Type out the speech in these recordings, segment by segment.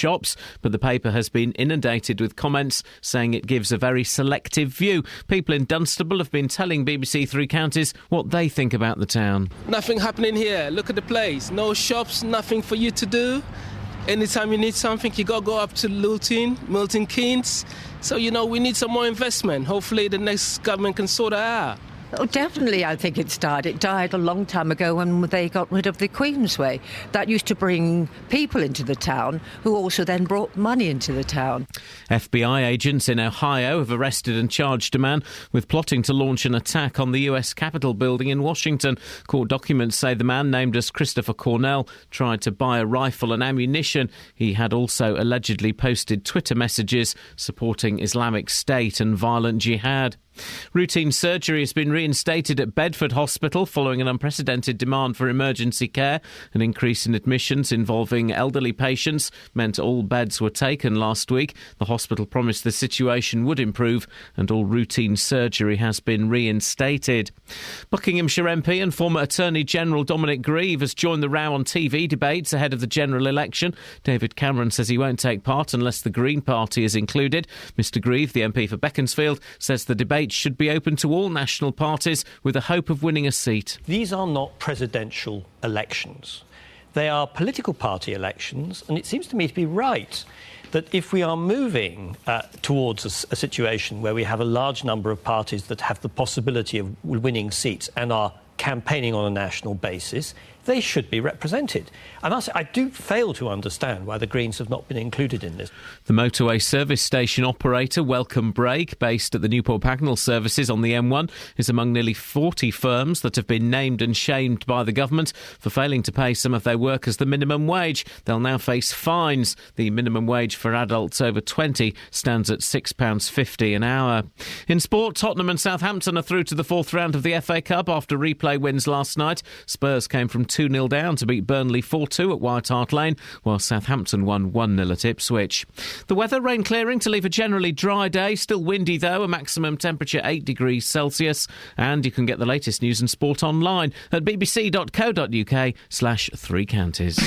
shops, but the paper has been inundated with comments saying it gives a very selective view. People in Dunstable have been telling BBC Three Counties what they think about the town. Nothing happening here. Look at the place. No shops, nothing for you to do. Anytime you need something, you got to go up to Luton, Milton Keynes. So, we need some more investment. Hopefully the next government can sort it out. Oh, definitely, I think it's died. It died a long time ago when they got rid of the Queensway. That used to bring people into the town who also then brought money into the town. FBI agents in Ohio have arrested and charged a man with plotting to launch an attack on the US Capitol building in Washington. Court documents say the man, named as Christopher Cornell, tried to buy a rifle and ammunition. He had also allegedly posted Twitter messages supporting Islamic State and violent jihad. Routine surgery has been reinstated at Bedford Hospital following an unprecedented demand for emergency care. An increase in admissions involving elderly patients meant all beds were taken last week. The hospital promised the situation would improve and all routine surgery has been reinstated. Buckinghamshire MP and former Attorney General Dominic Grieve has joined the row on TV debates ahead of the general election. David Cameron says he won't take part unless the Green Party is included. Mr Grieve, the MP for Beaconsfield, says the debate should be open to all national parties with a hope of winning a seat. These are not presidential elections. They are political party elections, and it seems to me to be right that if we are moving towards a situation where we have a large number of parties that have the possibility of winning seats and are campaigning on a national basis, they should be represented. I must say, I do fail to understand why the Greens have not been included in this. The motorway service station operator Welcome Break, based at the Newport Pagnell services on the M1, is among nearly 40 firms that have been named and shamed by the government for failing to pay some of their workers the minimum wage. They'll now face fines. The minimum wage for adults over 20 stands at £6.50 an hour. In sport, Tottenham and Southampton are through to the fourth round of the FA Cup after replay wins last night. Spurs came from 2-0 down to beat Burnley 4-2 at White Hart Lane, while Southampton won 1-0 at Ipswich. The weather, rain clearing to leave a generally dry day, still windy though, a maximum temperature 8 degrees Celsius, and you can get the latest news and sport online at bbc.co.uk/Three Counties.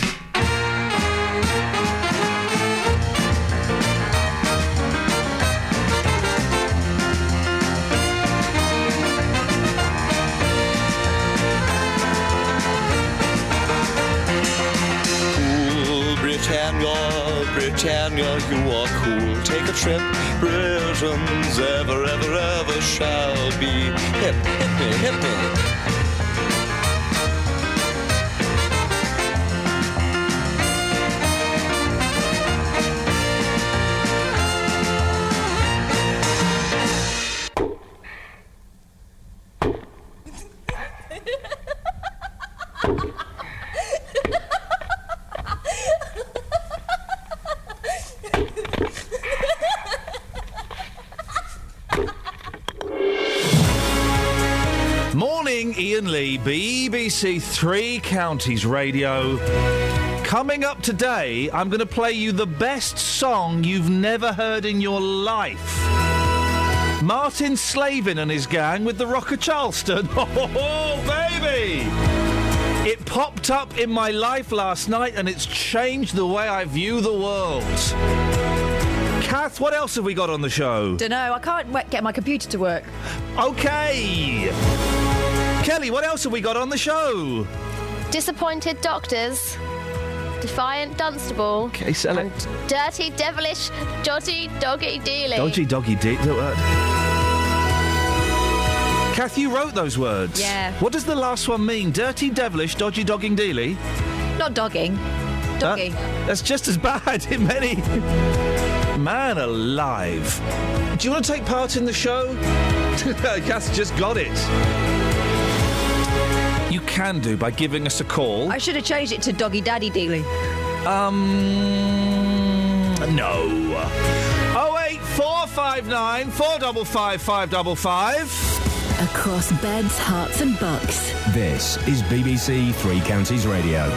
Britannia, you are cool. Take a trip. Britain's ever, ever, ever shall be. Hip, hippie, hippie. Iain Lee, BBC Three Counties Radio. Coming up today, I'm going to play you the best song you've never heard in your life. Martin Slavin and his gang with the Rock of Charleston. Oh, baby! It popped up in my life last night and it's changed the way I view the world. Kath, what else have we got on the show? Dunno, I can't get my computer to work. OK. Kelly, what else have we got on the show? Disappointed doctors, defiant Dunstable, OK, sell it. Dirty, devilish, dodgy, doggy dealing. Dodgy, doggy dealing. Kath, you wrote those words. Yeah. What does the last one mean? Dirty, devilish, dodgy, dogging, dealy? Not dogging. Doggy. That's just as bad in many... Man alive. Do you want to take part in the show? Kath just got it. You can do by giving us a call. I should have changed it to doggy daddy dealing. No. 08459 455 555. Across beds, hearts and bucks. This is BBC Three Counties Radio.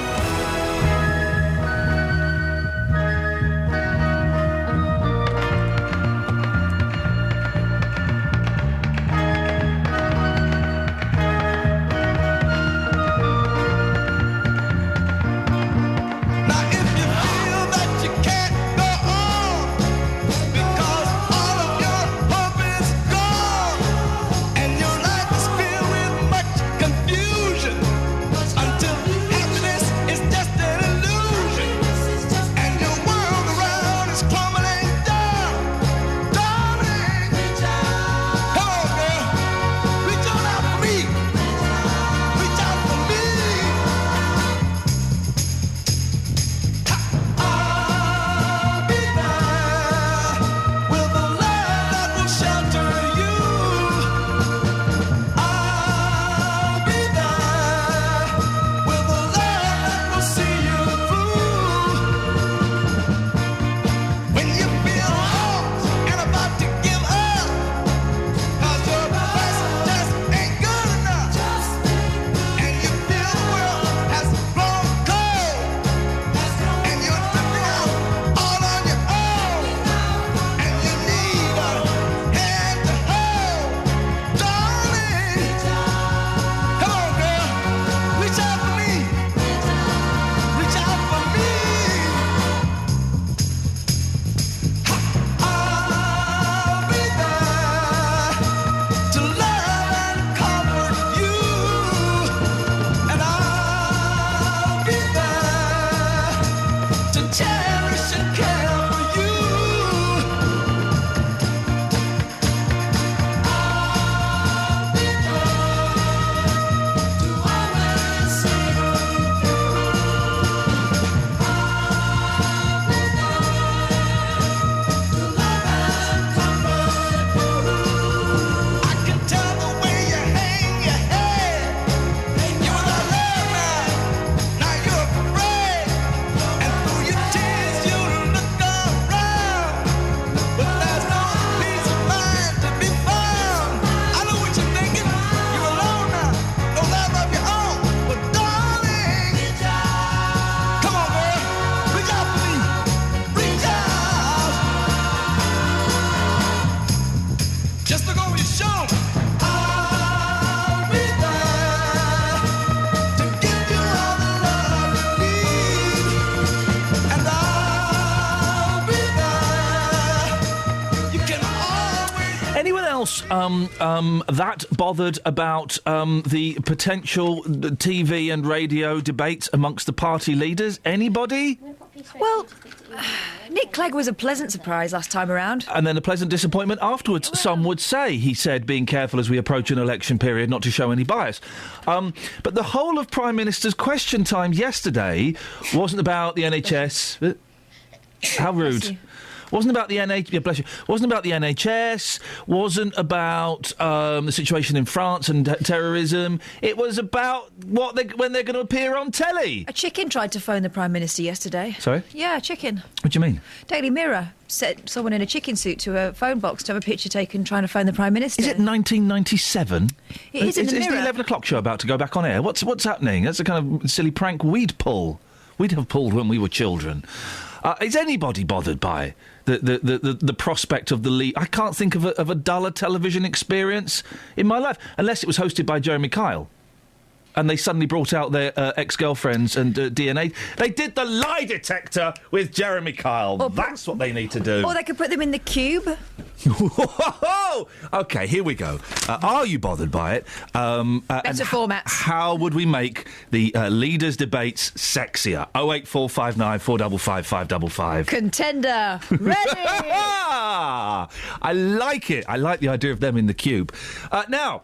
else that bothered about the potential TV and radio debates amongst the party leaders? Anybody? Well, Nick Clegg was a pleasant surprise last time around. And then a pleasant disappointment afterwards, some would say. He said, being careful as we approach an election period not to show any bias. But the whole of Prime Minister's question time yesterday wasn't about the NHS. How rude. Wasn't about the Wasn't about the NHS. Wasn't about the situation in France and terrorism. It was about when they're going to appear on telly. A chicken tried to phone the Prime Minister yesterday. Sorry? Yeah, a chicken. What do you mean? Daily Mirror sent someone in a chicken suit to a phone box to have a picture taken trying to phone the Prime Minister. Is it 1997? It is in the Is Mirror. the 11 o'clock show about to go back on air? What's happening? That's a kind of silly prank we'd pull. We'd have pulled when we were children. Is anybody bothered by the prospect of the lead? I can't think of a duller television experience in my life, unless it was hosted by Jeremy Kyle. And they suddenly brought out their ex-girlfriends and DNA. They did the lie detector with Jeremy Kyle. That's what they need to do. Or they could put them in the cube. OK, here we go. Are you bothered by it? Better formats. How would we make the leaders' debates sexier? 08459 455 555. Contender. Ready. I like it. I like the idea of them in the cube. Now,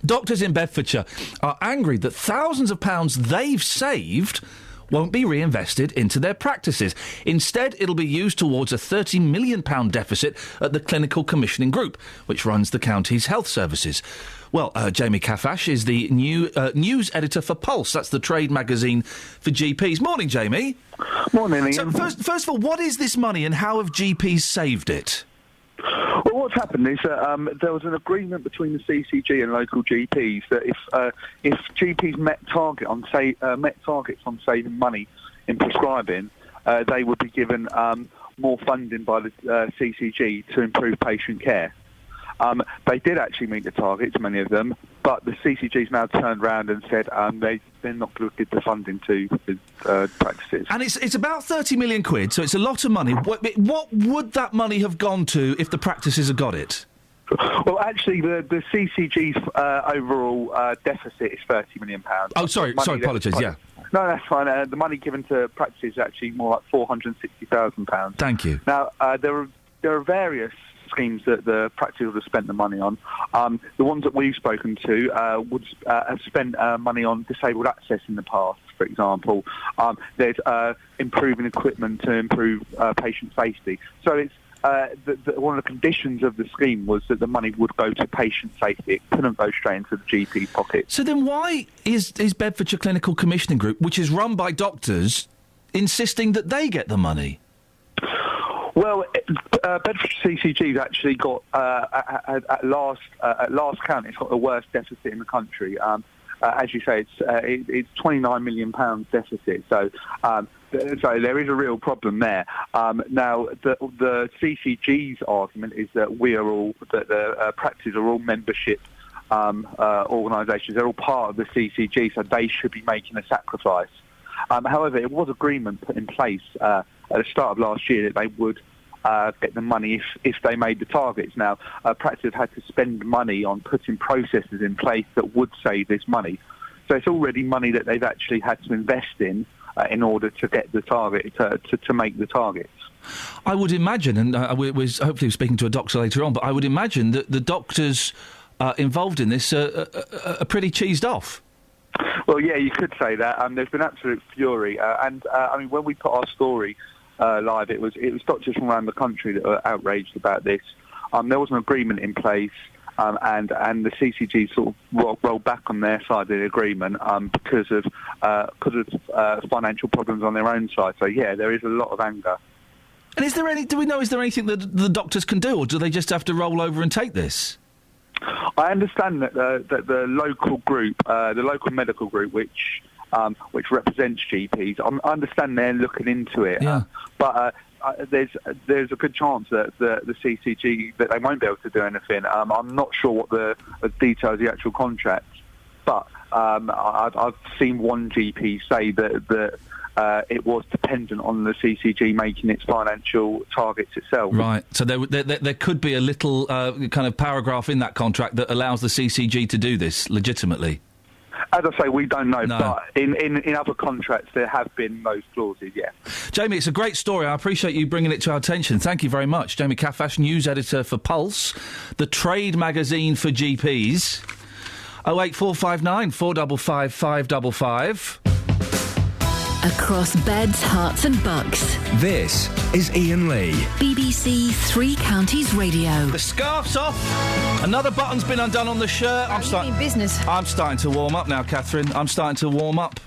doctors in Bedfordshire are angry that thousands of pounds they've saved won't be reinvested into their practices. Instead, it'll be used towards a £30 million deficit at the Clinical Commissioning Group, which runs the county's health services. Well, Jamie Kafash is the new news editor for Pulse. That's the trade magazine for GPs. Morning, Jamie. Morning, Ian. So, first of all, what is this money and how have GPs saved it? Well, what's happened is that there was an agreement between the CCG and local GPs that if GPs met targets on saving money in prescribing, they would be given more funding by the CCG to improve patient care. They did actually meet the targets, many of them, but the CCG's now turned around and said they're not going to give the funding to the practices. And it's about 30 million quid, so it's a lot of money. What would that money have gone to if the practices had got it? Well, actually, the CCG's overall deficit is £30 million. Oh, sorry, apologies, yeah. No, that's fine. The money given to practices is actually more like £460,000. Thank you. Now, there are various schemes that the practice would have spent the money on. The ones that we've spoken to would have spent money on disabled access in the past, for example. There's improving equipment to improve patient safety. So it's one of the conditions of the scheme was that the money would go to patient safety. It couldn't go straight into the GP pocket. So then why is Bedfordshire Clinical Commissioning Group, which is run by doctors, insisting that they get the money? Well, Bedfordshire CCG's actually got, at last count, it's got the worst deficit in the country. As you say, it's £29 million deficit. So there is a real problem there. Now, the CCG's argument is that the practices are all membership organisations. They're all part of the CCG, so they should be making a sacrifice. However, it was agreement put in place at the start of last year that they would get the money if they made the targets. Now, practices had to spend money on putting processes in place that would save this money. So it's already money that they've actually had to invest in order to get the target, to make the targets. I would imagine, and we're hopefully speaking to a doctor later on, but I would imagine that the doctors involved in this are pretty cheesed off. Well, yeah, you could say that. There's been absolute fury, and I mean, when we put our story live, it was doctors from around the country that were outraged about this. There was an agreement in place, and the CCG sort of rolled back on their side of the agreement because of financial problems on their own side. So yeah, there is a lot of anger. And is there anything that the doctors can do, or do they just have to roll over and take this? I understand that the local group, the local medical group, which represents GPs, I understand they're looking into it. Yeah. But there's a good chance that the CCG that they won't be able to do anything. I'm not sure what the details of the actual contract, but I've seen one GP say that it was dependent on the CCG making its financial targets itself. Right. So there could be a little kind of paragraph in that contract that allows the CCG to do this legitimately. As I say, we don't know, but in other contracts there have been those clauses, yeah. Jamie, it's a great story. I appreciate you bringing it to our attention. Thank you very much. Jamie Cafash, news editor for Pulse, the trade magazine for GPs. 08459 455 555. Across beds, hearts and bucks. This is Iain Lee. BBC Three Counties Radio. The scarf's off. Another button's been undone on the shirt. I'm starting to warm up now, Catherine. I'm starting to warm up.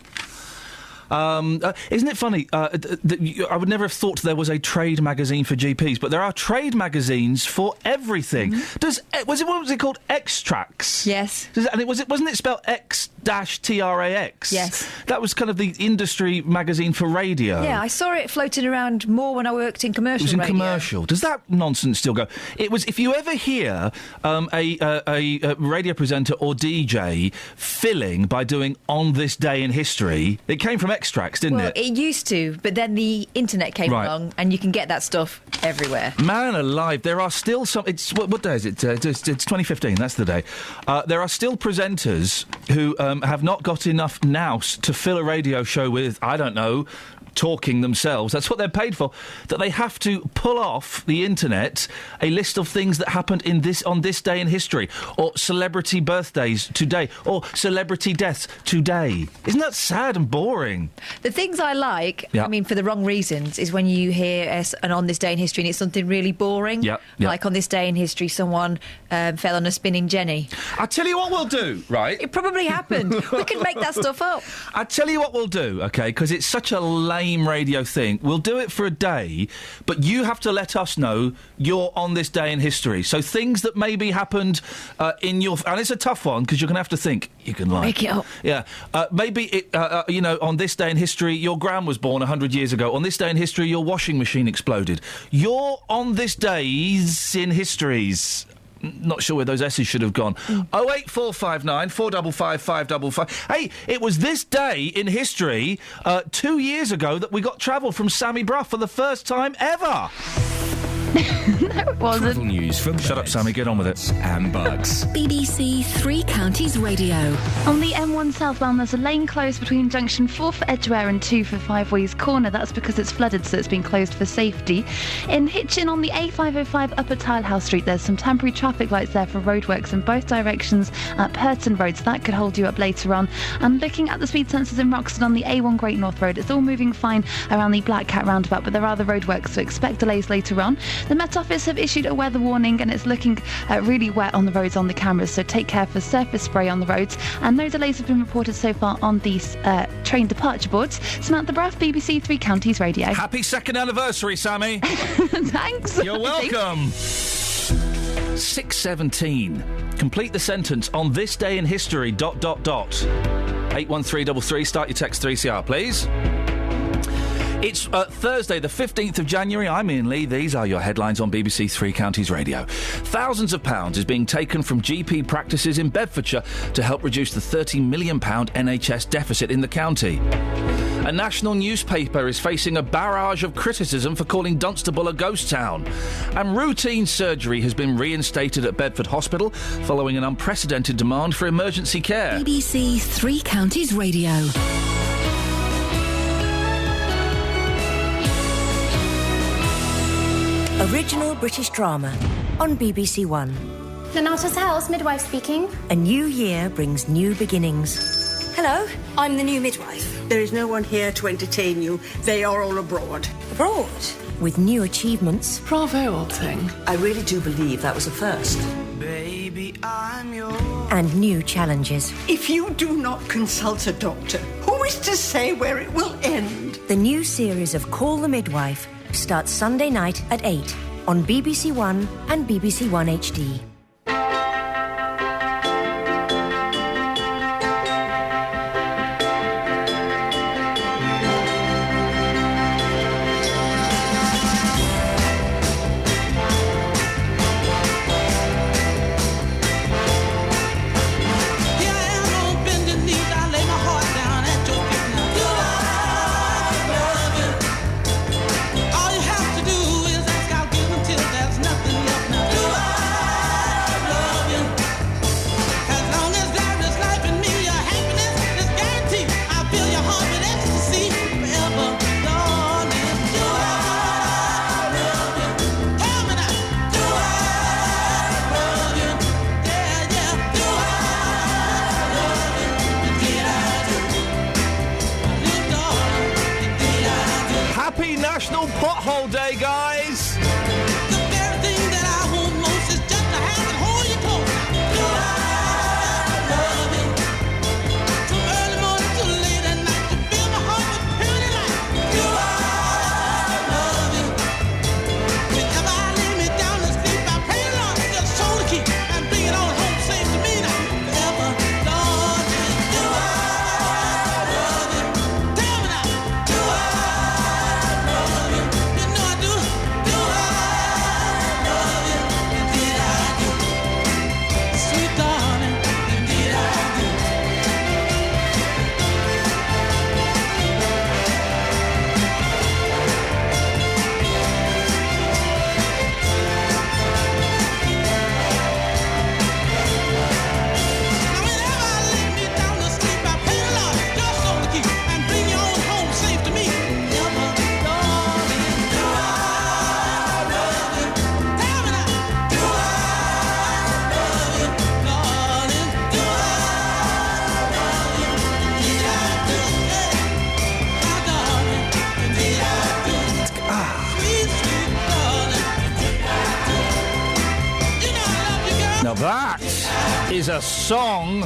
Isn't it funny? I would never have thought there was a trade magazine for GPs, but there are trade magazines for everything. Mm-hmm. What was it called? Extracts. Yes. And wasn't it spelled X-TRAX? Yes. That was kind of the industry magazine for radio. Yeah, I saw it floating around more when I worked in commercial radio. It was in radio. commercial. Does that nonsense still go? It was. If you ever hear a radio presenter or DJ filling by doing On This Day in History, it came from Extracts, didn't it? Well, it used to, but then the internet came along, and you can get that stuff everywhere. Man alive, there are still some... What day is it? It's 2015, that's the day. There are still presenters who have not got enough nous to fill a radio show with, I don't know, talking themselves. That's what they're paid for. That they have to pull off the internet a list of things that happened on this day in history, or celebrity birthdays today, or celebrity deaths today. Isn't that sad and boring? The things I like, I mean, for the wrong reasons, is when you hear an On This Day in History and it's something really boring. Like on this day in history, someone fell on a spinning jenny. I tell you what we'll do, right? It probably happened. We can make that stuff up. I tell you what we'll do, OK, because it's such a lame radio thing. We'll do it for a day, but you have to let us know you're on this day in history. So things that maybe happened in your... And it's a tough one, because you're going to have to think. You can lie. Make it up. Yeah. Maybe, on this day in history, your gran was born 100 years ago. On this day in history, your washing machine exploded. You're on this days in histories... Not sure where those S's should have gone. 08459 455 555. Hey, it was this day in history 2 years ago that we got travel from Sammy Brough for the first time ever. No, it wasn't. Travel news from Shut up, Sammy. Get on with it. And bugs. BBC Three Counties Radio. On the M1 southbound, there's a lane closed between junction 4 for Edgware and 2 for Five Ways Corner. That's because it's flooded, so it's been closed for safety. In Hitchin on the A505 Upper Tilehouse Street, there's some temporary traffic lights there for roadworks in both directions at Purton Road, so that could hold you up later on. And looking at the speed sensors in Roxton on the A1 Great North Road, it's all moving fine around the Black Cat roundabout, but there are the roadworks, so expect delays later on. The Met Office have issued a weather warning, and it's looking really wet on the roads on the cameras, so take care for surface spray on the roads. And no delays have been reported so far on these train departure boards. Samantha Braff, BBC Three Counties Radio. Happy second anniversary, Sammy. Thanks. You're welcome. 6:17. Complete the sentence. On this day in history... 81333. Start your text 3CR, please. It's Thursday, the 15th of January. I'm Iain Lee. These are your headlines on BBC Three Counties Radio. Thousands of pounds is being taken from GP practices in Bedfordshire to help reduce the £30 million NHS deficit in the county. A national newspaper is facing a barrage of criticism for calling Dunstable a ghost town. And routine surgery has been reinstated at Bedford Hospital following an unprecedented demand for emergency care. BBC Three Counties Radio. Original British drama on BBC One. Lenatus House, midwife speaking. A new year brings new beginnings. Hello, I'm the new midwife. There is no one here to entertain you. They are all abroad. Abroad? With new achievements. Bravo, old thing. I really do believe that was a first. Baby, I'm yours. And new challenges. If you do not consult a doctor, who is to say where it will end? The new series of Call the Midwife starts Sunday night at 8 on BBC One and BBC One HD. Now that is a song,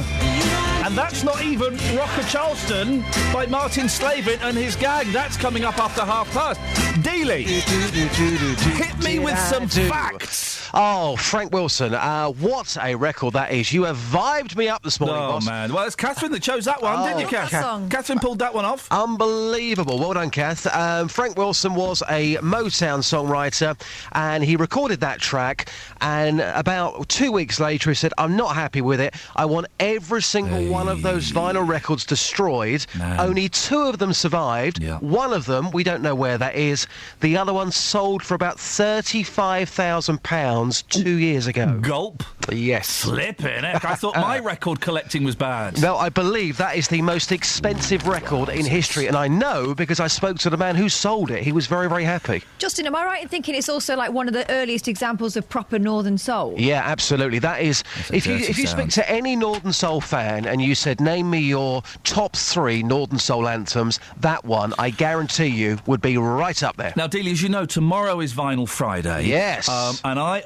and that's not even Rocker Charleston by Martin Slavin and his gang. That's coming up after past. Dealey, hit me with some facts. Oh, Frank Wilson, what a record that is. You have vibed me up this morning, boss. Oh, man. Well, it's Catherine that chose that one, didn't you, Kath? Catherine pulled that one off. Unbelievable. Well done, Kath. Frank Wilson was a Motown songwriter, and he recorded that track, and about 2 weeks later he said, I'm not happy with it. I want every single one of those vinyl records destroyed. Man. Only 2 of them survived. Yeah. One of them, we don't know where that is. The other one sold for about £35,000 2 years ago. Gulp. Yes. Flipping heck. I thought my record collecting was bad. No, I believe that is the most expensive record in history, and I know because I spoke to the man who sold it. He was very, very happy. Justin, am I right in thinking it's also like one of the earliest examples of proper Northern Soul? Yeah, absolutely. That is, if you speak to any Northern Soul fan and you said, name me your top 3 Northern Soul anthems, that one, I guarantee you, would be right up there. Now, Dealey, as you know, tomorrow is Vinyl Friday. Yes. And I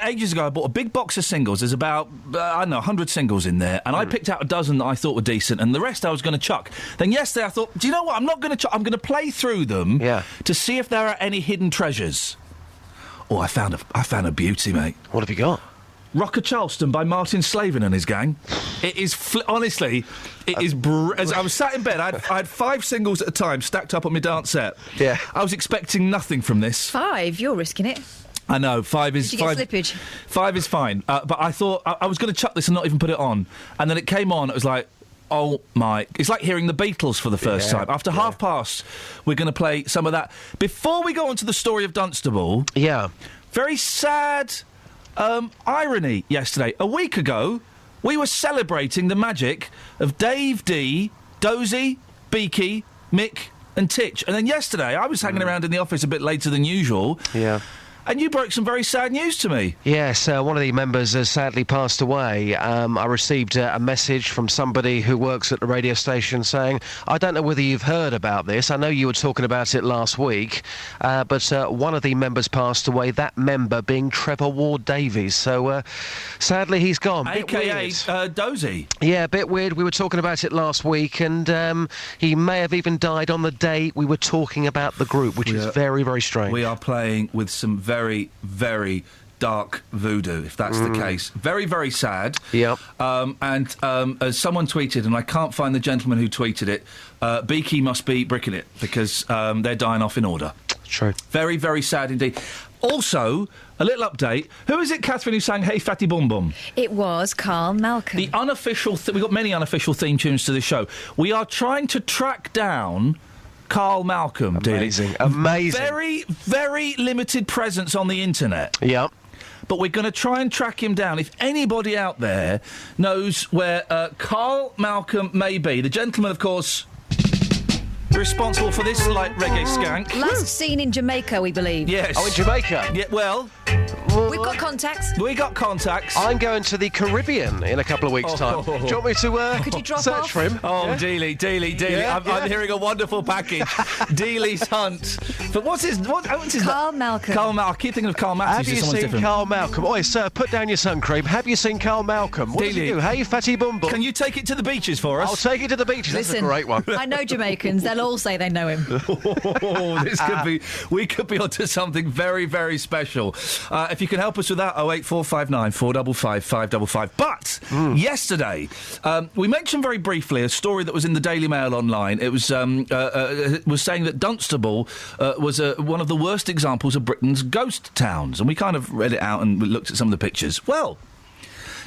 ages ago, I bought a big box of singles. There's about, 100 singles in there. And I picked out a dozen that I thought were decent, and the rest I was going to chuck. Then yesterday I thought, do you know what? I'm not going to chuck. I'm going to play through them to see if there are any hidden treasures. Oh, I found a beauty, mate. What have you got? Rocker Charleston by Martin Slavin and his gang. It is, honestly, it is... As I was sat in bed, I had 5 singles at a time stacked up on my dance set. Yeah. I was expecting nothing from this. 5? You're risking it. I know, 5 is... Did you get slippage? 5 is fine. But I thought I was going to chuck this and not even put it on. And then it came on, it was like... Oh, my... It's like hearing the Beatles for the first time. After past, we're going to play some of that. Before we go on to the story of Dunstable... Yeah. Very sad... irony yesterday. A week ago, we were celebrating the magic of Dave D, Dozy, Beaky, Mick and Titch. And then yesterday, I was hanging around in the office a bit later than usual. Yeah. And you broke some very sad news to me. Yes, one of the members has sadly passed away. I received a message from somebody who works at the radio station saying, I don't know whether you've heard about this. I know you were talking about it last week, but one of the members passed away, that member being Trevor Ward-Davies. So, sadly, he's gone. A.K.A. Dozy. Yeah, a bit weird. We were talking about it last week, and he may have even died on the day we were talking about the group, which is very, very strange. We are playing with some very, very dark voodoo, if that's the case. Very, very sad. Yep. And as someone tweeted, and I can't find the gentleman who tweeted it, Beaky must be bricking it, because they're dying off in order. True. Very, very sad indeed. Also, a little update. Who is it, Catherine, who sang Hey Fatty Bum Bum? It was Carl Malcolm. The unofficial... we've got many unofficial theme tunes to this show. We are trying to track down... Carl Malcolm. Amazing. Very, very limited presence on the internet. Yeah. But we're going to try and track him down. If anybody out there knows where Carl Malcolm may be, the gentleman, of course, responsible for this light reggae skank. Last seen in Jamaica, we believe. Yes. Oh, in Jamaica? Yeah, well... We've got contacts. We got contacts. I'm going to the Caribbean in a couple of weeks' time. Do you want me to Could you drop search off? for him? Oh, Yeah? Dealey. Yeah, I'm hearing a wonderful package. Dealey's Hunt. But what's his Carl Malcolm. Carl Malcolm. I keep thinking of Carl Matthews. Have you someone seen different. Carl Malcolm? Oi, sir, put down your sun cream. Have you seen Carl Malcolm? What does he Dealey. do? Hey, fatty bumble. Can you take it to the beaches for us? I'll take you to the beaches. That's a Listen, great one. I know Jamaicans. They'll all say they know him. We could be onto something very, very special. If you can help us with that, 08459 455 555. But yesterday, we mentioned very briefly a story that was in the Daily Mail online. It was saying that Dunstable was one of the worst examples of Britain's ghost towns, and we kind of read it out and looked at some of the pictures. Well,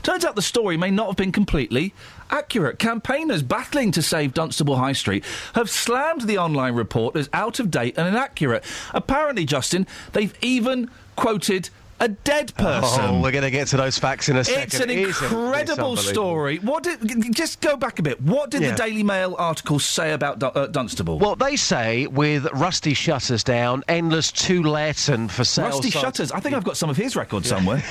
turns out the story may not have been completely accurate. Campaigners battling to save Dunstable High Street have slammed the online report as out of date and inaccurate. Apparently, Justin, they've even quoted a dead person. Oh, we're going to get to those facts in a second. It's an incredible story. Just go back a bit. What did the Daily Mail article say about Dunstable? Well, they say with rusty shutters down, endless to let and for sale. Rusty shutters? I think I've got some of his records somewhere.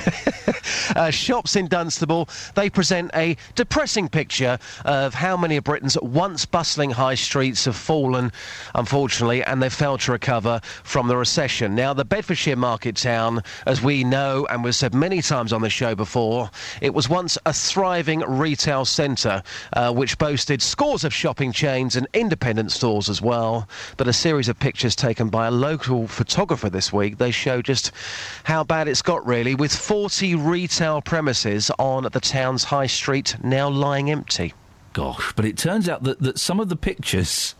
Shops in Dunstable, they present a depressing picture of how many of Britain's once bustling high streets have fallen, unfortunately, and they've failed to recover from the recession. Now, the Bedfordshire market town, as we know, and we've said many times on the show before, it was once a thriving retail centre, which boasted scores of shopping chains and independent stores as well. But a series of pictures taken by a local photographer this week, they show just how bad it's got, really, with 40 retail premises on the town's high street now lying empty. Gosh, but it turns out that some of the pictures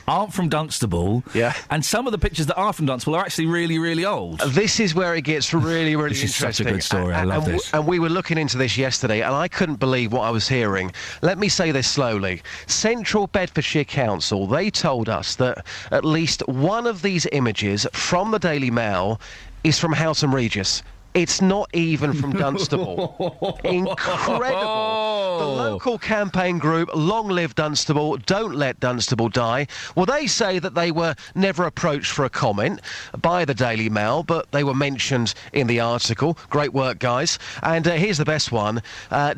aren't from Dunstable, and some of the pictures that are from Dunstable are actually really, really old. This is where it gets really, really this interesting. This is such a good story. I love this. And we were looking into this yesterday, and I couldn't believe what I was hearing. Let me say this slowly. Central Bedfordshire Council, they told us that at least one of these images from the Daily Mail is from Houghton Regis. It's not even from Dunstable. Incredible. The local campaign group, Long Live Dunstable, Don't Let Dunstable Die. Well, they say that they were never approached for a comment by the Daily Mail, but they were mentioned in the article. Great work, guys. And here's the best one.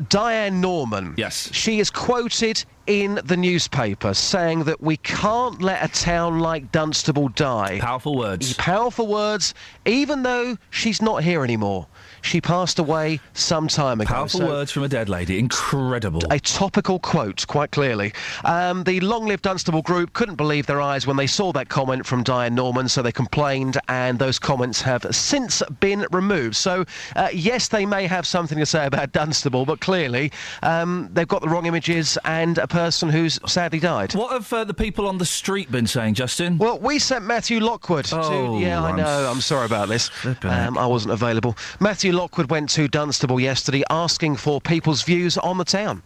Diane Norman. Yes. She is quoted in the newspaper saying that we can't let a town like Dunstable die. Powerful words. Powerful words, even though she's not here anymore. She passed away some time ago. Powerful words from a dead lady. Incredible. A topical quote, quite clearly. The Long Live Dunstable group couldn't believe their eyes when they saw that comment from Diane Norman, so they complained, and those comments have since been removed. So, yes, they may have something to say about Dunstable, but clearly they've got the wrong images and a person who's sadly died. What have the people on the street been saying, Justin? Well, we sent Matthew Lockwood to... Yeah, I know. I'm sorry about this. I wasn't available. Matthew Lockwood went to Dunstable yesterday asking for people's views on the town.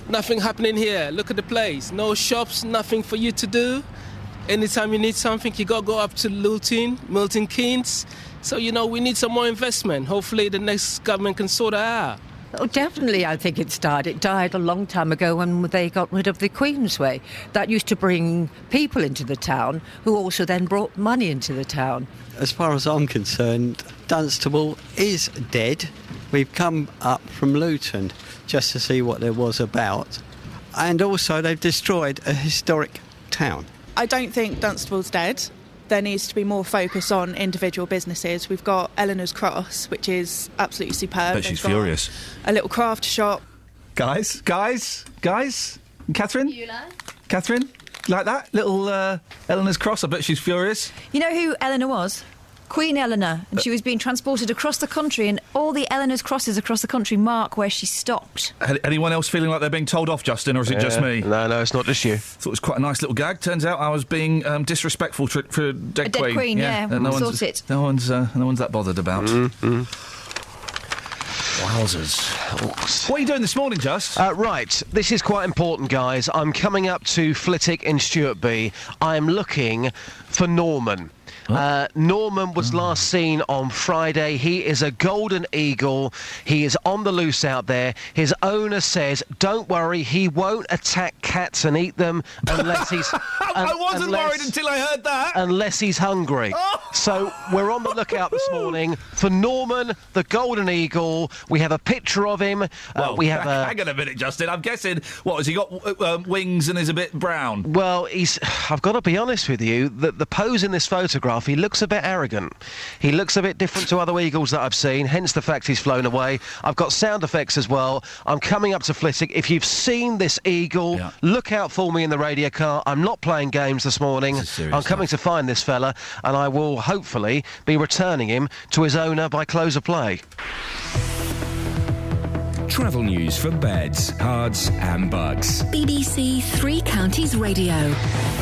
Nothing happening here. Look at the place. No shops, nothing for you to do. Anytime you need something, you got to go up to Luton, Milton Keynes. So, we need some more investment. Hopefully the next government can sort that out. Oh, definitely, I think it's died. It died a long time ago when they got rid of the Queensway. That used to bring people into the town who also then brought money into the town. As far as I'm concerned, Dunstable is dead. We've come up from Luton just to see what there was about. And also they've destroyed a historic town. I don't think Dunstable's dead. There needs to be more focus on individual businesses. We've got Eleanor's Cross, which is absolutely superb. But she's furious. A little craft shop. Guys? Catherine? Catherine? Like that? Little Eleanor's Cross, I bet she's furious. You know who Eleanor was? Queen Eleanor, and she was being transported across the country, and all the Eleanor's crosses across the country mark where she stopped. Anyone else feeling like they're being told off, Justin, or is it just me? No, it's not just you. Thought it was quite a nice little gag. Turns out I was being disrespectful for a dead queen. Yeah, no sort it. No one's that bothered about. Wowzers. What are you doing this morning, Just? Right, this is quite important, guys. I'm coming up to Flitwick in Stuartby. I'm looking for Norman. Norman was last seen on Friday. He is a golden eagle. He is on the loose out there. His owner says, don't worry, he won't attack cats and eat them unless he's... I wasn't worried until I heard that. Unless he's hungry. So we're on the lookout this morning for Norman, the golden eagle. We have a picture of him. Hang on a minute, Justin. I'm guessing, has he got wings and is a bit brown? Well, I've got to be honest with you, the pose in this photograph, he looks a bit arrogant. He looks a bit different to other eagles that I've seen, hence the fact he's flown away. I've got sound effects as well. I'm coming up to Flitwick. If you've seen this eagle, look out for me in the radio car. I'm not playing games this morning. I'm coming to find this fella, and I will hopefully be returning him to his owner by close of play. Travel news for beds, cards and bugs. BBC Three Counties Radio.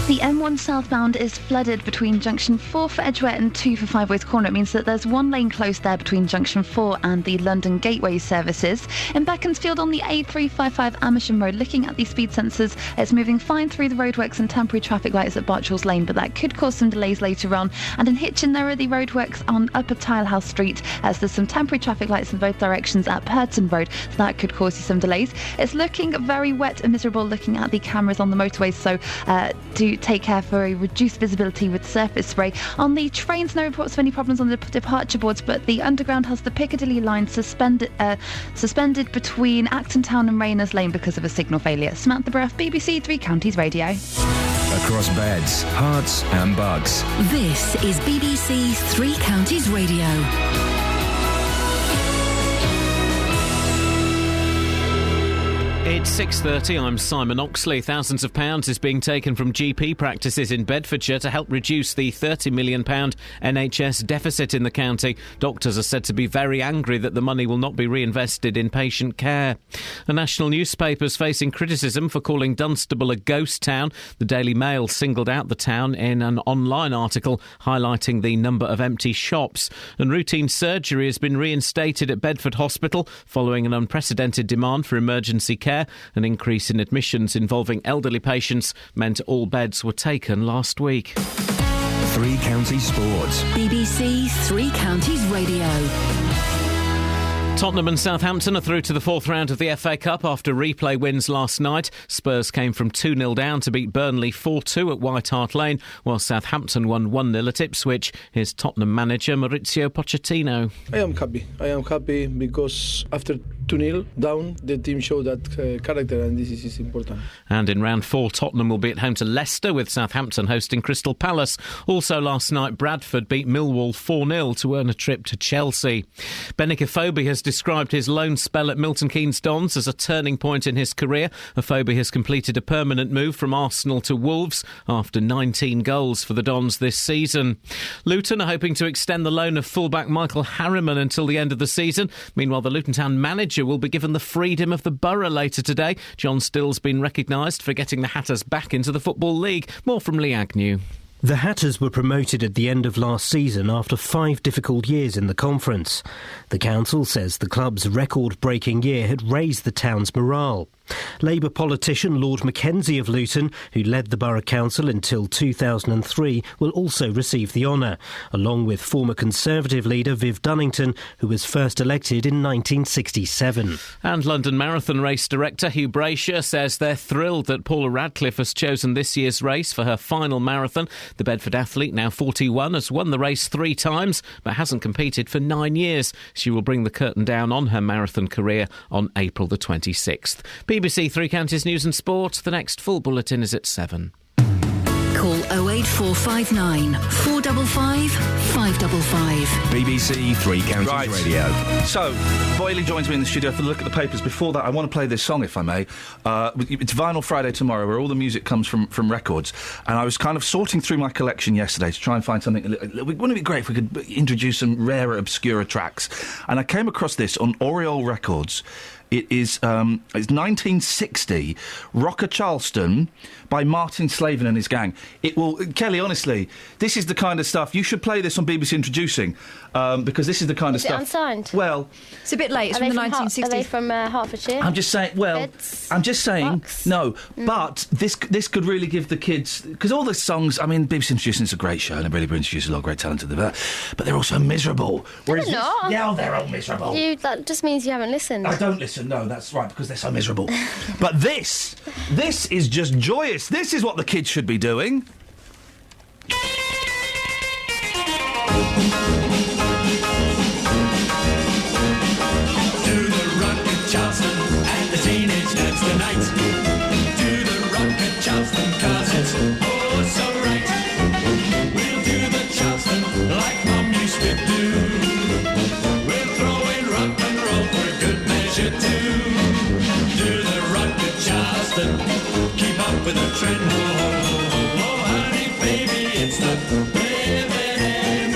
The M1 southbound is flooded between junction 4 for Edgware and 2 for Five Ways Corner. It means that there's one lane closed there between junction 4 and the London Gateway services. In Beaconsfield on the A355 Amersham Road, looking at the speed sensors, it's moving fine through the roadworks and temporary traffic lights at Barchalls Lane, but that could cause some delays later on. And in Hitchin, there are the roadworks on Upper Tilehouse Street, as there's some temporary traffic lights in both directions at Purton Road, so that could cause you some delays. It's looking very wet and miserable looking at the cameras on the motorways, so do take care for a reduced visibility with surface spray. On the trains, no reports of any problems on the departure boards, but the Underground has the Piccadilly line suspended between Acton Town and Rayners Lane because of a signal failure. Samantha Bruff, BBC Three Counties Radio. Across beds, hearts and bugs. This is BBC Three Counties Radio. It's 6:30. I'm Simon Oxley. Thousands of pounds is being taken from GP practices in Bedfordshire to help reduce the £30 million NHS deficit in the county. Doctors are said to be very angry that the money will not be reinvested in patient care. A national newspaper's facing criticism for calling Dunstable a ghost town. The Daily Mail singled out the town in an online article highlighting the number of empty shops. And routine surgery has been reinstated at Bedford Hospital following an unprecedented demand for emergency care. An increase in admissions involving elderly patients meant all beds were taken last week. Three Counties Sports. BBC Three Counties Radio. Tottenham and Southampton are through to the fourth round of the FA Cup after replay wins last night. Spurs came from 2-0 down to beat Burnley 4-2 at White Hart Lane, while Southampton won 1-0 at Ipswich. Here's Tottenham manager Maurizio Pochettino. I am happy because after 2-0 down, the team showed that character, and this is important. And in round 4, Tottenham will be at home to Leicester, with Southampton hosting Crystal Palace. Also last night, Bradford beat Millwall 4-0 to earn a trip to Chelsea. Benik Afobe has described his loan spell at Milton Keynes Dons as a turning point in his career. Afobe has completed a permanent move from Arsenal to Wolves after 19 goals for the Dons this season. Luton are hoping to extend the loan of fullback Michael Harriman until the end of the season. Meanwhile, the Luton Town manager will be given the freedom of the borough later today. John Still's been recognised for getting the Hatters back into the Football League. More from Lee Agnew. The Hatters were promoted at the end of last season after 5 difficult years in the conference. The council says the club's record-breaking year had raised the town's morale. Labour politician Lord Mackenzie of Luton, who led the Borough Council until 2003, will also receive the honour, along with former Conservative leader Viv Dunnington, who was first elected in 1967. And London Marathon race director Hugh Brasher says they're thrilled that Paula Radcliffe has chosen this year's race for her final marathon. The Bedford athlete, now 41, has won the race 3 times, but hasn't competed for 9 years. She will bring the curtain down on her marathon career on April the 26th. BBC Three Counties News and Sport. The next full bulletin is at 7. Call 08459 455 555. BBC Three Counties Radio. So, Boyley joins me in the studio for a look at the papers. Before that, I want to play this song, if I may. It's Vinyl Friday tomorrow, where all the music comes from records. And I was kind of sorting through my collection yesterday to try and find something. Wouldn't it be great if we could introduce some rarer, obscure tracks? And I came across this on Oriole Records. It is it's 1960, Rocker Charleston by Martin Slavin and his gang. It will... Kelly, honestly, this is the kind of stuff... You should play this on BBC Introducing, because this is the kind of stuff... Is it unsigned? Well... It's a bit late. It's from the 1960s. Are they from Hertfordshire? I'm just saying... Well, Beds, I'm just saying... Bucks. No, but this could really give the kids... Because all the songs... I mean, BBC Introducing is a great show, and it really introduces a lot of great talent to the... But they're also miserable. Whereas They're not. This, yeah, they're all miserable. That just means you haven't listened. I don't listen, no, that's right, because they're so miserable. But this is just joyous. This is what the kids should be doing. To the Rocket Charleston and the teenage dance tonight. To the Rocket Charleston, 'cause it's oh so right. We'll do the Charleston like Mum used to do. We'll throw in rock and roll for good measure too. Do the Rocket Charleston, keep up with the trend. Oh, honey, baby, it's the living end.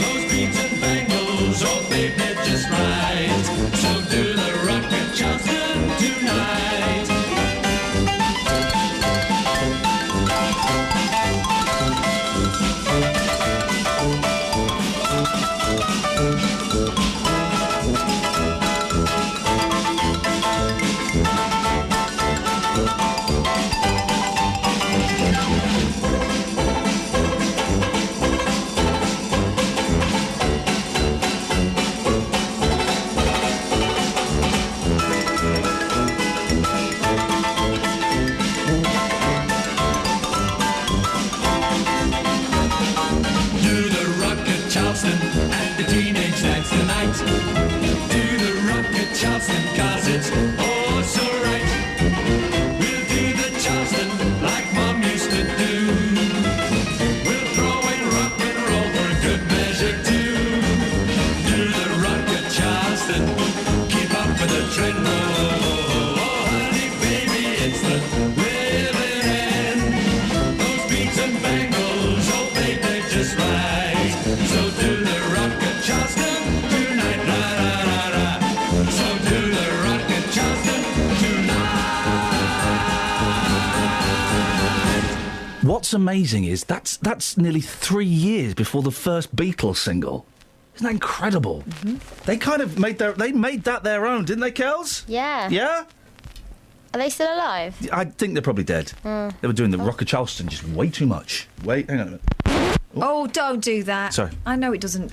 Those beats and bangles, oh, babe, they're just right. So do the Rocket Charleston tonight. Charleston and the teenage dance tonight. Do the Rocket Charleston, 'cause it's oh so right. We'll do the Charleston like Mum used to do. We'll throw in rock and roll for good measure too. Do the Rocket Charleston, keep up with the trend. Oh, honey, baby, it's the living end. Those beats and bangles, oh, babe, they're just right. So do the Rocket Charleston tonight, la la la la. So do the Rocket Charleston tonight. What's amazing is that's nearly 3 years before the first Beatles single. Isn't that incredible? Mm-hmm. They kind of made that their own, didn't they, Kels? Yeah. Yeah? Are they still alive? I think they're probably dead. They were doing the Rocket Charleston just way too much. Wait, hang on a minute. Oh, don't do that. Sorry. I know it doesn't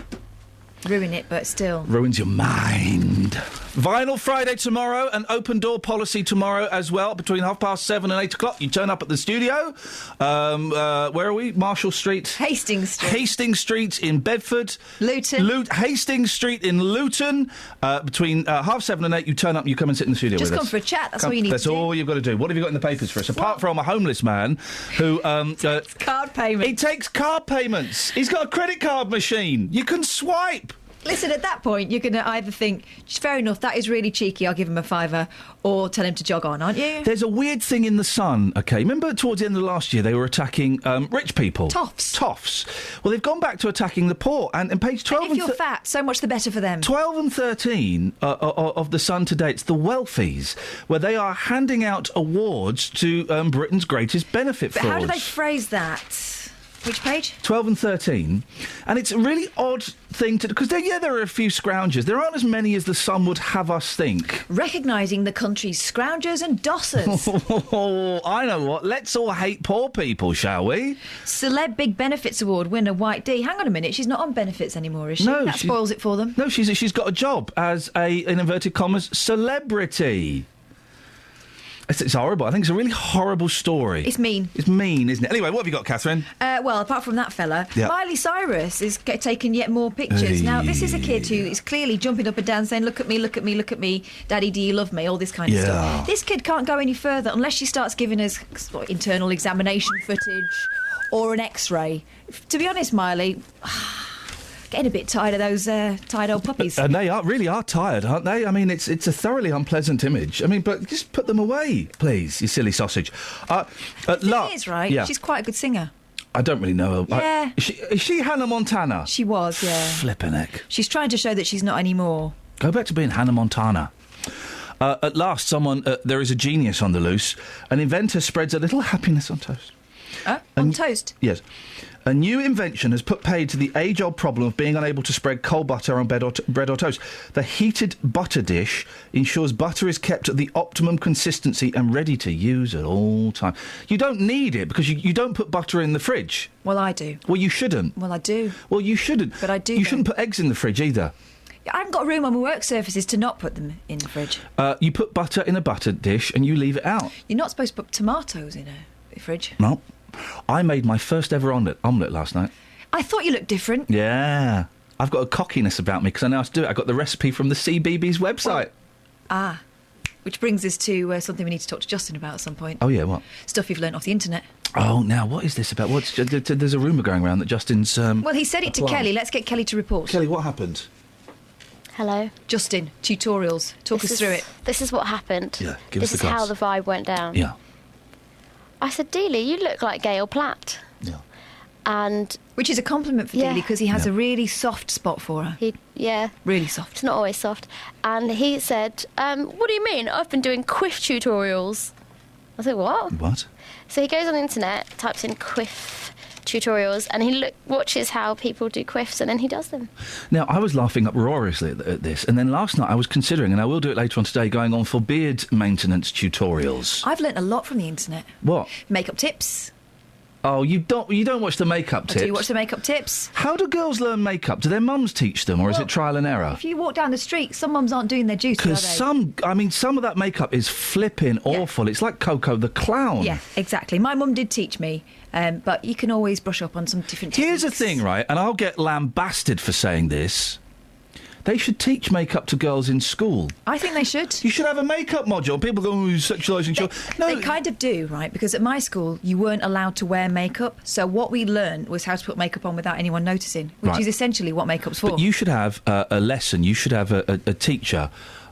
ruin it, but still. Ruins your mind. Vinyl Friday tomorrow, an open door policy tomorrow as well, between 7:30 and 8 o'clock. You turn up at the studio. Where are we? Marshall Street. Hastings Street. Hastings Street in Bedford. Luton. Hastings Street in Luton. Between 7:30 and 8, you turn up, you come and sit in the studio Just with come us. for a chat, that's all you need to do. That's all you've got to do. What have you got in the papers for us? Apart from a homeless man who... It's card payment. He takes card payments. He's got a credit card machine. You can swipe. Listen, at that point, you're going to either think, fair enough, that is really cheeky, I'll give him a £5, or tell him to jog on, aren't you? There's a weird thing in the Sun, OK? Remember towards the end of last year, they were attacking rich people? Toffs. Well, they've gone back to attacking the poor. And page 12 and if you're fat, so much the better for them. 12 and 13 of the Sun today, it's the wealthies, where they are handing out awards to Britain's greatest benefit But frauds. how do they phrase that? Which page? 12 and 13. And it's a really odd thing to... Because, there are a few scroungers. There aren't as many as the Sun would have us think. Recognising the country's scroungers and dossers. Oh, I know what. Let's all hate poor people, shall we? Celeb Big Benefits Award winner White D. Hang on a minute, she's not on benefits anymore, is she? No, that spoils it for them. No, she's got a job as a, in inverted commas, celebrity. It's horrible. I think it's a really horrible story. It's mean. It's mean, isn't it? Anyway, what have you got, Catherine? Well, apart from that fella, Yeah. Miley Cyrus is taking yet more pictures. Now, this is a kid who is clearly jumping up and down saying, look at me, look at me, look at me, Daddy, do you love me? All this kind of stuff. This kid can't go any further unless she starts giving us internal examination footage or an X-ray. To be honest, Miley... Getting a bit tired of those tired old puppies. And they really are tired, aren't they? I mean, it's a thoroughly unpleasant image. I mean, but just put them away, please, you silly sausage. The thing is, right, yeah. she's quite a good singer. I don't really know her. Yeah. Is she Hannah Montana? She was, yeah. Flippin' heck. She's trying to show that she's not anymore. Go back to being Hannah Montana. At last, there is a genius on the loose. An inventor spreads a little happiness on toast. On toast? Yes. A new invention has put paid to the age-old problem of being unable to spread cold butter on bread or toast. The heated butter dish ensures butter is kept at the optimum consistency and ready to use at all times. You don't need it because you don't put butter in the fridge. Well, I do. Well, you shouldn't. Well, I do. Well, you shouldn't. But I do. You shouldn't put eggs in the fridge either. I haven't got room on my work surfaces to not put them in the fridge. You put butter in a butter dish and you leave it out. You're not supposed to put tomatoes in a fridge. No. I made my first ever omelette last night. I thought you looked different. Yeah. I've got a cockiness about me because I know how to do it. I got the recipe from the CBeebies website. Which brings us to something we need to talk to Justin about at some point. Oh, yeah, what? Stuff you've learnt off the internet. Oh, now, what is this about? There's a rumour going around that Justin's... well, he said it to Kelly. Let's get Kelly to report. Kelly, what happened? Hello. Justin, tutorials. Talk us through it. This is what happened. Yeah, give us the This is how the vibe went down. Yeah. I said, Dealey, you look like Gail Platt. Yeah. And which is a compliment for Dealey because he has a really soft spot for her. Really soft. It's not always soft. And he said, what do you mean? I've been doing quiff tutorials. I said, what? What? So he goes on the internet, types in quiff tutorials, and he watches how people do quiffs, and then he does them. Now, I was laughing uproariously at this, and then last night I was considering, and I will do it later on today, going on for beard maintenance tutorials. I've learnt a lot from the internet. What? Makeup tips. Oh, you don't watch the makeup tips? I do watch the makeup tips. How do girls learn makeup? Do their mums teach them, or is it trial and error? If you walk down the street, some mums aren't doing their duty, are they? Because some of that makeup is flipping awful. It's like Coco the Clown. Yeah, exactly. My mum did teach me, but you can always brush up on some different techniques. Here's the thing, right, and I'll get lambasted for saying this. They should teach makeup to girls in school. I think they should. You should have a makeup module. People go, sexualising children. No, they kind of do, right? Because at my school, you weren't allowed to wear makeup. So what we learned was how to put makeup on without anyone noticing, which is essentially what makeup's for. But you should have a lesson. You should have a teacher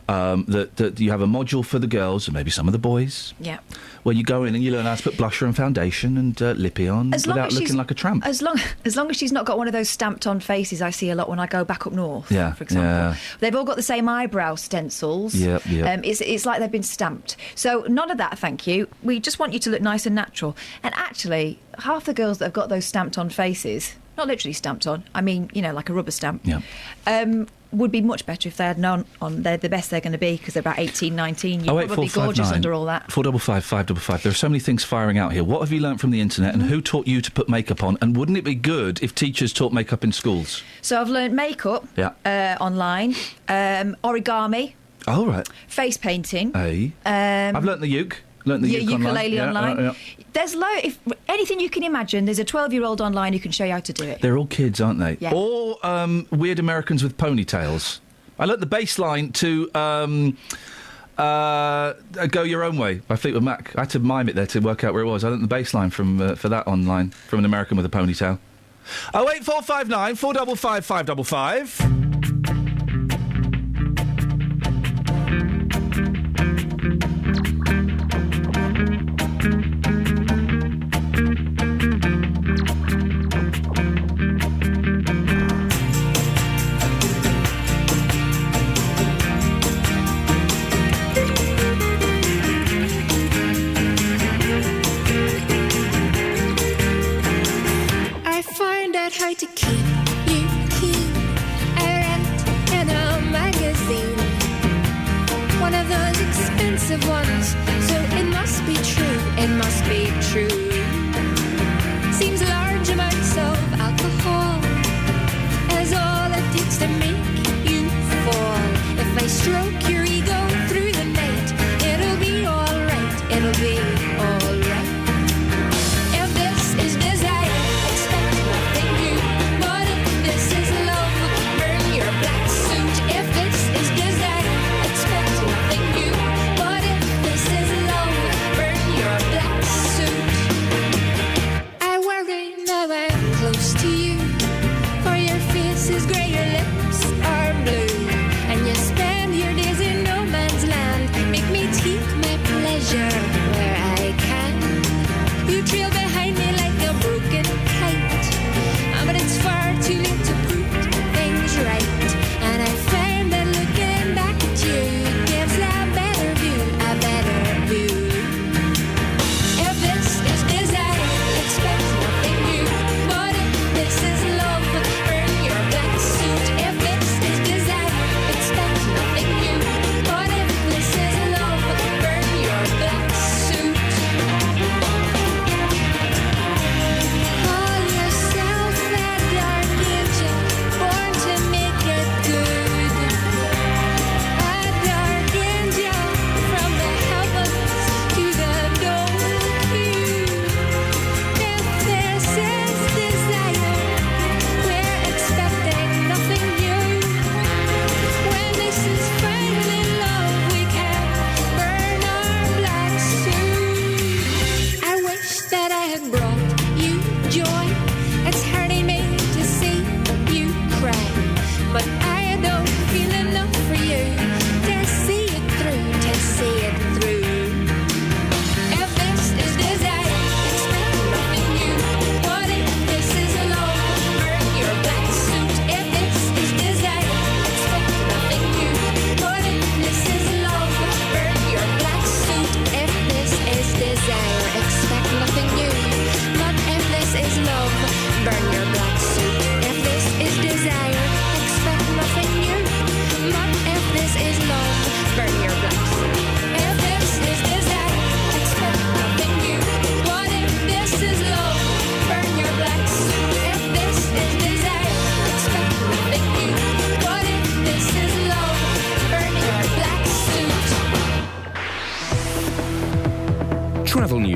that you have a module for the girls and maybe some of the boys. Yeah. Where you go in and you learn how to put blusher and foundation and lippy on without looking like a tramp. As long as she's not got one of those stamped-on faces I see a lot when I go back up north, for example. Yeah. They've all got the same eyebrow stencils. Yeah. It's like they've been stamped. So none of that, thank you. We just want you to look nice and natural. And actually, half the girls that have got those stamped-on faces, not literally stamped on, I mean, like a rubber stamp, would be much better if they had none on. They're the best they're going to be because they're about 18, 19. You're probably gorgeous under all that. 455 555. There are so many things firing out here. What have you learnt from the internet and who taught you to put makeup on? And wouldn't it be good if teachers taught makeup in schools? So I've learnt makeup online, origami. Oh, right. Face painting. Hey. I've learnt the uke. Learnt the ukulele online. There's if anything you can imagine, there's a 12-year-old online who can show you how to do it. They're all kids, aren't they? Yeah. Or weird Americans with ponytails. I learnt the bass line to Go Your Own Way by Fleetwood Mac. I had to mime it there to work out where it was. I learnt the bass line for that online from an American with a ponytail. 08459 455 555. Try to keep you keen. I read in a magazine, one of those expensive ones, so it must be true, it must be true. Seems large amounts of alcohol is all it takes to make you fall. If I stroke your ego through the night, it'll be alright, it'll be alright. If this is desire, this is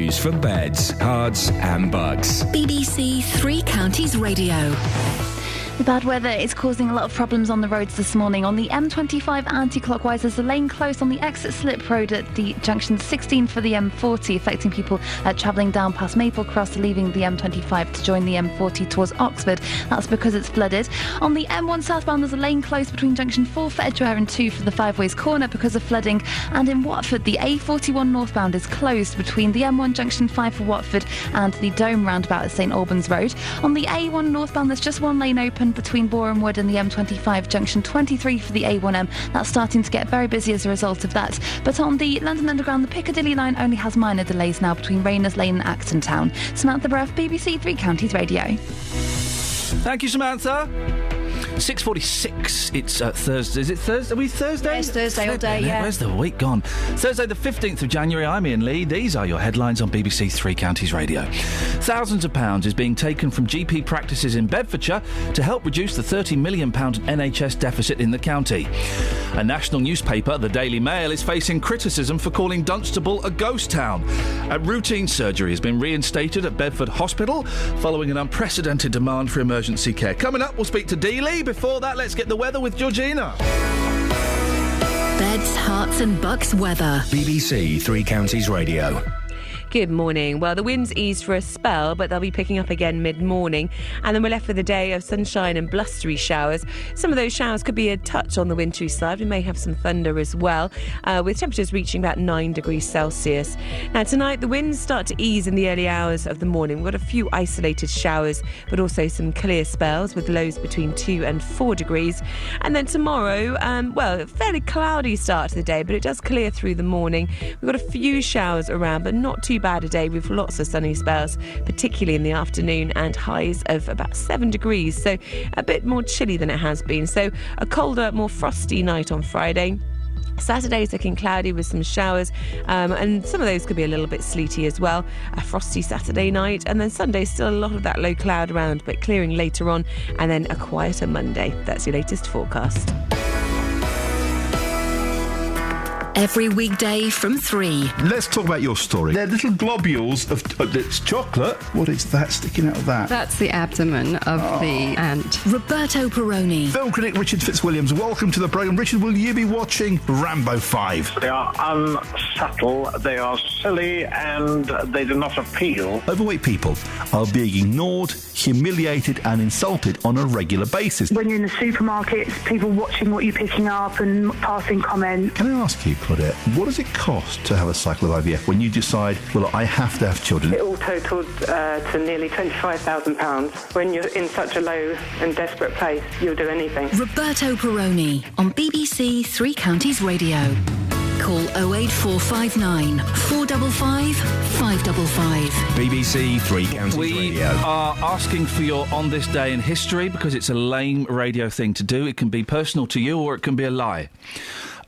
news for beds, cards and bugs. BBC Three Counties Radio. The bad weather is causing a lot of problems on the roads this morning. On the M25 anti-clockwise, there's a lane closed on the exit slip road at the junction 16 for the M40, affecting people travelling down past Maple Cross, leaving the M25 to join the M40 towards Oxford. That's because it's flooded. On the M1 southbound, there's a lane closed between junction 4 for Edgware and 2 for the Five Ways corner because of flooding. And in Watford, the A41 northbound is closed between the M1 junction 5 for Watford and the Dome roundabout at St Albans Road. On the A1 northbound, there's just one lane open between Boreham Wood and the M25 junction 23 for the A1M. That's starting to get very busy as a result of that. But on the London Underground, the Piccadilly line only has minor delays now between Rayners Lane and Acton Town. Samantha Bruff, BBC Three Counties Radio. Thank you, Samantha. 6:46. It's Thursday. Is it Thursday? Are we Thursday? It's Thursday all day, yeah. Where's the week gone? Thursday the 15th of January. I'm Iain Lee. These are your headlines on BBC Three Counties Radio. Thousands of pounds is being taken from GP practices in Bedfordshire to help reduce the £30 million NHS deficit in the county. A national newspaper, the Daily Mail, is facing criticism for calling Dunstable a ghost town. A routine surgery has been reinstated at Bedford Hospital following an unprecedented demand for emergency care. Coming up, we'll speak to Dealey. Before that, let's get the weather with Georgina. Beds, hearts and bucks weather. BBC Three Counties Radio. Good morning. Well, the winds ease for a spell, but they'll be picking up again mid-morning. And then we're left with a day of sunshine and blustery showers. Some of those showers could be a touch on the wintry side. We may have some thunder as well, with temperatures reaching about 9 degrees Celsius. Now, tonight, the winds start to ease in the early hours of the morning. We've got a few isolated showers, but also some clear spells with lows between 2 and 4 degrees. And then tomorrow, a fairly cloudy start to the day, but it does clear through the morning. We've got a few showers around, but not too bad a day with lots of sunny spells, particularly in the afternoon, and highs of about 7 degrees, so a bit more chilly than it has been. So a colder, more frosty night on Friday. Saturday's looking cloudy with some showers, and some of those could be a little bit sleety as well. A frosty Saturday night, and then Sunday still a lot of that low cloud around, but clearing later on, and then a quieter Monday. That's your latest forecast. Every weekday from 3. Let's talk about your story. They're little globules of it's chocolate. What is that sticking out of that? That's the abdomen of the ant. Roberto Perroni. Film critic Richard Fitzwilliams, welcome to the programme. Richard, will you be watching Rambo 5? They are unsubtle, they are silly, and they do not appeal. Overweight people are being ignored, humiliated and insulted on a regular basis. When you're in the supermarkets, people watching what you're picking up and passing comments. Can I ask you, Claudette, what does it cost to have a cycle of IVF when you decide, well, I have to have children? It all totaled to nearly £25,000. When you're in such a low and desperate place, you'll do anything. Roberto Perroni on BBC Three Counties Radio. Call 08459 455 555. BBC Three Counties Radio. We are asking for your On This Day in History because it's a lame radio thing to do. It can be personal to you or it can be a lie.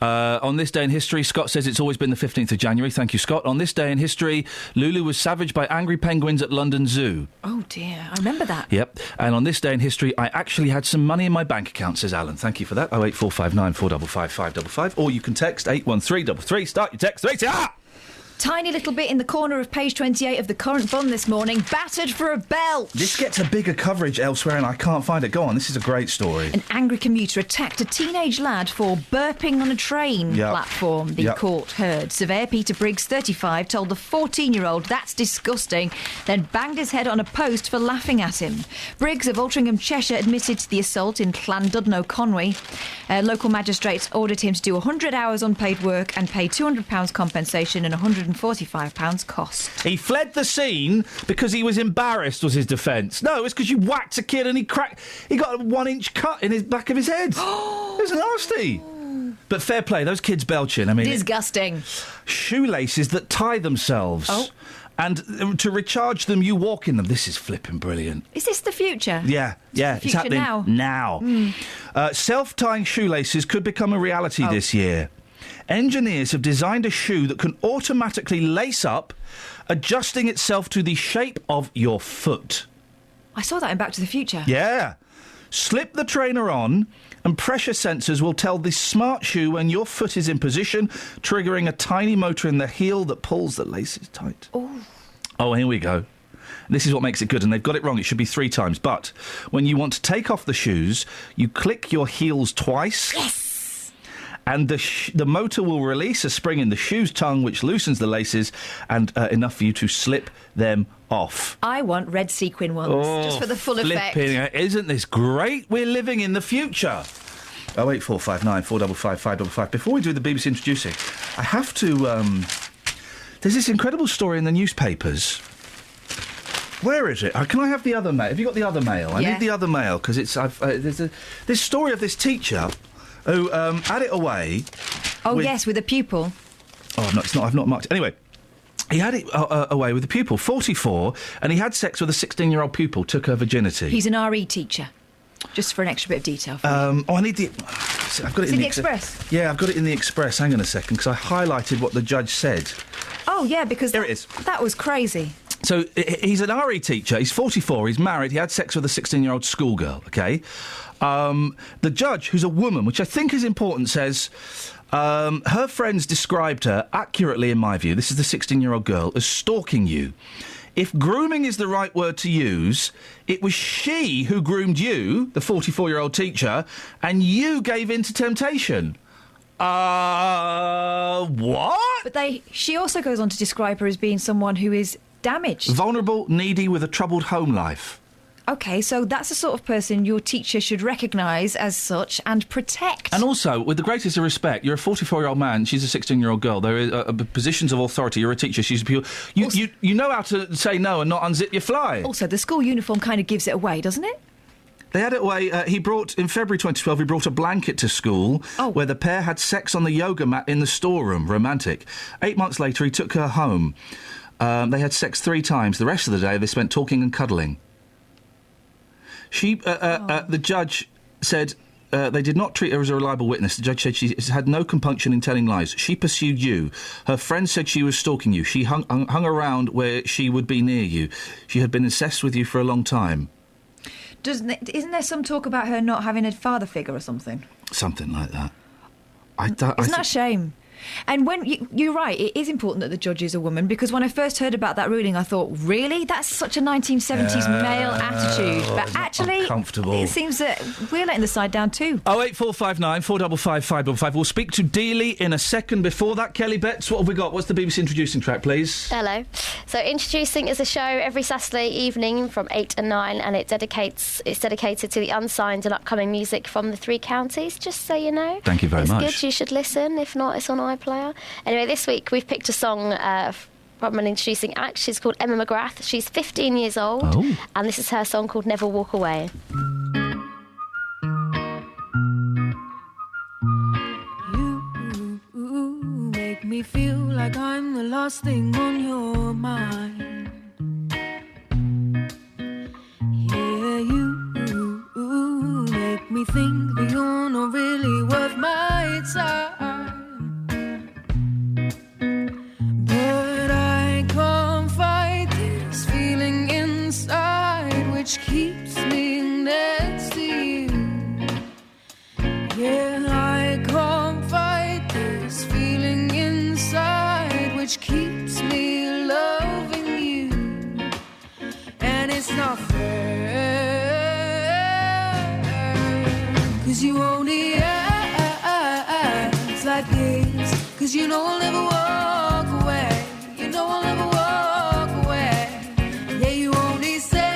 On this day in history, Scott says it's always been the 15th of January. Thank you, Scott. On this day in history, Lulu was savaged by angry penguins at London Zoo. Oh, dear. I remember that. Yep. And on this day in history, I actually had some money in my bank account, says Alan. Thank you for that. 08459 455 555. Or you can text 81333. Start your text. 3 Tiny little bit in the corner of page 28 of the current bun this morning. Battered for a belt. This gets a bigger coverage elsewhere and I can't find it. Go on, this is a great story. An angry commuter attacked a teenage lad for burping on a train platform, the court heard. Surveyor Peter Briggs, 35, told the 14-year-old, "That's disgusting," then banged his head on a post for laughing at him. Briggs of Altrincham, Cheshire, admitted to the assault in Llandudno, Conwy. Local magistrates ordered him to do 100 hours unpaid work and pay £200 compensation and £145 cost. He fled the scene because he was embarrassed, was his defence. No, it's because you whacked a kid and he got a 1-inch cut in his back of his head. It was nasty. But fair play, those kids belching. I mean, disgusting. Shoelaces that tie themselves. Oh. And to recharge them, you walk in them. This is flipping brilliant. Is this the future? Yeah. It's happening now. Self-tying shoelaces could become a reality this year. Engineers have designed a shoe that can automatically lace up, adjusting itself to the shape of your foot. I saw that in Back to the Future. Yeah. Slip the trainer on, and pressure sensors will tell this smart shoe when your foot is in position, triggering a tiny motor in the heel that pulls the laces tight. Oh. Oh, here we go. This is what makes it good, and they've got it wrong. It should be 3 times. But when you want to take off the shoes, you click your heels twice. Yes! And the motor will release a spring in the shoe's tongue, which loosens the laces, and enough for you to slip them off. I want red sequin ones, just for the full effect. Isn't this great? We're living in the future. 08459 455 555. Before we do the BBC Introducing, I have to... there's this incredible story in the newspapers. Where is it? Can I have the other mail? Have you got the other mail? I need the other mail, because it's... there's this story of this teacher who had it away... with a pupil. Oh, no, it's not. I've not marked it. Anyway, he had it away with a pupil, 44, and he had sex with a 16-year-old pupil, took her virginity. He's an RE teacher. Just for an extra bit of detail. I need the... I've got it in the Express? Yeah, I've got it in the Express. Hang on a second, because I highlighted what the judge said. Oh, yeah, because... Here it is. That was crazy. So, he's an RE teacher, he's 44, he's married, he had sex with a 16-year-old schoolgirl, OK? The judge, who's a woman, which I think is important, says... her friends described her, accurately in my view, this is the 16-year-old girl, as stalking you. If grooming is the right word to use, it was she who groomed you, the 44-year-old teacher, and you gave in to temptation. What? But she also goes on to describe her as being someone who is damaged. Vulnerable, needy, with a troubled home life. OK, so that's the sort of person your teacher should recognise as such and protect. And also, with the greatest of respect, you're a 44-year-old man, she's a 16-year-old girl. There are positions of authority. You're a teacher, she's a pupil. You know how to say no and not unzip your fly. Also, the school uniform kind of gives it away, doesn't it? They had it away. In February 2012, he brought a blanket to school where the pair had sex on the yoga mat in the storeroom. Romantic. 8 months later, he took her home. They had sex 3 times. The rest of the day, they spent talking and cuddling. The judge said they did not treat her as a reliable witness. The judge said she had no compunction in telling lies. She pursued you. Her friends said she was stalking you. She hung around where she would be near you. She had been obsessed with you for a long time. Isn't there some talk about her not having a father figure or something? Something like that. Isn't that a shame? And when you're right, it is important that the judge is a woman, because when I first heard about that ruling, I thought, really? That's such a 1970s male attitude. But actually, it seems that we're letting the side down too. 08459 455 555. We'll speak to Dealey in a second. Before that, Kelly Betts, what have we got? What's the BBC Introducing track, please? Hello. So Introducing is a show every Saturday evening from 8 and 9, and it's dedicated to the unsigned and upcoming music from the 3 counties, just so you know. Thank you very much. It's good, you should listen. If not, it's on iPlayer. Anyway, this week we've picked a song from an Introducing act. She's called Emma McGrath. She's 15 years old, and this is her song called Never Walk Away. You make me feel like I'm the last thing on your mind. Yeah, you make me think that you're not really worth my time. Which keeps me next to you. Yeah, I can't fight this feeling inside, which keeps me loving you. And it's not fair, 'cause you only act like this, 'cause you know I'll never walk away. You know I'll never walk away. Yeah, you only say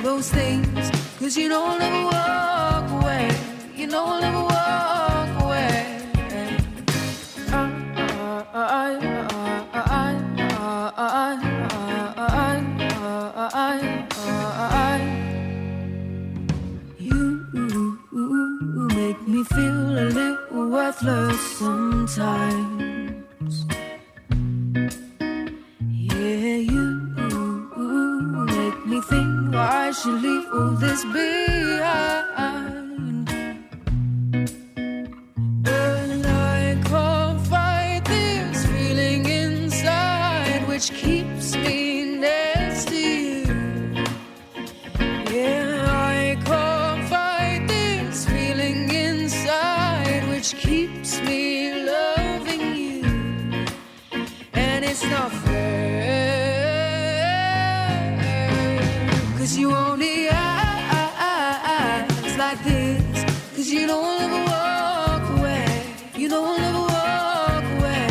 those things, 'cause you know I'll never walk away. You know I'll never walk away. You make me feel a little worthless sometimes. Yeah, you make me think I should leave all this behind. But I can't fight this feeling inside, which keeps me next to you. Yeah, I can't fight this feeling inside, which keeps me loving you. And it's not fair, 'cause you only act like this, 'cause you don't ever walk away, you don't ever walk away.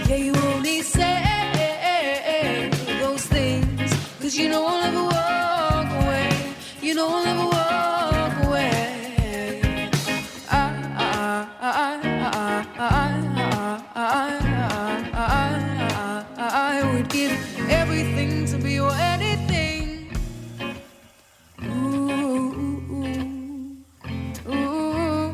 Yeah, you only say those things, 'cause you don't ever walk away, you don't ever walk away. I would give everything to be your anything. Ooh, ooh, ooh.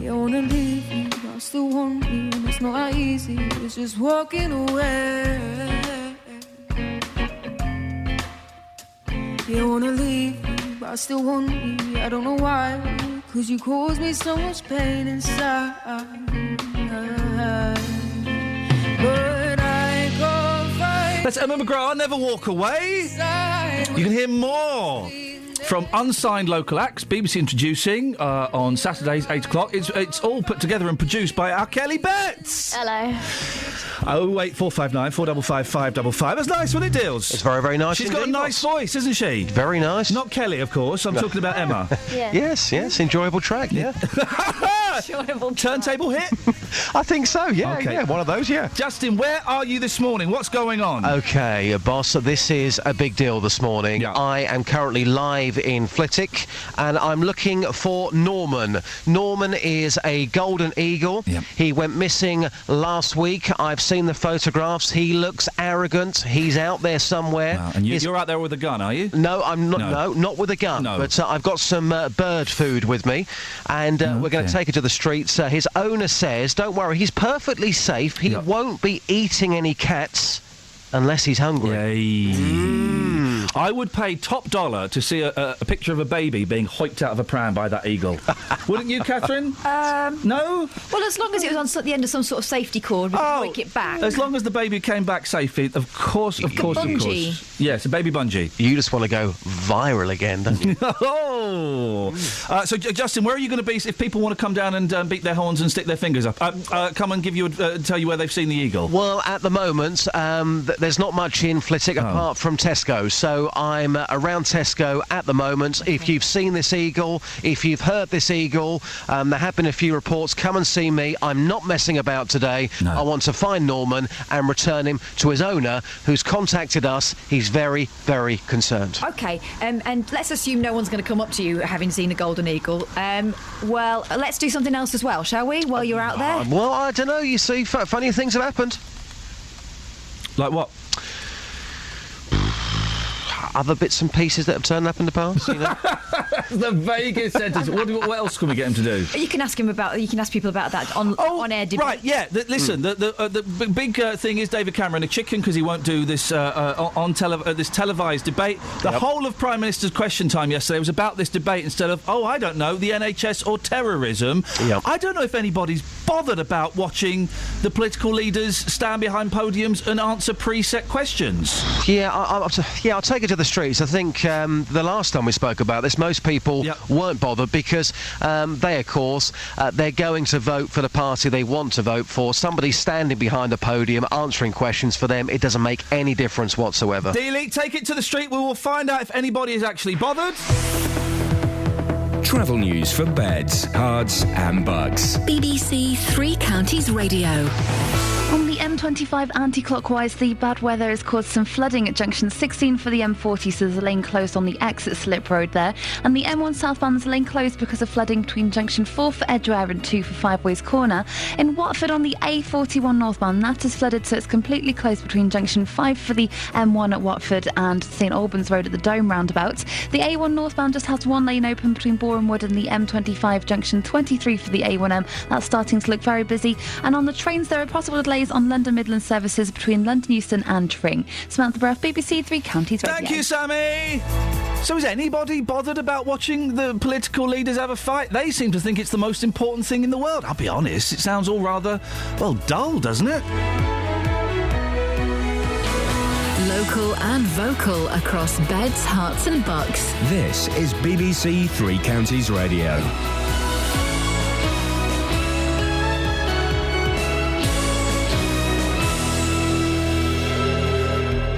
You wanna leave me, but I still want you, and it's not easy, it's just walking away. You wanna leave me, but I still want you, I don't know why, 'cause you cause me so much pain inside. But I can't fight. That's Emma McGrath, Never Walk Away. You can hear more from unsigned local acts, BBC introducing on Saturdays, 8 o'clock. It's all put together and produced by our Kelly Betts. Hello. 08459 455 555. That's nice, wasn't it, Deals? It's very, very nice. She's got a nice voice, isn't she? Very nice. Not Kelly, of course. I'm talking about Emma. Yeah. Yes, enjoyable track, yeah. Turntable hit? I think so, yeah, Okay. yeah, one of those, yeah. Justin, where are you this morning? What's going on? Okay, boss, this is a big deal this morning. Yeah. I am currently live in Flitwick, and I'm looking for Norman. Norman is a golden eagle. Yeah. He went missing last week. I've seen the photographs. He looks arrogant. He's out there somewhere. Wow. And you're out there with a gun, are you? No, I'm not. No, not with a gun. No. But I've got some bird food with me, and we're going to take it to the streets. His owner says, "Don't worry, he's perfectly safe. He won't be eating any cats unless he's hungry." I would pay top dollar to see a picture of a baby being hoiked out of a pram by that eagle. Wouldn't you, Catherine? No? Well, as long as it was on the end of some sort of safety cord, we could break it back. As long as the baby came back safely, of course. Bungee. Yes, a baby bungee. You just want to go viral again, don't you? So, Justin, where are you going to be if people want to come down and beat their horns and stick their fingers up? Come and give you tell you where they've seen the eagle. Well, at the moment, there's not much in Flitwick apart from Tesco, so I'm around Tesco at the moment. If you've seen this eagle, if you've heard this eagle, there have been a few reports. Come and see me. I'm not messing about today. No. I want to find Norman and return him to his owner, who's contacted us. He's very, very concerned. OK, and let's assume no one's going to come up to you having seen a golden eagle. Well, let's do something else as well, shall we, while you're out there? Well, I don't know. You see, funny things have happened. Like what? Other bits and pieces that have turned up in the past, you know? The vaguest sentence. What else can we get him to do? You can ask him about. You can ask people about that on air debate. Right, yeah. Listen, the big thing is David Cameron a chicken because he won't do this this televised debate. The whole of Prime Minister's Question Time yesterday was about this debate instead of, I don't know, the NHS or terrorism. Yep. I don't know if anybody's bothered about watching the political leaders stand behind podiums and answer preset questions. Yeah, I'll take it to the streets. I think the last time we spoke about this, most people weren't bothered because they, of course, they're going to vote for the party they want to vote for. Somebody standing behind a podium answering questions for them, it doesn't make any difference whatsoever. D-League, take it to the street. We will find out if anybody is actually bothered. Travel news for beds, cards and bugs. BBC Three Counties Radio. On the M25 anti-clockwise, the bad weather has caused some flooding at junction 16 for the M40, so there's a lane closed on the exit slip road there. And the M1 southbound is a lane closed because of flooding between junction 4 for Edgware and 2 for Five Ways Corner. In Watford on the A41 northbound, that is flooded, so it's completely closed between junction 5 for the M1 at Watford and St Albans Road at the Dome roundabout. The A1 northbound just has one lane open between Boreham Wood and the M25 junction 23 for the A1M. That's starting to look very busy. And on the trains, there are possible delays on London Midland services between London Euston and Tring. Samantha Bruff, BBC Three Counties Radio. Thank you, Sammy. So is anybody bothered about watching the political leaders have a fight? They seem to think it's the most important thing in the world. I'll be honest, it sounds all rather, dull, doesn't it? Local and vocal across beds, hearts and bucks. This is BBC Three Counties Radio.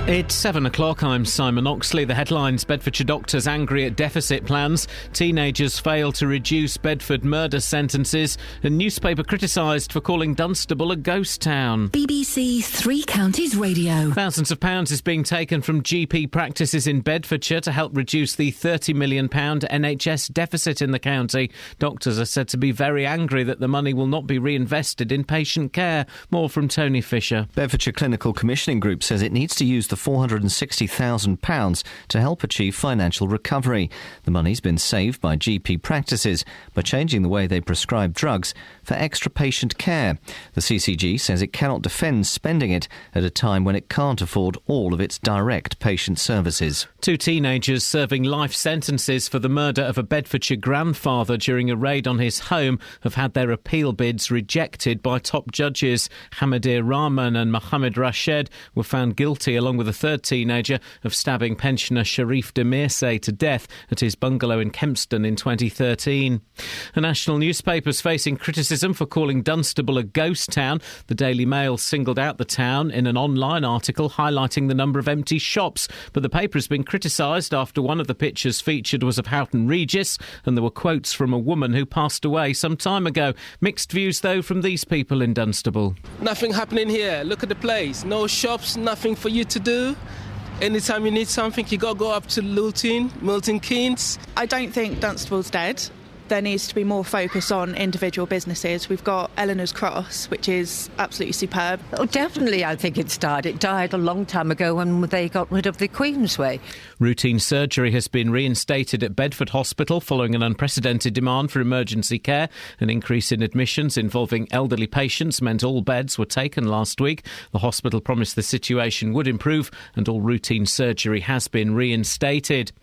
It's 7 o'clock. I'm Simon Oxley. The headlines: Bedfordshire doctors angry at deficit plans, teenagers fail to reduce Bedford murder sentences, and newspaper criticised for calling Dunstable a ghost town. BBC Three Counties Radio. Thousands of pounds is being taken from GP practices in Bedfordshire to help reduce the £30 million NHS deficit in the county. Doctors are said to be very angry that the money will not be reinvested in patient care. More from Tony Fisher. Bedfordshire Clinical Commissioning Group says it needs to use the £460,000 to help achieve financial recovery. The money's been saved by GP practices by changing the way they prescribe drugs for extra patient care. The CCG says it cannot defend spending it at a time when it can't afford all of its direct patient services. Two teenagers serving life sentences for the murder of a Bedfordshire grandfather during a raid on his home have had their appeal bids rejected by top judges. Hamadir Rahman and Mohammed Rashid were found guilty, along with a third teenager, of stabbing pensioner Sharif Demirsay to death at his bungalow in Kempston in 2013. A national newspaper's facing criticism for calling Dunstable a ghost town. The Daily Mail singled out the town in an online article highlighting the number of empty shops, but the paper has been criticised after one of the pictures featured was of Houghton Regis, and there were quotes from a woman who passed away some time ago. Mixed views, though, from these people in Dunstable. Nothing happening here. Look at the place. No shops, nothing for you to do. Anytime you need something, you got to go up to Luton, Milton Keynes. I don't think Dunstable's dead. There needs to be more focus on individual businesses. We've got Eleanor's Cross, which is absolutely superb. Oh, definitely, I think it's died. It died a long time ago when they got rid of the Queensway. Routine surgery has been reinstated at Bedford Hospital following an unprecedented demand for emergency care. An increase in admissions involving elderly patients meant all beds were taken last week. The hospital promised the situation would improve and all routine surgery has been reinstated.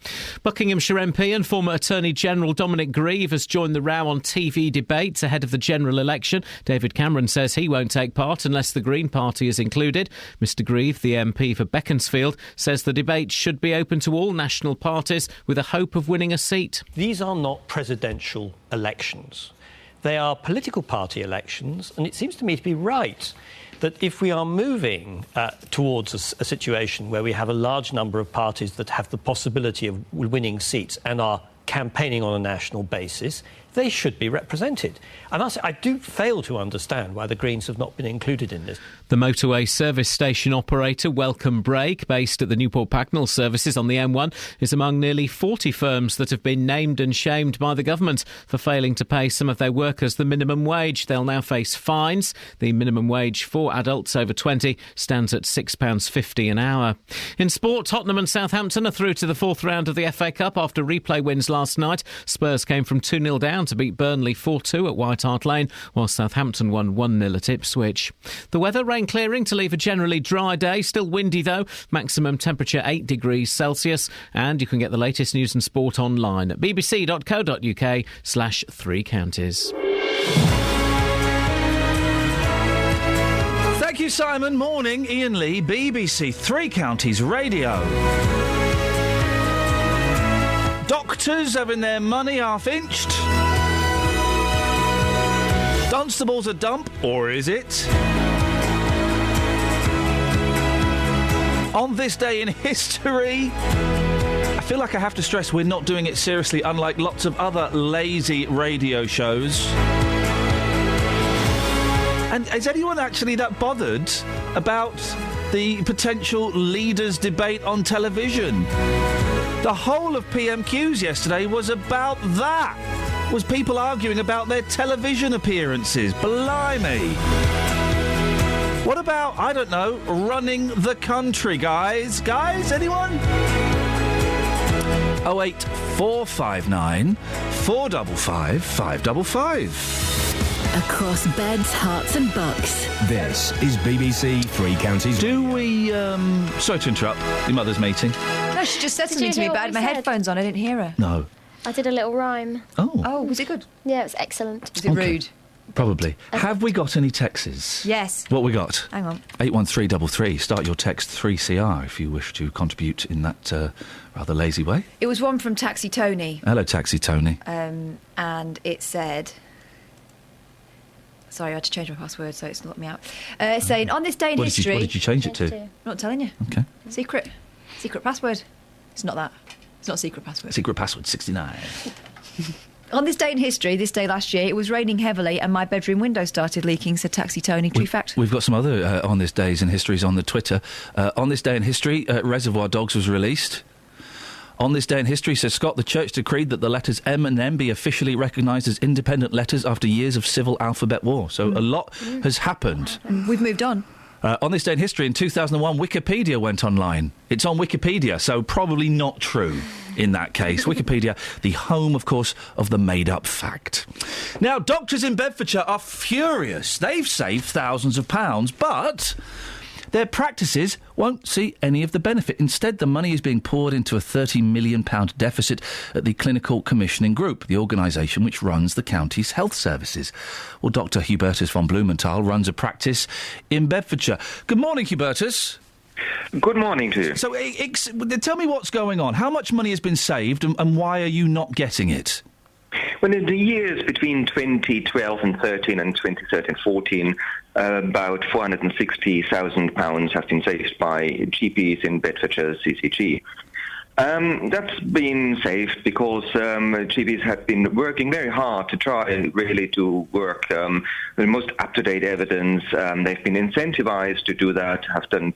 Buckinghamshire MP and former Attorney General Dominic Grieve has joined the row on TV debates ahead of the general election. David Cameron says he won't take part unless the Green Party is included. Mr Grieve, the MP for Beaconsfield, says the debate should be open to all national parties with a hope of winning a seat. These are not presidential elections. They are political party elections, and it seems to me to be right that if we are moving towards a situation where we have a large number of parties that have the possibility of winning seats and are campaigning on a national basis, they should be represented. And I do fail to understand why the Greens have not been included in this. The motorway service station operator Welcome Break, based at the Newport Pagnell services on the M1, is among nearly 40 firms that have been named and shamed by the government for failing to pay some of their workers the minimum wage. They'll now face fines. The minimum wage for adults over 20 stands at £6.50 an hour. In sport, Tottenham and Southampton are through to the fourth round of the FA Cup after replay wins last night. Spurs came from 2-0 down to beat Burnley 4-2 at White Hart Lane, while Southampton won 1-0 at Ipswich. The weather, rain clearing to leave a generally dry day, still windy though, maximum temperature 8 degrees Celsius, and you can get the latest news and sport online at bbc.co.uk/Three Counties. Thank you, Simon. Morning, Iain Lee, BBC Three Counties Radio. Doctors having their money half-inched. Dunstable's a dump, or is it? On this day in history, I feel like I have to stress we're not doing it seriously, unlike lots of other lazy radio shows. And is anyone actually that bothered about the potential leaders' debate on television? The whole of PMQs yesterday was about that. Was people arguing about their television appearances. Blimey. What about, I don't know, running the country, guys? Guys, anyone? 08459 455 555. Across beds, hearts and bucks. This is BBC Three Counties. Do we, sorry to interrupt, your mother's meeting. No, she just said Did something you to me, hear but I what had my we said? headphones on. I didn't hear her. No. I did a little rhyme. Oh, was it good? Yeah, it was excellent. Was it rude? Probably. Have we got any texts? Yes. What we got? Hang on. 81333. Start your text 3CR if you wish to contribute in that rather lazy way. It was one from Taxi Tony. Hello, Taxi Tony. And it said... Sorry, I had to change my password, so it's locked me out. Saying, on this day in history... What did you change it to? I'm not telling you. Okay. Secret password. It's not that. It's not a secret password. Secret password 69. On this day in history, this day last year, it was raining heavily and my bedroom window started leaking, said Taxi Tony. True fact. We've got some other on this days in histories on the Twitter. On this day in history, Reservoir Dogs was released. On this day in history, says Scott, the Church decreed that the letters M and M be officially recognised as independent letters after years of civil alphabet war. So a lot has happened. We've moved on. On this day in history, in 2001, Wikipedia went online. It's on Wikipedia, so probably not true in that case. Wikipedia, the home, of course, of the made-up fact. Now, doctors in Bedfordshire are furious. They've saved thousands of pounds, but their practices won't see any of the benefit. Instead, the money is being poured into a £30 million deficit at the Clinical Commissioning Group, the organisation which runs the county's health services. Well, Dr Hubertus von Blumenthal runs a practice in Bedfordshire. Good morning, Hubertus. Good morning to you. So, tell me what's going on. How much money has been saved and why are you not getting it? Well, in the years between 2012 and 13 and 2013-14, about £460,000 have been saved by GPs in Bedfordshire CCG. That's been saved because GPs have been working very hard to try really to work the most up-to-date evidence. They've been incentivized to do that,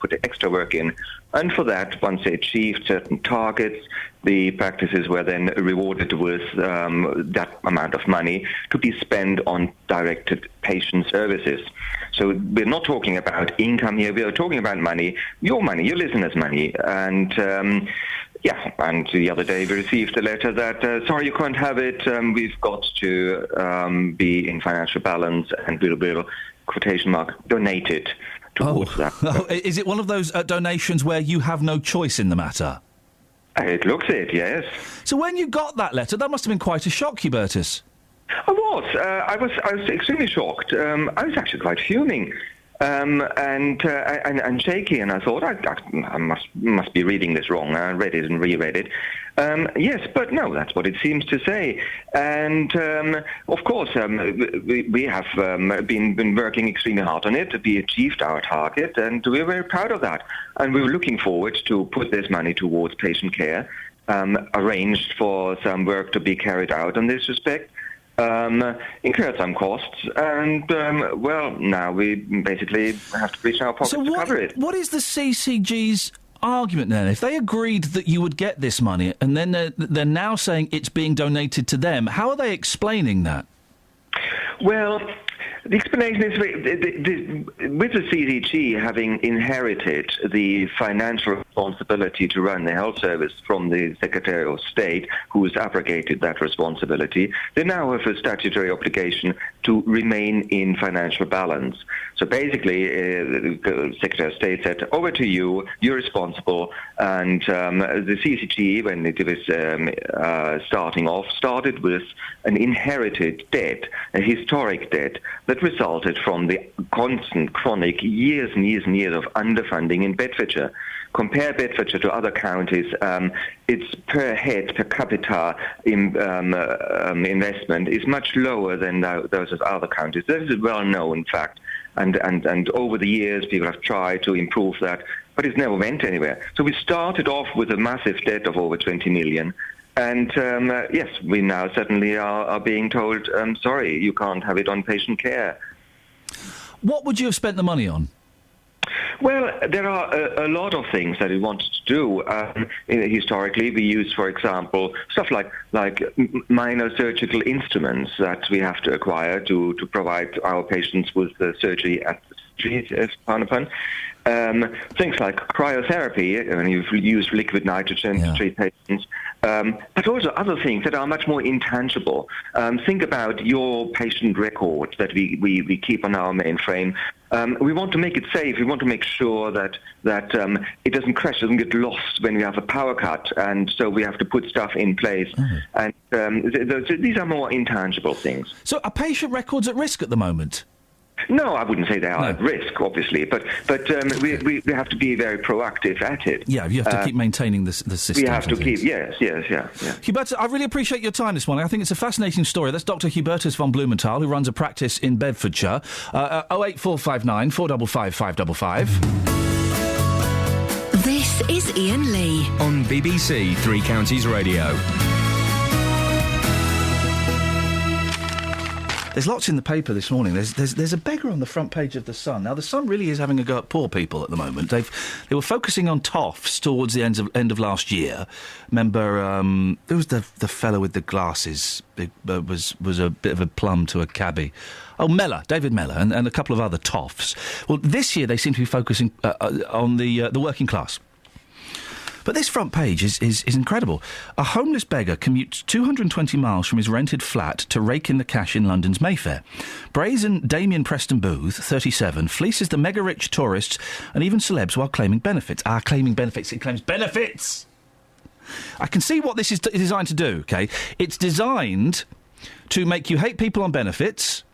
put the extra work in. And for that, once they achieved certain targets, the practices were then rewarded with that amount of money to be spent on directed patient services. So we're not talking about income here, we are talking about money, your listeners' money. And and the other day we received a letter that, sorry, you can't have it, we've got to be in financial balance and we'll quotation mark, donate it towards that. Is it one of those donations where you have no choice in the matter? It looks it, yes. So when you got that letter, that must have been quite a shock, Hubertus. I was. I was extremely shocked. I was actually quite fuming. And shaky, and I thought I must be reading this wrong. I read it and reread it. Yes, but no, that's what it seems to say. And of course, we have been working extremely hard on it. We achieved our target, and we're very proud of that. And we were looking forward to put this money towards patient care. Arranged for some work to be carried out in this respect. Incurred some costs, and, now we basically have to reach our pockets to cover it. What is the CCG's argument then? If they agreed that you would get this money, and then they're now saying it's being donated to them, how are they explaining that? Well, the explanation is with the CCG having inherited the financial responsibility to run the health service from the Secretary of State, who has abrogated that responsibility, they now have a statutory obligation to remain in financial balance. So basically, the Secretary of State said, over to you, you're responsible, and the CCG, when it was started with an inherited debt, a historic debt, that resulted from the constant, chronic, years and years and years of underfunding in Bedfordshire. Compare Bedfordshire to other counties, its per head, per capita investment is much lower than those of other counties. That is a well-known fact. And over the years, people have tried to improve that, but it's never went anywhere. So we started off with a massive debt of over 20 million. And, yes, we now suddenly are being told, sorry, you can't have it on patient care. What would you have spent the money on? Well, there are a lot of things that we wanted to do. Historically, we used, for example, stuff like minor surgical instruments that we have to acquire to provide our patients with the surgery at the street, as upon. Things like cryotherapy, when you've used liquid nitrogen to treat patients, but also other things that are much more intangible. Think about your patient record that we keep on our mainframe. We want to make it safe. We want to make sure that it doesn't crash, doesn't get lost when we have a power cut, and so we have to put stuff in place. And these are more intangible things. So are patient records at risk at the moment? No, I wouldn't say they are at risk, obviously, but we have to be very proactive at it. Yeah, you have to keep maintaining the system. We have to keep, yes. Hubertus, I really appreciate your time this morning. I think it's a fascinating story. That's Dr. Hubertus von Blumenthal, who runs a practice in Bedfordshire. 08459 455 555. This is Iain Lee on BBC Three Counties Radio. There's lots in the paper this morning. There's a beggar on the front page of The Sun. Now, The Sun really is having a go at poor people at the moment. They were focusing on toffs towards the end of last year. Remember, there was the fellow with the glasses. It was a bit of a plum to a cabbie. Oh, David Mellor, and a couple of other toffs. Well, this year they seem to be focusing on the working class. But this front page is incredible. A homeless beggar commutes 220 miles from his rented flat to rake in the cash in London's Mayfair. Brazen Damien Preston Booth, 37, fleeces the mega-rich tourists and even celebs while claiming benefits. Claiming benefits. It claims benefits! I can see what this is designed to do, OK? It's designed to make you hate people on benefits,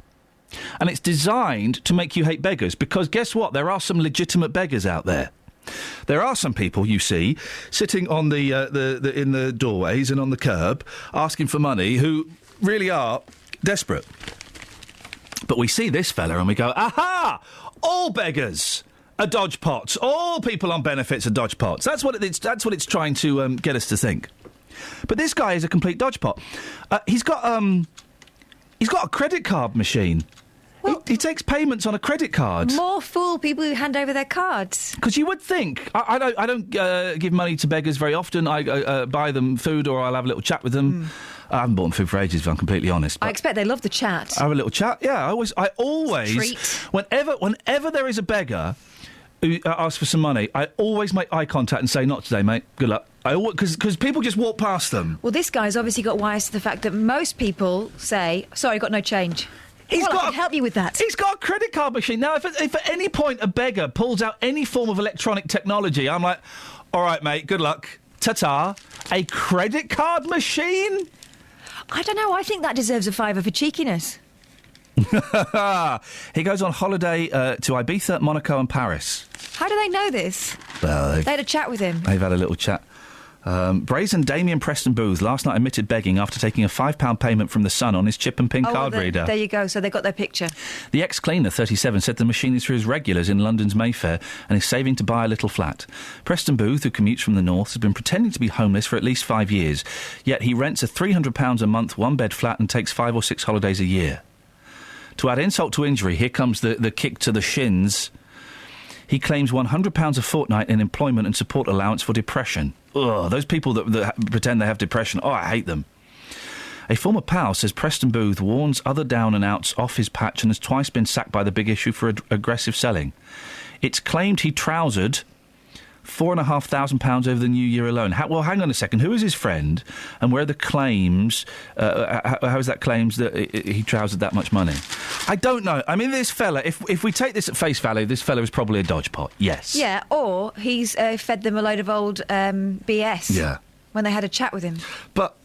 and it's designed to make you hate beggars, because guess what? There are some legitimate beggars out there. There are some people you see sitting on the in the doorways and on the curb asking for money who really are desperate. But we see this fella and we go, aha! All beggars are dodgepots. All people on benefits are dodgepots. That's what it's trying to get us to think. But this guy is a complete dodgepot. He's got a credit card machine. Well, he takes payments on a credit card. More fool people who hand over their cards. Because you would think, I don't give money to beggars very often. I buy them food, or I'll have a little chat with them. I haven't bought them food for ages, if I'm completely honest. I expect they love the chat. I have a little chat. Yeah, I always Treat. Whenever there is a beggar who asks for some money, I always make eye contact and say, "Not today, mate. Good luck." Because people just walk past them. Well, this guy's obviously got wise to the fact that most people say, "Sorry, got no change." I can help you with that. He's got a credit card machine. Now, if at any point a beggar pulls out any form of electronic technology, I'm like, all right, mate, good luck. Ta-ta. A credit card machine? I don't know. I think that deserves a fiver for cheekiness. He goes on holiday to Ibiza, Monaco and Paris. How do they know this? Well, they had a chat with him. They've had a little chat. Brazen Damien Preston Booth last night admitted begging after taking a £5 payment from the Sun on his chip and pin card reader. There you go. So they got their picture. The ex-cleaner, 37, said the machine is for his regulars in London's Mayfair and is saving to buy a little flat. Preston Booth, who commutes from the north, has been pretending to be homeless for at least 5 years. Yet he rents a £300 a month one-bed flat and takes 5 or 6 holidays a year. To add insult to injury, here comes the kick to the shins. He claims £100 a fortnight in employment and support allowance for depression. Ugh, those people that pretend they have depression, I hate them. A former pal says Preston Booth warns other down and outs off his patch and has twice been sacked by the Big Issue for aggressive selling. It's claimed he trousered £4,500 over the new year alone. Well, hang on a second. Who is his friend, and where are the claims? How is that claims that he trousered that much money? I don't know. I mean, this fella, if we take this at face value, this fella is probably a dodgepot. Yes. Yeah, or he's fed them a load of old BS. Yeah. When they had a chat with him. But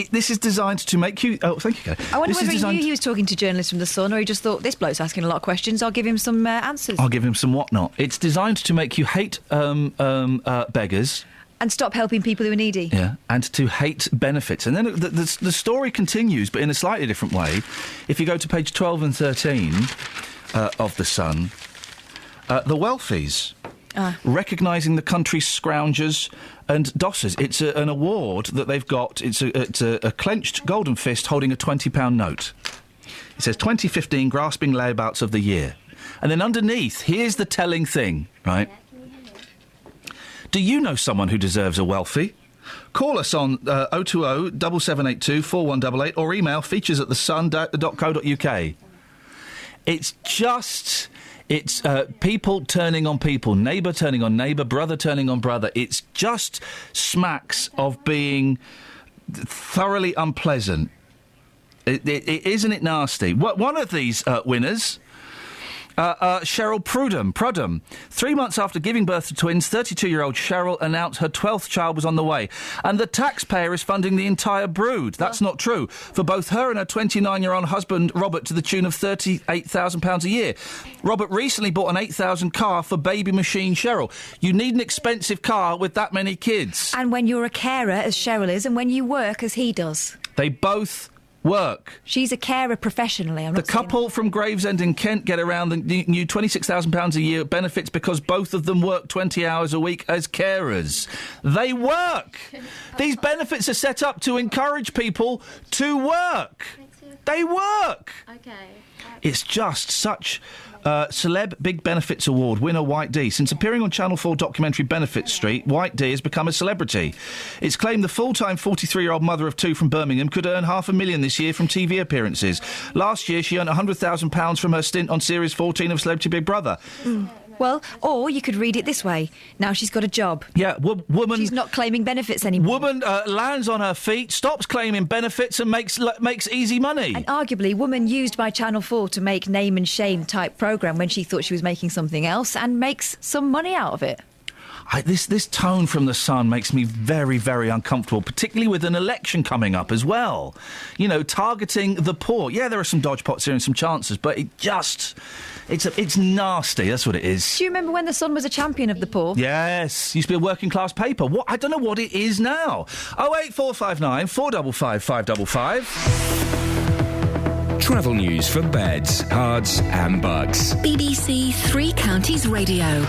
this is designed to make you... Oh, thank you, Kay. I wonder whether he knew he was talking to journalists from The Sun, or he just thought, this bloke's asking a lot of questions, I'll give him some answers. I'll give him some whatnot. It's designed to make you hate beggars. And stop helping people who are needy. Yeah, and to hate benefits. And then the story continues, but in a slightly different way. If you go to page 12 and 13 of The Sun, the wealthies... recognising the country's scroungers and dossers. It's an award that they've got. It's a clenched golden fist holding a £20 note. It says 2015 Grasping Layabouts of the Year. And then underneath, here's the telling thing, right? Do you know someone who deserves a wealthy? Call us on 020 7782 4188 or email features@thesun.co.uk. It's just... It's people turning on people, neighbour turning on neighbour, brother turning on brother. It's just smacks of being thoroughly unpleasant. Isn't it nasty? One of these winners Cheryl Prudham. 3 months after giving birth to twins, 32-year-old Cheryl announced her 12th child was on the way. And the taxpayer is funding the entire brood. That's not true. For both her and her 29-year-old husband, Robert, to the tune of £38,000 a year. Robert recently bought an £8,000 car for baby machine Cheryl. You need an expensive car with that many kids. And when you're a carer, as Cheryl is, and when you work, as he does. They both work. She's a carer professionally. The couple from Gravesend in Kent get around the new £26,000 a year benefits because both of them work 20 hours a week as carers. They work! These benefits are set up to encourage people to work. They work! Okay. It's just such... Celeb Big Benefits Award winner White D. Since appearing on Channel 4 documentary Benefit Street, White D has become a celebrity. It's claimed the full-time 43-year-old mother of two from Birmingham could earn $500,000 this year from TV appearances. Last year, she earned £100,000 from her stint on Series 14 of Celebrity Big Brother. Well, or you could read it this way. Now she's got a job. Yeah, woman... She's not claiming benefits anymore. Woman lands on her feet, stops claiming benefits and makes easy money. And arguably, woman used by Channel 4 to make name and shame type programme when she thought she was making something else and makes some money out of it. This tone from The Sun makes me very, very uncomfortable, particularly with an election coming up as well. You know, targeting the poor. Yeah, there are some dodgepots here and some chances, but it just... It's nasty, that's what it is. Do you remember when The Sun was a champion of the poor? Yes, used to be a working class paper. What? I don't know what it is now. 08459 455 555. Travel news for beds, cards and bugs. BBC Three Counties Radio.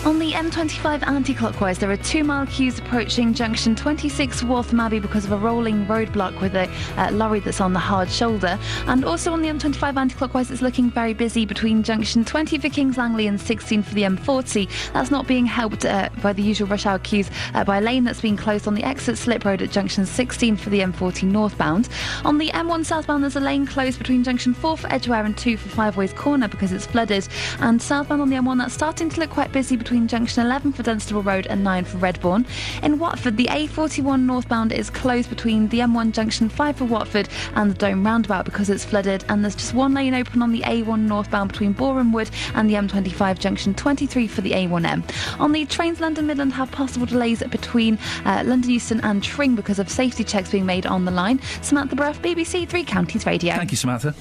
On the M25 anti-clockwise, there are 2-mile queues approaching junction 26 Waltham Abbey because of a rolling roadblock with a lorry that's on the hard shoulder. And also on the M25 anti-clockwise, it's looking very busy between junction 20 for Kings Langley and 16 for the M40. That's not being helped by the usual rush hour queues by a lane that's been closed on the exit slip road at junction 16 for the M40 northbound. On the M1 southbound, there's a lane closed between junction 4 for Edgware and 2 for Five Ways Corner because it's flooded. And southbound on the M1, that's starting to look quite busy between junction 11 for Dunstable Road and 9 for Redbourne. In Watford, the A41 northbound is closed between the M1 junction 5 for Watford and the Dome roundabout because it's flooded, and there's just one lane open on the A1 northbound between Boreham Wood and the M25 junction 23 for the A1M. On the trains, London Midland have possible delays between London Euston and Tring because of safety checks being made on the line. Samantha Bruff, BBC Three Counties Radio. Thank you, Samantha.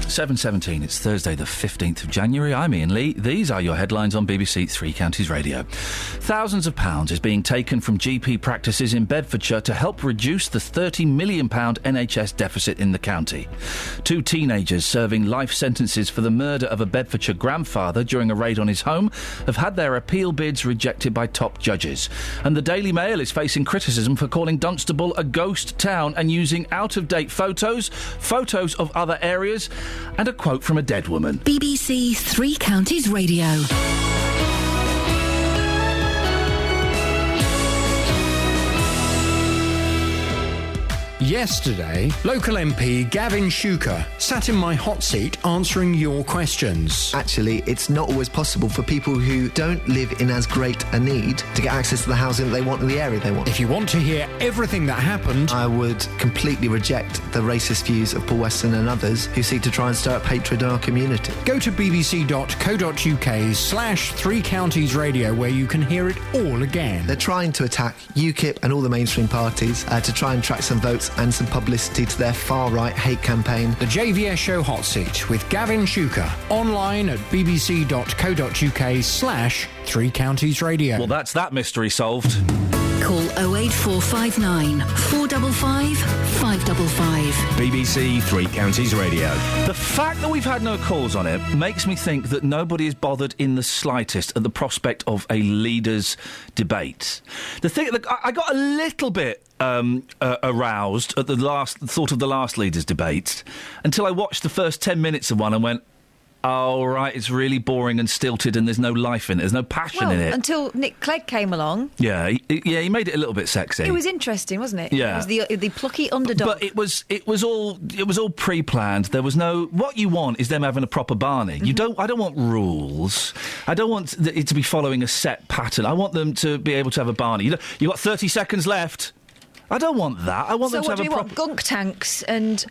7:17, it's Thursday the 15th of January. I'm Iain Lee. These are your headlines on BBC Three Counties Radio. Thousands of pounds is being taken from GP practices in Bedfordshire to help reduce the £30 million NHS deficit in the county. 2 teenagers serving life sentences for the murder of a Bedfordshire grandfather during a raid on his home have had their appeal bids rejected by top judges. And the Daily Mail is facing criticism for calling Dunstable a ghost town and using out-of-date photos of other areas, and a quote from a dead woman. BBC Three Counties Radio. Yesterday, local MP Gavin Shuker sat in my hot seat answering your questions. Actually, it's not always possible for people who don't live in as great a need to get access to the housing that they want in the area they want. If you want to hear everything that happened, I would completely reject the racist views of Paul Weston and others who seek to try and stir up hatred in our community. Go to bbc.co.uk/Three Counties Radio where you can hear it all again. They're trying to attack UKIP and all the mainstream parties to try and track some votes and some publicity to their far-right hate campaign. The JVS Show Hot Seat with Gavin Shuker. Online at bbc.co.uk/Three Counties Radio. Well, that's that mystery solved. Call 08459 455 555. BBC Three Counties Radio. The fact that we've had no calls on it makes me think that nobody is bothered in the slightest at the prospect of a leaders' debate. The thing, I got a little bit aroused at the thought of the last leaders' debate until I watched the first 10 minutes of one and went, oh, right, it's really boring and stilted and there's no life in it. There's no passion in it. Until Nick Clegg came along. Yeah, he made it a little bit sexy. It was interesting, wasn't it? Yeah. It was the plucky underdog. But it was all pre-planned. There was no... What you want is them having a proper Barney. Mm-hmm. I don't want rules. I don't want it to be following a set pattern. I want them to be able to have a Barney. You've got 30 seconds left. I don't want that. I want So them to what have do a you want? Gunk tanks and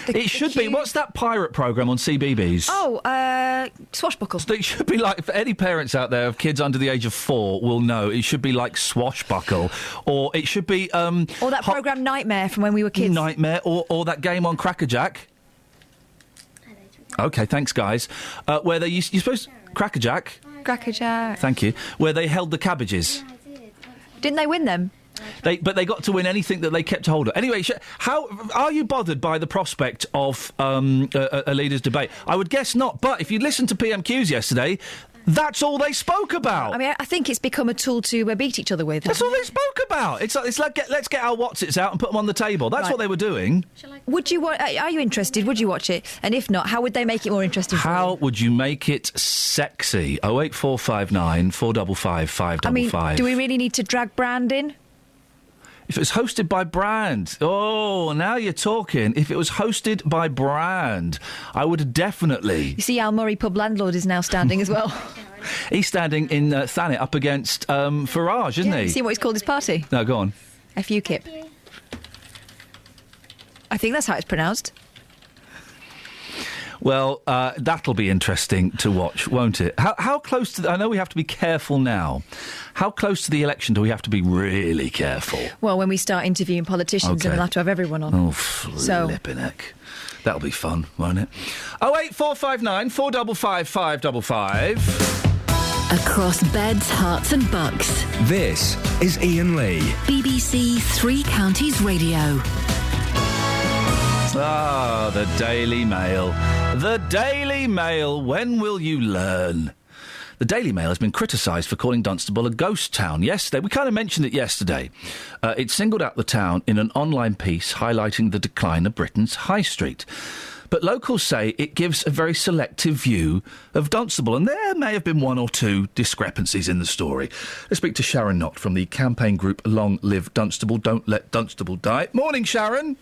It should be. What's that pirate programme on CBeebies? Swashbuckle. It should be like, for any parents out there of kids under the age of 4 will know, it should be like Swashbuckle, or it should be or that programme Nightmare from when we were kids. Nightmare, or that game on Crackerjack. Okay, thanks, guys. Where they you're supposed Crackerjack. Crackerjack. Thank you. Where they held the cabbages. Didn't they win them? But they got to win anything that they kept hold of. Anyway, how are you bothered by the prospect of a leaders' debate? I would guess not. But if you listened to PMQs yesterday, that's all they spoke about. I mean, I think it's become a tool to beat each other with. That's all they spoke about. It's like let's get our Watsits out and put them on the table. That's what they were doing. Would you? Are you interested? Would you watch it? And if not, how would they make it more interesting? How would you make it sexy? 08459 455 555. I mean, do we really need to drag Brand in? If it was hosted by Brand, now you're talking. If it was hosted by Brand, I would definitely. You see, Al Murray, pub landlord, is now standing as well. He's standing in Thanet up against Farage, isn't he? You see what he's called his party? No, go on. FUKIP. I think that's how it's pronounced. Well, that'll be interesting to watch, won't it? How close to... I know we have to be careful now. How close to the election do we have to be really careful? Well, when we start interviewing politicians, and we'll have to have everyone on. Oh, flippin' heck. That'll be fun, won't it? 08459 455 555. Across beds, hearts and bucks. This is Iain Lee. BBC Three Counties Radio. The Daily Mail. The Daily Mail. When will you learn? The Daily Mail has been criticised for calling Dunstable a ghost town yesterday. We kind of mentioned it yesterday. It singled out the town in an online piece highlighting the decline of Britain's high street. But locals say it gives a very selective view of Dunstable, and there may have been one or two discrepancies in the story. Let's speak to Sharon Knott from the campaign group Long Live Dunstable, Don't Let Dunstable Die. Morning, Sharon.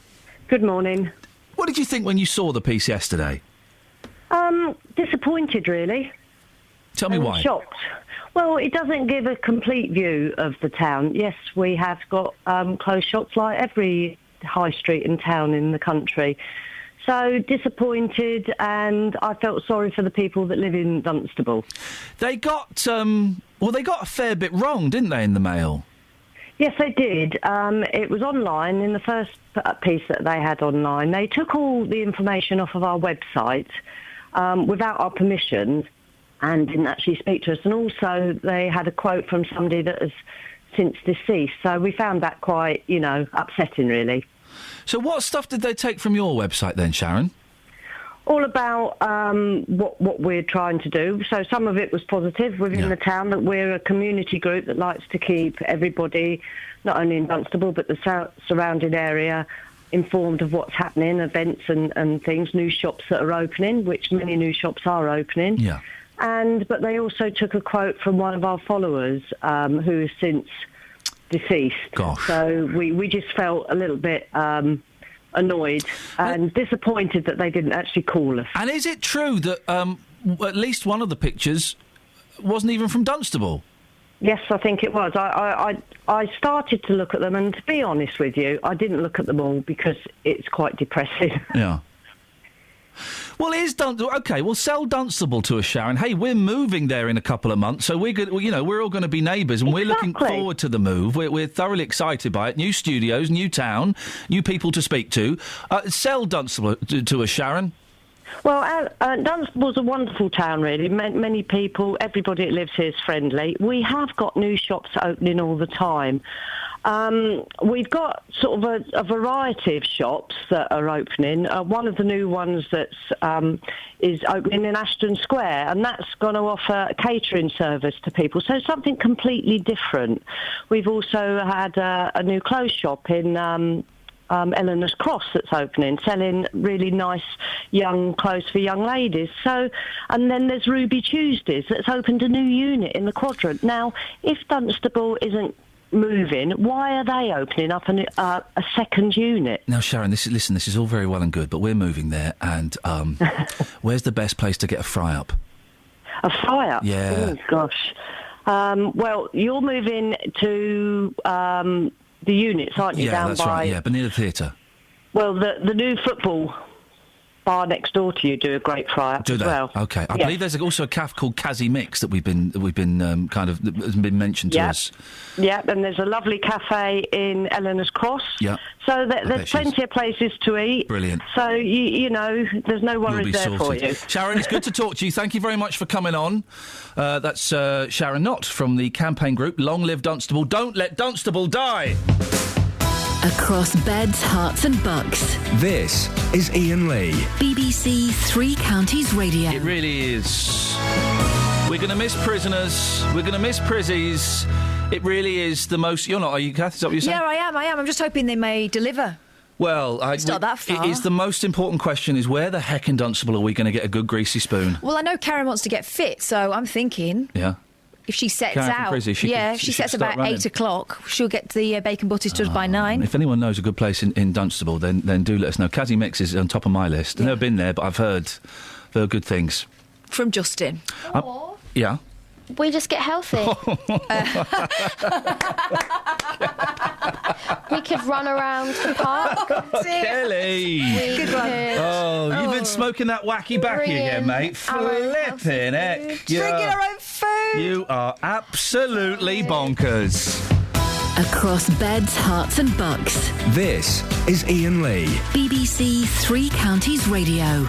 Good morning. What did you think when you saw the piece yesterday? Disappointed, really. Tell me why. Shocked. Well, it doesn't give a complete view of the town. Yes, we have got closed shops like every high street and town in the country. So disappointed, and I felt sorry for the people that live in Dunstable. They got, they got a fair bit wrong, didn't they, in the Mail? Yes, they did. It was online in the first piece that they had online. They took all the information off of our website without our permission and didn't actually speak to us. And also they had a quote from somebody that has since deceased. So we found that quite, upsetting, really. So what stuff did they take from your website then, Sharon? All about what we're trying to do. So some of it was positive within the town, that we're a community group that likes to keep everybody, not only in Dunstable, but the surrounding area, informed of what's happening, events and things, new shops that are opening, which many new shops are opening. Yeah. But they also took a quote from one of our followers who is since deceased. Gosh. So we just felt a little bit annoyed and disappointed that they didn't actually call us. And is it true that at least one of the pictures wasn't even from Dunstable? Yes, I think it was. I started to look at them, and to be honest with you, I didn't look at them all because it's quite depressing. Yeah. Well, is Dunstable... OK, we'll sell Dunstable to us, Sharon. Hey, we're moving there in a couple of months, so we're all going to be neighbours, and we're looking forward to the move. We're thoroughly excited by it. New studios, new town, new people to speak to. Sell Dunstable to us, Sharon. Well, Dunstable's a wonderful town, really. Many people, everybody that lives here is friendly. We have got new shops opening all the time. We've got sort of a variety of shops that are opening. One of the new ones that's is opening in Ashton Square, and that's going to offer a catering service to people. So something completely different. We've also had a new clothes shop in Eleanor's Cross that's opening, selling really nice young clothes for young ladies. So, and then there's Ruby Tuesdays that's opened a new unit in the Quadrant. Now, if Dunstable isn't moving, why are they opening up a second unit? Now, Sharon, this is all very well and good, but we're moving there, and where's the best place to get a fry-up? A fry-up? Yeah. Oh, gosh. Well, you're moving to the units, aren't you? Yeah, down that's by, right. Yeah, but near the theatre. Well, the new football bar next door to you do a great fry-up Do as they? well. Okay. I Yes. believe there's also a cafe called Kazi Mix that we've been that has been mentioned to Yeah. us. Yeah, and there's a lovely cafe in Eleanor's Cross. Yeah. So bet there's she's- plenty of places to eat. Brilliant. So, you know, there's no You'll worries be there for sorted. you. Sharon, it's good to talk to you. Thank you very much for coming on. That's Sharon Knott from the campaign group Long Live Dunstable. Don't let Dunstable die. Across beds, hearts and bucks. This is Iain Lee. BBC Three Counties Radio. It really is. We're going to miss prisoners. We're going to miss prizzies. It really is the most... You're not, are you, Kath? Is that what you're saying? Yeah, I am. I'm just hoping they may deliver. Well, It's not that far. It is the most important question is where the heck in Dunstable are we going to get a good greasy spoon? Well, I know Karen wants to get fit, so I'm thinking Yeah. if she sets Karen from out... Frizzy, she yeah, could- if she she sets could start about running. 8 o'clock, she'll get the bacon butties to us by 9. If anyone knows a good place in Dunstable, then do let us know. Kazi Mix is on top of my list. I've never been there, but I've heard good things. From Justin. Yeah. We just get healthy. We could run around the park. Kelly! Good one. Oh, you've been smoking that wacky backy Bring again, in mate. our own Flipping heck. Bringing our own food. You are absolutely bonkers. Across beds, hearts and bucks. This is Iain Lee. BBC Three Counties Radio.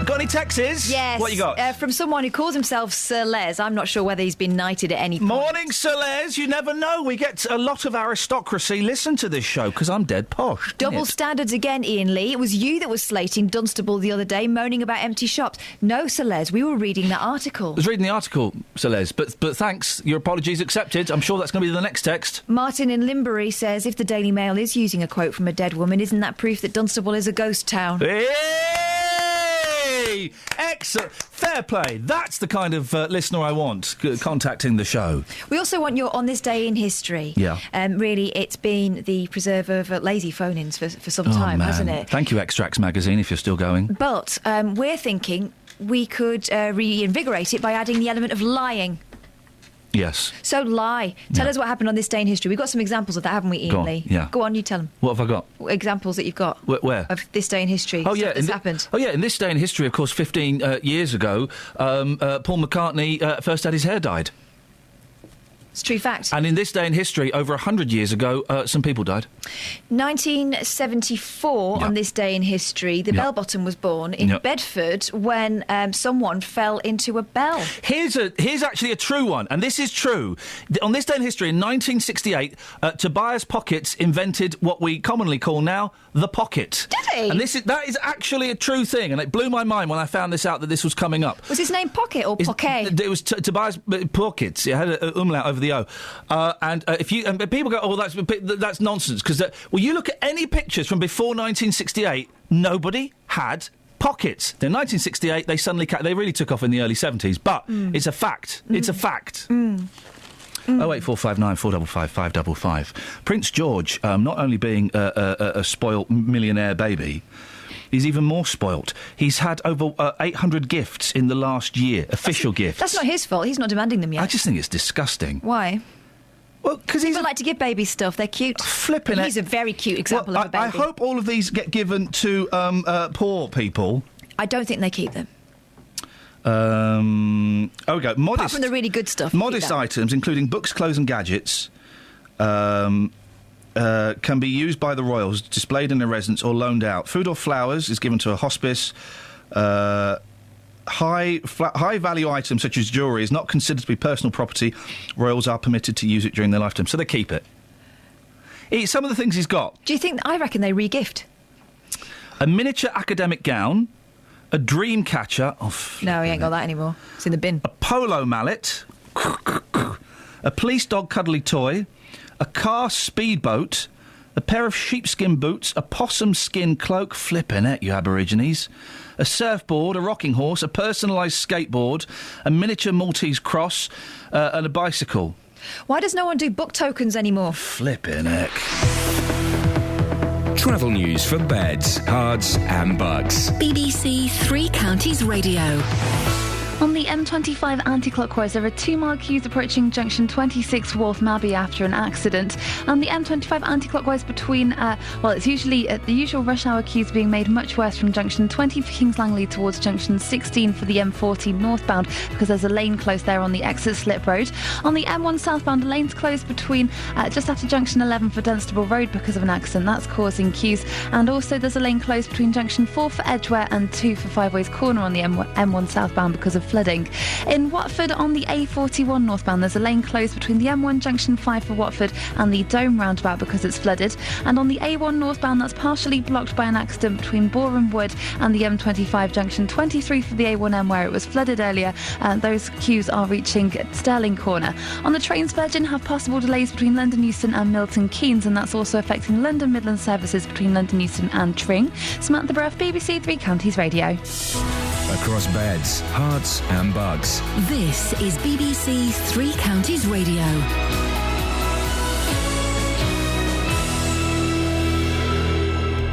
Got any texts? Yes. What you got? From someone who calls himself Sir Les. I'm not sure whether he's been knighted at any point. Morning, Sir Les. You never know. We get a lot of aristocracy listen to this show because I'm dead posh. Double standards again, Iain Lee. It was you that was slating Dunstable the other day, moaning about empty shops. No, Sir Les, we were reading that article. I was reading the article, Sir Les, but thanks. Your apologies accepted. I'm sure that's going to be the next text. Martin in Limbury says, if the Daily Mail is using a quote from a dead woman, isn't that proof that Dunstable is a ghost town? Hey! Excellent. Fair play. That's the kind of listener I want contacting the show. We also want your On This Day in History. Yeah. Really, it's been the preserver of lazy phone-ins for some time, man. hasn't it? Thank you, Extracts Magazine, if you're still going. But we're thinking we could reinvigorate it by adding the element of lying. Yes. So lie. Tell us what happened on this day in history. We've got some examples of that, haven't we, Iain Go on, Lee? yeah. Go on, you tell them. What have I got? Examples that you've got. Where? Of this day in history. Oh, stuff yeah. that's happened. Oh, yeah. In this day in history, of course, 15 years ago, Paul McCartney first had his hair dyed. It's a true fact. And in this day in history, over 100 years ago, some people died. 1974, on this day in history, the bell-bottom was born in Bedford when someone fell into a bell. Here's actually a true one, and this is true. On this day in history, in 1968, Tobias Pockets invented what we commonly call now the pocket. Did he? And that is actually a true thing, and it blew my mind when I found this out that this was coming up. Was his name Pocket or Pocket? It was Tobias Pockets. It had a umlaut over the O. And people go, oh, that's nonsense, because you look at any pictures from before 1968, nobody had pockets. In 1968, they really took off in the early 70s, but it's a fact. It's a fact. 08459 455 555. Prince George, not only being a spoilt millionaire baby, he's even more spoilt. He's had over 800 gifts in the last year, official gifts. That's not his fault. He's not demanding them yet. I just think it's disgusting. Why? Well, because people like to give babies stuff. They're cute. Flipping He's a very cute example of a baby. I hope all of these get given to poor people. I don't think they keep them. We go. Modest, Apart from the really good stuff. Modest items, including books, clothes and gadgets, can be used by the royals, displayed in their residence or loaned out. Food or flowers is given to a hospice. High value items such as jewellery is not considered to be personal property. Royals are permitted to use it during their lifetime, so they keep it. Some of the things he's got. Do you think... I reckon they re-gift. A miniature academic gown, a dream catcher... No, he ain't got that anymore. It's in the bin. A polo mallet, a police dog cuddly toy, a car speedboat, a pair of sheepskin boots, a possum skin cloak, flippin' it, you Aborigines, a surfboard, a rocking horse, a personalised skateboard, a miniature Maltese cross, and a bicycle. Why does no one do book tokens anymore? Flippin' heck. Travel news for beds, cards and bucks. BBC Three Counties Radio. On the M25 anti-clockwise, there are 2-mile queues approaching junction 26 Wharf Mabbey after an accident. And the M25 anti-clockwise between, it's usually the usual rush hour queues being made much worse from junction 20 for Kings Langley towards junction 16 for the M40 northbound because there's a lane closed there on the exit slip road. On the M1 southbound, the lane's closed between just after junction 11 for Dunstable Road because of an accident. That's causing queues. And also there's a lane closed between junction 4 for Edgware and 2 for Five Ways Corner on the M1 southbound because of flooding. In Watford on the A41 northbound, there's a lane closed between the M1 junction 5 for Watford and the Dome roundabout because it's flooded. And on the A1 northbound, that's partially blocked by an accident between Boreham Wood and the M25 junction 23 for the A1M where it was flooded earlier. Those queues are reaching Stirling Corner. On the trains, Virgin have possible delays between London Euston and Milton Keynes, and that's also affecting London Midland services between London Euston and Tring. Samantha Bruff, BBC Three Counties Radio. Across beds, hearts and bugs. This is BBC Three Counties Radio.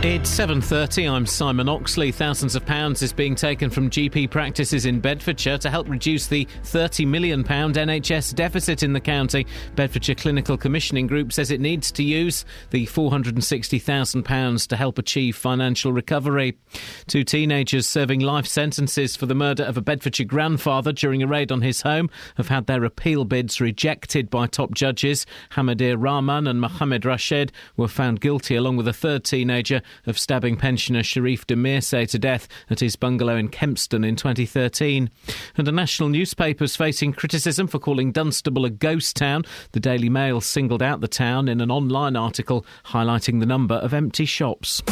It's 7:30. I'm Simon Oxley. Thousands of pounds is being taken from GP practices in Bedfordshire to help reduce the £30 million NHS deficit in the county. Bedfordshire Clinical Commissioning Group says it needs to use the £460,000 to help achieve financial recovery. 2 teenagers serving life sentences for the murder of a Bedfordshire grandfather during a raid on his home have had their appeal bids rejected by top judges. Hamadir Rahman and Mohammed Rashid were found guilty along with a third teenager of stabbing pensioner Sharif Demirsay to death at his bungalow in Kempston in 2013. And a national newspaper's facing criticism for calling Dunstable a ghost town. The Daily Mail singled out the town in an online article highlighting the number of empty shops.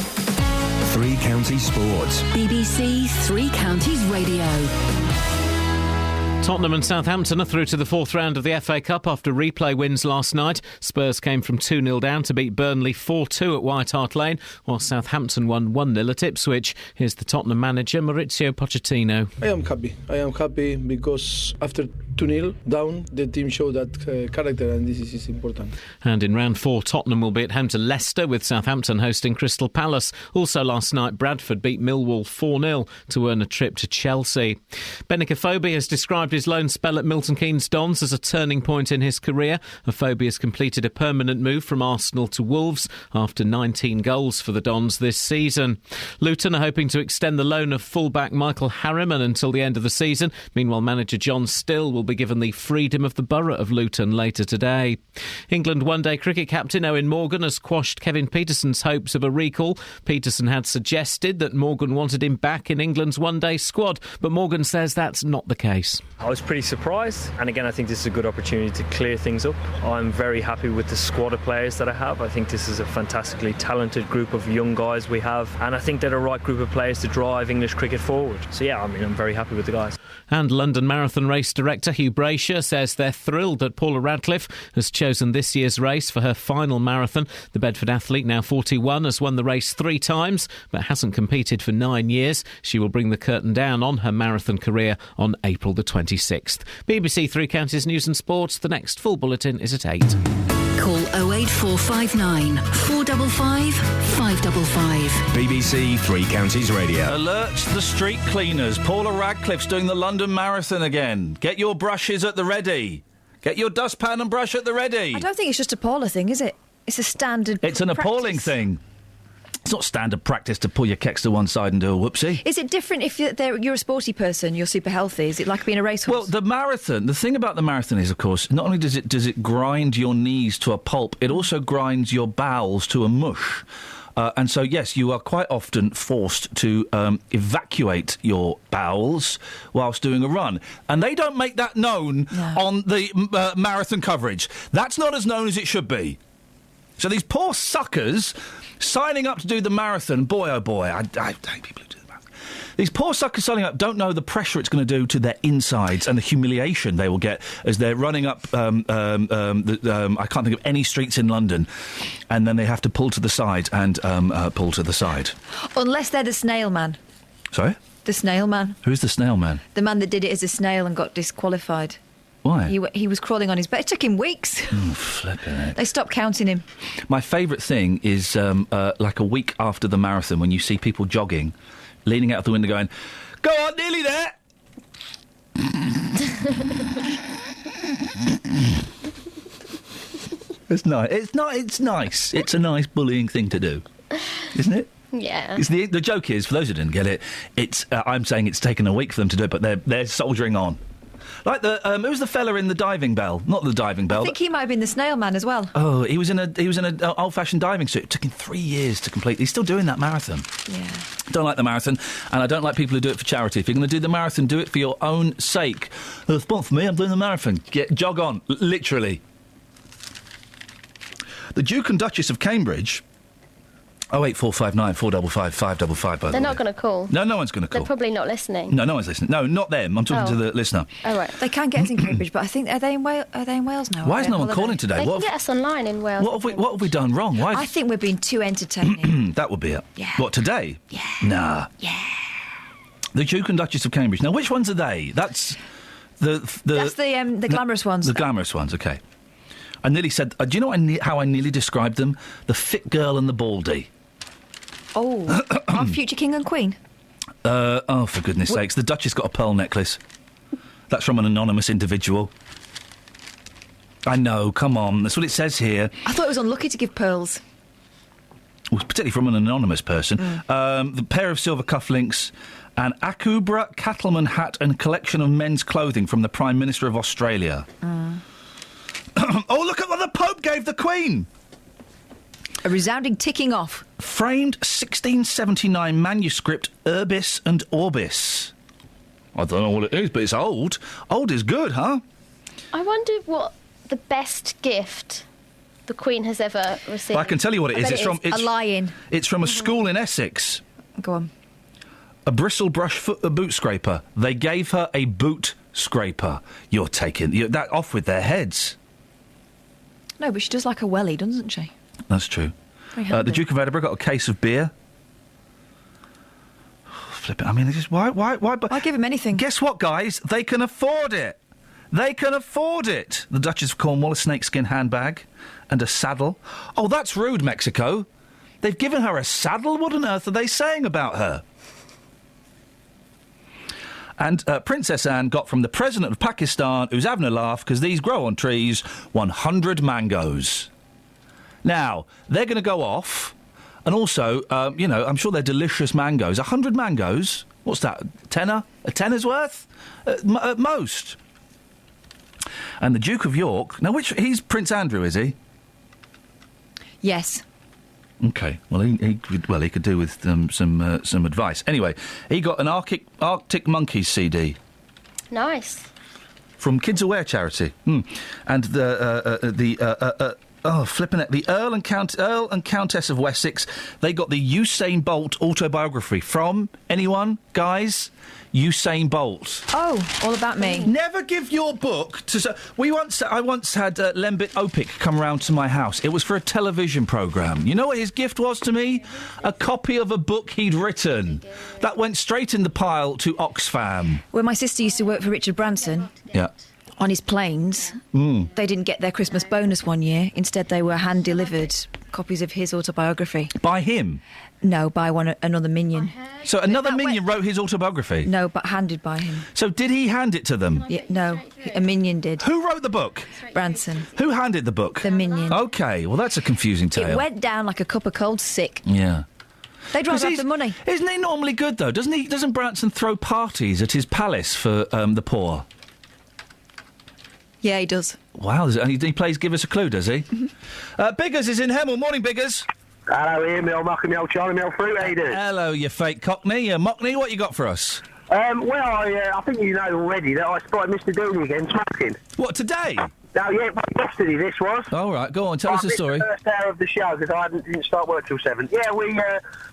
Three Counties Sports. BBC Three Counties Radio. Tottenham and Southampton are through to the fourth round of the FA Cup after replay wins last night. Spurs came from 2-0 down to beat Burnley 4-2 at White Hart Lane, while Southampton won 1-0 at Ipswich. Here's the Tottenham manager, Maurizio Pochettino. I am happy because after 2-0 down, the team showed that character, and this is important. And in round 4, Tottenham will be at home to Leicester, with Southampton hosting Crystal Palace. Also last night, Bradford beat Millwall 4-0 to earn a trip to Chelsea. Benik Afobe has described his loan spell at Milton Keynes Dons as a turning point in his career. Afobe has completed a permanent move from Arsenal to Wolves after 19 goals for the Dons this season. Luton are hoping to extend the loan of fullback Michael Harriman until the end of the season. Meanwhile, manager John Still will be given the freedom of the borough of Luton later today. England one-day cricket captain Owen Morgan has quashed Kevin Peterson's hopes of a recall. Peterson had suggested that Morgan wanted him back in England's one-day squad, but Morgan says that's not the case. I was pretty surprised, and again I think this is a good opportunity to clear things up. I'm very happy with the squad of players that I have. I think this is a fantastically talented group of young guys we have, and I think they're the right group of players to drive English cricket forward. So yeah, I'm very happy with the guys. And London Marathon race director Hugh Brasher says they're thrilled that Paula Radcliffe has chosen this year's race for her final marathon. The Bedford athlete, now 41, has won the race 3 times but hasn't competed for 9 years. She will bring the curtain down on her marathon career on April the 26th. BBC Three Counties News and Sports. The next full bulletin is at 8. Call 08459 455 555. BBC Three Counties Radio. Alert the street cleaners. Paula Radcliffe's doing the London Marathon again. Get your brushes at the ready. Get your dustpan and brush at the ready. I don't think it's just a Paula thing, is it? It's a standard It's an appalling thing. It's not standard practice to pull your kecks to one side and do a whoopsie. Is it different if you're a sporty person, you're super healthy? Is it like being a racehorse? Well, the marathon, the thing about the marathon is, of course, not only does it grind your knees to a pulp, it also grinds your bowels to a mush. And so, yes, you are quite often forced to evacuate your bowels whilst doing a run. And they don't make that known on the marathon coverage. That's not as known as it should be. So these poor suckers signing up to do the marathon, boy, oh boy, I hate people who do the marathon. These poor suckers signing up don't know the pressure it's going to do to their insides and the humiliation they will get as they're running up, I can't think of any streets in London, and then they have to pull to the side and pull to the side. Unless they're the snail man. Sorry? The snail man. Who's the snail man? The man that did it as a snail and got disqualified. Why? He was crawling on his bed. It took him weeks. Flipping it. They stopped counting him. My favourite thing is like a week after the marathon when you see people jogging, leaning out of the window going, "Go on, nearly there." It's nice. It's nice. It's a nice bullying thing to do, isn't it? Yeah. The joke is, for those who didn't get it, it's I'm saying it's taken a week for them to do it, but they're soldiering on. Like who's the fella in the diving bell? Not the diving bell. I think he might have been the snail man as well. Oh, he was in a old-fashioned diving suit. It took him 3 years to complete. He's still doing that marathon. Yeah. Don't like the marathon, and I don't like people who do it for charity. If you're going to do the marathon, do it for your own sake. Sponsor me, I'm doing the marathon. Jog on, literally. The Duke and Duchess of Cambridge. 08459 455 555. By the way, They're not going to call. No one's going to call. They're probably not listening. No one's listening. No, not them. I'm talking to the listener. Oh right. They can get us in Cambridge, but I think are they in Wales now? Why is no one calling today? They can get us online in Wales. What have we done wrong? Why? I think we're being too entertaining. That would be it. Yeah. What, today? Yeah. Nah. Yeah. The Duke and Duchess of Cambridge. Now, which ones are they? That's That's the glamorous ones. The glamorous ones. Okay. I nearly said. Do you know how I nearly described them? The fit girl and the baldy. Oh, our future king and queen. For goodness sakes. The Duchess got a pearl necklace. That's from an anonymous individual. I know, come on. That's what it says here. I thought it was unlucky to give pearls. Well, particularly from an anonymous person. The pair of silver cufflinks, an Akubra cattleman hat and collection of men's clothing from the Prime Minister of Australia. Oh, look at what the Pope gave the Queen! A resounding ticking off. Framed 1679 manuscript Urbis and Orbis. I don't know what it is, but it's old. Old is good, huh? I wonder what the best gift the Queen has ever received. Well, I can tell you what it is. It's a lion. It's from a school in Essex. Go on. A bristle brush boot scraper. They gave her a boot scraper. You're taking that off with their heads. No, but she does like a welly, doesn't she? That's true. The Duke of Edinburgh got a case of beer. Flip it. I mean, why? I'll give him anything. Guess what, guys? They can afford it. They can afford it. The Duchess of Cornwall, a snakeskin handbag and a saddle. Oh, that's rude, Mexico. They've given her a saddle? What on earth are they saying about her? And Princess Anne got from the President of Pakistan, who's having a laugh because these grow on trees, 100 mangoes. Now, they're going to go off, and also, I'm sure they're delicious mangoes. 100 mangoes? What's that, tenner? A tenner's worth? At most. And the Duke of York... Now, he's Prince Andrew, is he? Yes. OK. Well, he could do with some advice. Anyway, he got an Arctic Monkeys CD. Nice. From Kids Aware charity. And flipping it. The Earl and Countess of Wessex, they got the Usain Bolt autobiography from anyone, guys? Usain Bolt. Oh, all about me. Never give your book to... I once had Lembit Opik come round to my house. It was for a television programme. You know what his gift was to me? A copy of a book he'd written. That went straight in the pile to Oxfam. When my sister used to work for Richard Branson... Yeah. On his planes, they didn't get their Christmas bonus one year. Instead, they were hand-delivered copies of his autobiography. By him? No, by another minion. So another minion wrote his autobiography? No, but handed by him. So did he hand it to them? Yeah, no, a minion did. Who wrote the book? Branson. Who handed the book? The minion. OK, well, that's a confusing tale. It went down like a cup of cold sick. Yeah. They'd rather have the money. Isn't he normally good, though? Doesn't Branson throw parties at his palace for the poor? Yeah, he does. Wow, he plays Give Us a Clue, does he? Biggers is in Hemel. Morning, Biggers. Hello, Ian, me old Mucky, me old Charlie, me old Fruit, how you doing? Hello, you fake Cockney. Mockney, what you got for us? I think you know already that I spotted Mr. Dooney again smoking. What, today? No, yeah, yesterday this was. All right, go on, tell us the story. The first hour of the show because I didn't start work till 7. Yeah,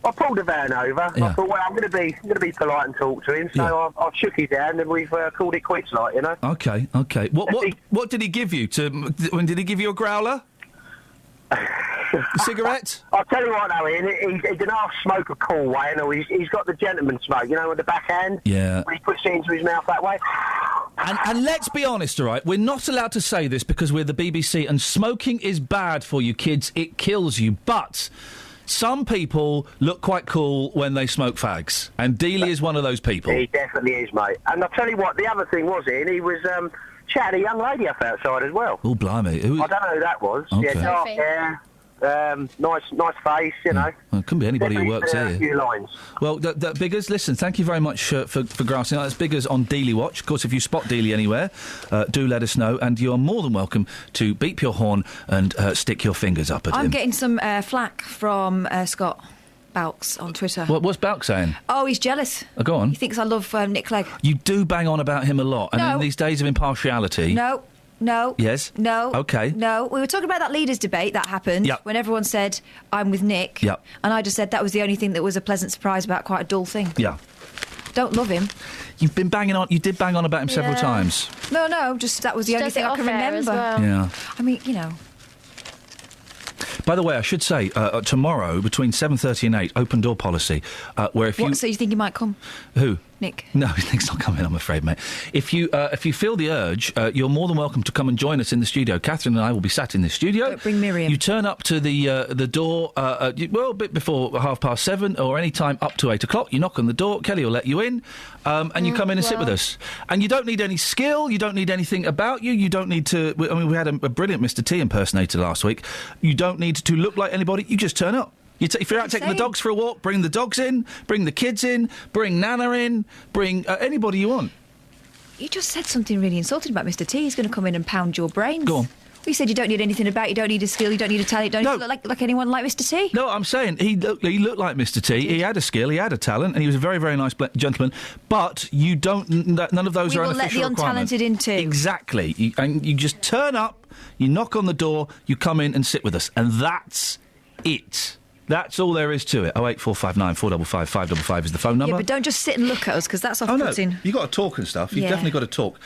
I pulled the van over. Yeah. I thought, well, I'm going to be polite and talk to him, so I've shook his hand and we've called it quits, like, you know. Okay. What did he give you? Did he give you a growler? A cigarette? I'll tell you what, though, Ian, he can half smoke a cool way, he's got the gentleman smoke, you know, with the backhand. Yeah. When he puts it into his mouth that way. And let's be honest, all right, we're not allowed to say this because we're the BBC, and smoking is bad for you kids. It kills you. But some people look quite cool when they smoke fags, and Dealey is one of those people. He definitely is, mate. And I'll tell you what, the other thing was, Ian, he was chatting a young lady up outside as well. Oh, blimey. I don't know who that was. Okay. Yeah, dark hair, nice face, you know. Well, it couldn't be anybody who Definitely works said here. a few lines. Well, Biggers, listen, thank you very much for grassing out. That's Biggers on Dealey Watch. Of course, if you spot Dealey anywhere, do let us know, and you're more than welcome to beep your horn and stick your fingers up at him. I'm getting some flack from Scott Balks on Twitter. What's Balk saying? Oh, he's jealous. Go on. He thinks I love Nick Clegg. You do bang on about him a lot, and No. in these days of impartiality... No. Yes? No. OK. No. We were talking about that leaders' debate that happened Yep. when everyone said, I'm with Nick. Yep. And I just said that was the only thing that was a pleasant surprise about quite a dull thing. Yeah. Don't love him. You've been banging on... You did bang on about him several Yeah. times. No, just that was the She only does thing it I can off air as remember. well. Yeah. I mean, you know. By the way, I should say, tomorrow, between 7:30 and 8, open door policy, where if you... So you think he might come? Who? Nick. No, Nick's not coming, I'm afraid, mate. If you feel the urge, you're more than welcome to come and join us in the studio. Catherine and I will be sat in the studio. Don't bring Miriam. You turn up to the door, a bit before 7:30 or any time up to 8 o'clock. You knock on the door, Kelly will let you in, and you come in and sit with us. And you don't need any skill, you don't need anything about you, you don't need to... I mean, we had a brilliant Mr. T impersonator last week. You don't need to look like anybody, you just turn up. If you're out taking the dogs for a walk, bring the dogs in, bring the kids in, bring Nana in, bring anybody you want. You just said something really insulting about Mr. T. He's going to come in and pound your brains. Go on. Well, you said you don't need anything about, you don't need a skill, you don't need a talent, you don't need to look like anyone like Mr. T. No, I'm saying he looked like Mr. T. He had a skill, he had a talent, and he was a very, very nice gentleman. But you don't... None of those We are will an let official the requirement. untalented in too. Exactly. You just turn up, you knock on the door, you come in and sit with us. And that's it. That's all there is to it. 08459 455 555 is the phone number. Yeah, but don't just sit and look at us, because that's Oh, no. off-putting. You've got to talk and stuff. You've Yeah. definitely got to talk.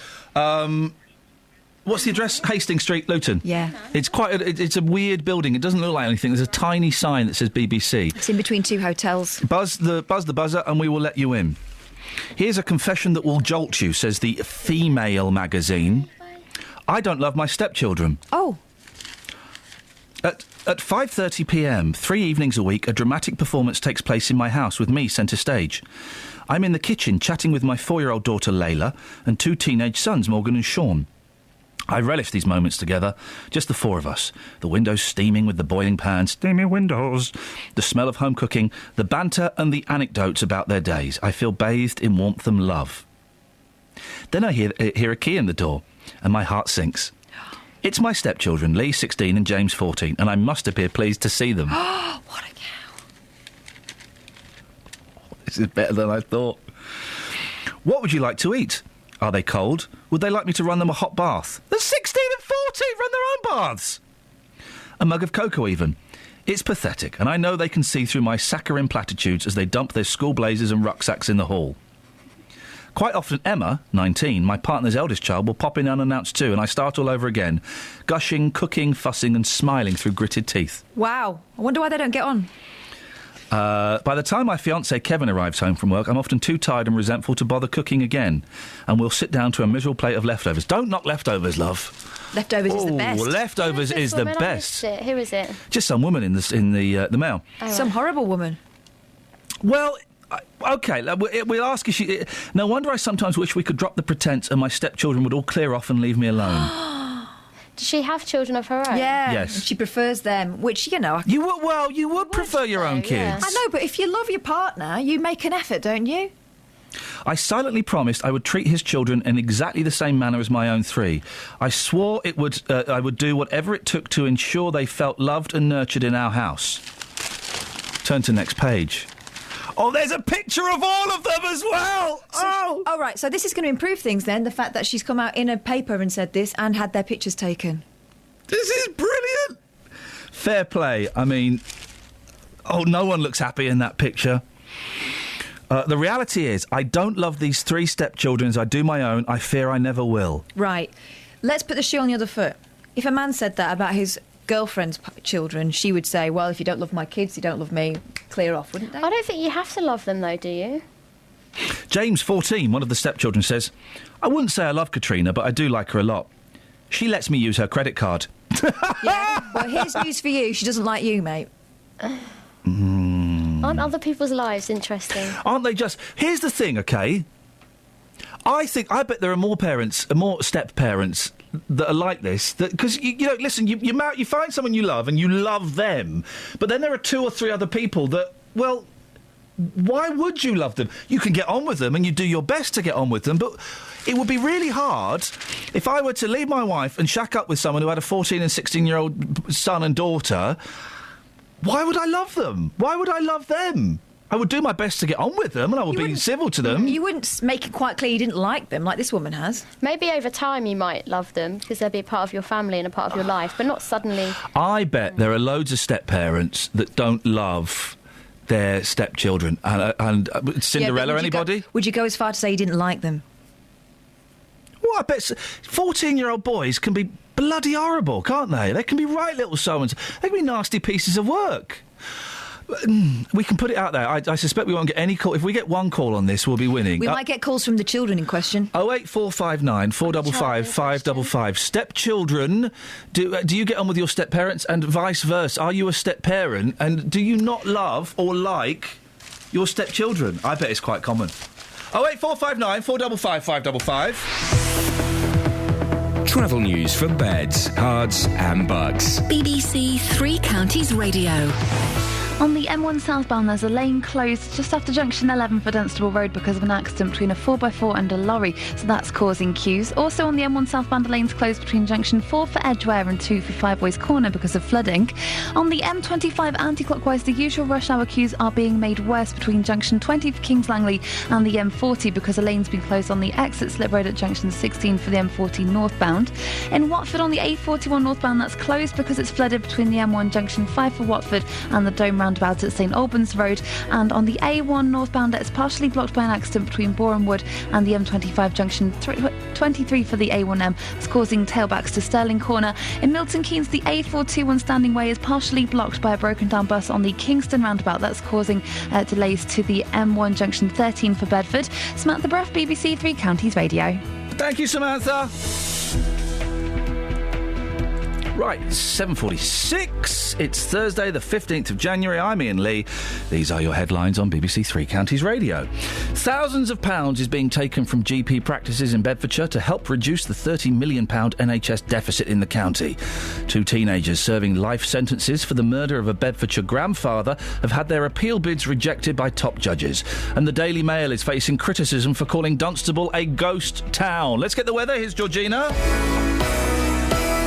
What's the address? Hastings Street, Luton. Yeah. It's it's a weird building. It doesn't look like anything. There's a tiny sign that says BBC. It's in between two hotels. Buzz the buzzer and we will let you in. Here's a confession that will jolt you, says the Female magazine. I don't love my stepchildren. Oh. At 5:30pm, 3 evenings a week, a dramatic performance takes place in my house with me centre stage. I'm in the kitchen chatting with my 4-year-old daughter Layla and 2 teenage sons, Morgan and Sean. I relish these moments together, just the 4 of us. The windows steaming with the boiling pan, steamy windows. The smell of home cooking, the banter and the anecdotes about their days. I feel bathed in warmth and love. Then I hear a key in the door, and my heart sinks. It's my stepchildren, Lee, 16, and James, 14, and I must appear pleased to see them. What a cow. This is better than I thought. What would you like to eat? Are they cold? Would they like me to run them a hot bath? The 16 and 14 run their own baths! A mug of cocoa, even. It's pathetic, and I know they can see through my saccharine platitudes as they dump their school blazers and rucksacks in the hall. Quite often, Emma, 19, my partner's eldest child, will pop in unannounced too, and I start all over again, gushing, cooking, fussing, and smiling through gritted teeth. Wow. I wonder why they don't get on. By the time my fiancé Kevin arrives home from work, I'm often too tired and resentful to bother cooking again, and we'll sit down to a miserable plate of leftovers. Don't knock leftovers, love. Leftovers is the best. Leftovers is the Woman, I best. missed it. Who is it? Just some woman in the mail. Some horrible woman. Well, OK, we'll ask if she... No wonder I sometimes wish we could drop the pretence and my stepchildren would all clear off and leave me alone. Does she have children of her own? Yeah. Yes. And she prefers them, which, you know... You would prefer your own kids. I know, but if you love your partner, you make an effort, don't you? I silently promised I would treat his children in exactly the same manner as my own 3. I swore I would do whatever it took to ensure they felt loved and nurtured in our house. Turn to next page. Oh, there's a picture of all of them as well! Oh, right, so this is going to improve things then, the fact that she's come out in a paper and said this and had their pictures taken. This is brilliant! Fair play. I mean, no one looks happy in that picture. The reality is, I don't love these 3 stepchildren as I do my own. I fear I never will. Right. Let's put the shoe on the other foot. If a man said that about his girlfriend's children, she would say, well, if you don't love my kids, you don't love me, clear off, wouldn't they? I don't think you have to love them, though, do you? James, 14, one of the stepchildren, says, I wouldn't say I love Katrina, but I do like her a lot. She lets me use her credit card. Yeah, well, here's news for you. She doesn't like you, mate. Aren't other people's lives interesting? Aren't they just... Here's the thing, OK? I bet there are more step-parents that are like this. Because, you know, listen, you find someone you love and you love them, but then there are 2 or 3 other people that, well, why would you love them? You can get on with them and you do your best to get on with them, but it would be really hard if I were to leave my wife and shack up with someone who had a 14 and 16-year-old son and daughter. Why would I love them? Why would I love them? I would do my best to get on with them and I would be civil to them. You wouldn't make it quite clear you didn't like them like this woman has. Maybe over time you might love them because they'll be a part of your family and a part of your life, but not suddenly. I bet there are loads of step-parents that don't love their stepchildren. And Cinderella, anybody? Would you go as far to say you didn't like them? Well, I bet 14-year-old boys can be bloody horrible, can't they? They can be right little so-and-so. They can be nasty pieces of work. We can put it out there. I suspect we won't get any call. If we get one call on this, we'll be winning. We might get calls from the children in question. 08459 455 555. Stepchildren, do you get on with your step-parents and vice versa? Are you a step-parent and do you not love or like your stepchildren? I bet it's quite common. 08459 455 555. Travel news for beds, cards and bugs. BBC Three Counties Radio. On the M1 southbound, there's a lane closed just after junction 11 for Dunstable Road because of an accident between a 4x4 and a lorry, so that's causing queues. Also on the M1 southbound, the lane's closed between junction 4 for Edgware and 2 for Five Ways Corner because of flooding. On the M25 anti-clockwise, the usual rush hour queues are being made worse between junction 20 for Kings Langley and the M40 because a lane's been closed on the exit slip road at junction 16 for the M40 northbound. In Watford, on the A41 northbound, that's closed because it's flooded between the M1 junction 5 for Watford and the Dome roundabout at St Albans Road. And on the A1 northbound, it's partially blocked by an accident between Boreham Wood and the M25 junction 23 for the A1M. It's causing tailbacks to Stirling Corner. In Milton Keynes, the A421 Standing Way is partially blocked by a broken down bus on the Kingston roundabout. That's causing delays to the M1 junction 13 for Bedford. Samantha Bruff, BBC Three Counties Radio. Thank you, Samantha. Right, 7:46. It's Thursday, the 15th of January. I'm Iain Lee. These are your headlines on BBC Three Counties Radio. Thousands of pounds is being taken from GP practices in Bedfordshire to help reduce the £30 million NHS deficit in the county. 2 teenagers serving life sentences for the murder of a Bedfordshire grandfather have had their appeal bids rejected by top judges. And the Daily Mail is facing criticism for calling Dunstable a ghost town. Let's get the weather. Here's Georgina.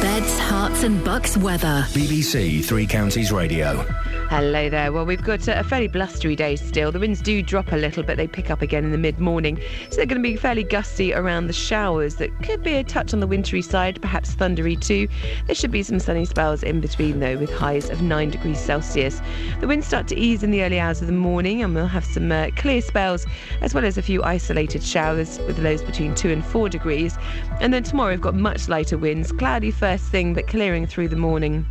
Beds, Herts and Bucks weather. BBC Three Counties Radio. Hello there. Well, we've got a fairly blustery day still. The winds do drop a little, but they pick up again in the mid-morning. So they're going to be fairly gusty around the showers that could be a touch on the wintry side, perhaps thundery too. There should be some sunny spells in between, though, with highs of 9 degrees Celsius. The winds start to ease in the early hours of the morning, and we'll have some clear spells, as well as a few isolated showers with lows between 2 and 4 degrees. And then tomorrow we've got much lighter winds, cloudy first thing, but clearing through the morning.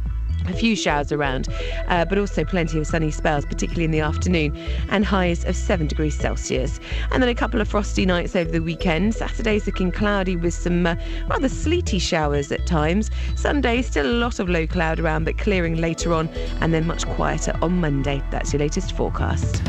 A few showers around, but also plenty of sunny spells, particularly in the afternoon, and highs of 7 degrees Celsius. And then a couple of frosty nights over the weekend. Saturday's looking cloudy with some rather sleety showers at times. Sunday, still a lot of low cloud around, but clearing later on, and then much quieter on Monday. That's your latest forecast.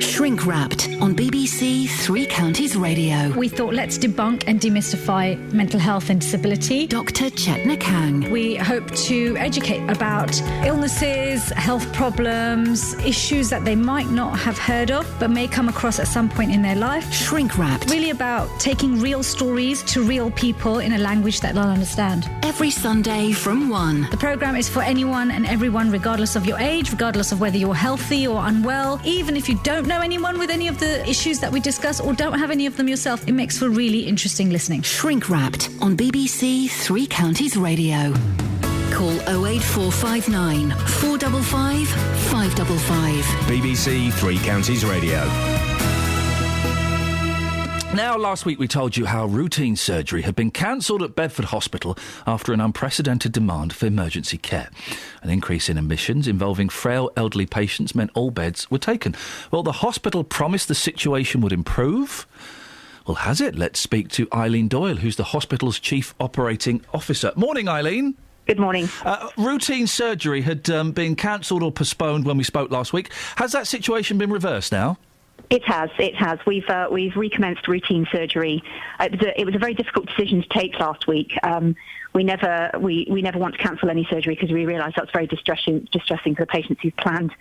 Shrink Wrapped on BBC Three Counties Radio. We thought let's debunk and demystify mental health and disability. Dr. Chetna Kang. We hope to educate about illnesses, health problems, issues that they might not have heard of but may come across at some point in their life. Shrink Wrapped. Really about taking real stories to real people in a language that they'll understand. Every Sunday from 1. The programme is for anyone and everyone, regardless of your age, regardless of whether you're healthy or unwell. Even if you don't know anyone with any of the issues that we discuss or don't have any of them yourself, it makes for really interesting listening. Shrink Wrapped on BBC Three Counties Radio. Call 08459 455 555. BBC Three Counties Radio. Now, last week we told you how routine surgery had been cancelled at Bedford Hospital after an unprecedented demand for emergency care. An increase in admissions involving frail elderly patients meant all beds were taken. Well, the hospital promised the situation would improve. Well, has it? Let's speak to Eileen Doyle, who's the hospital's Chief Operating Officer. Morning, Eileen. Good morning. Routine surgery had been cancelled or postponed when we spoke last week. Has that situation been reversed now? It has. We've recommenced routine surgery. It was a very difficult decision to take last week. We never want to cancel any surgery because we realise that's very distressing for the patients who planned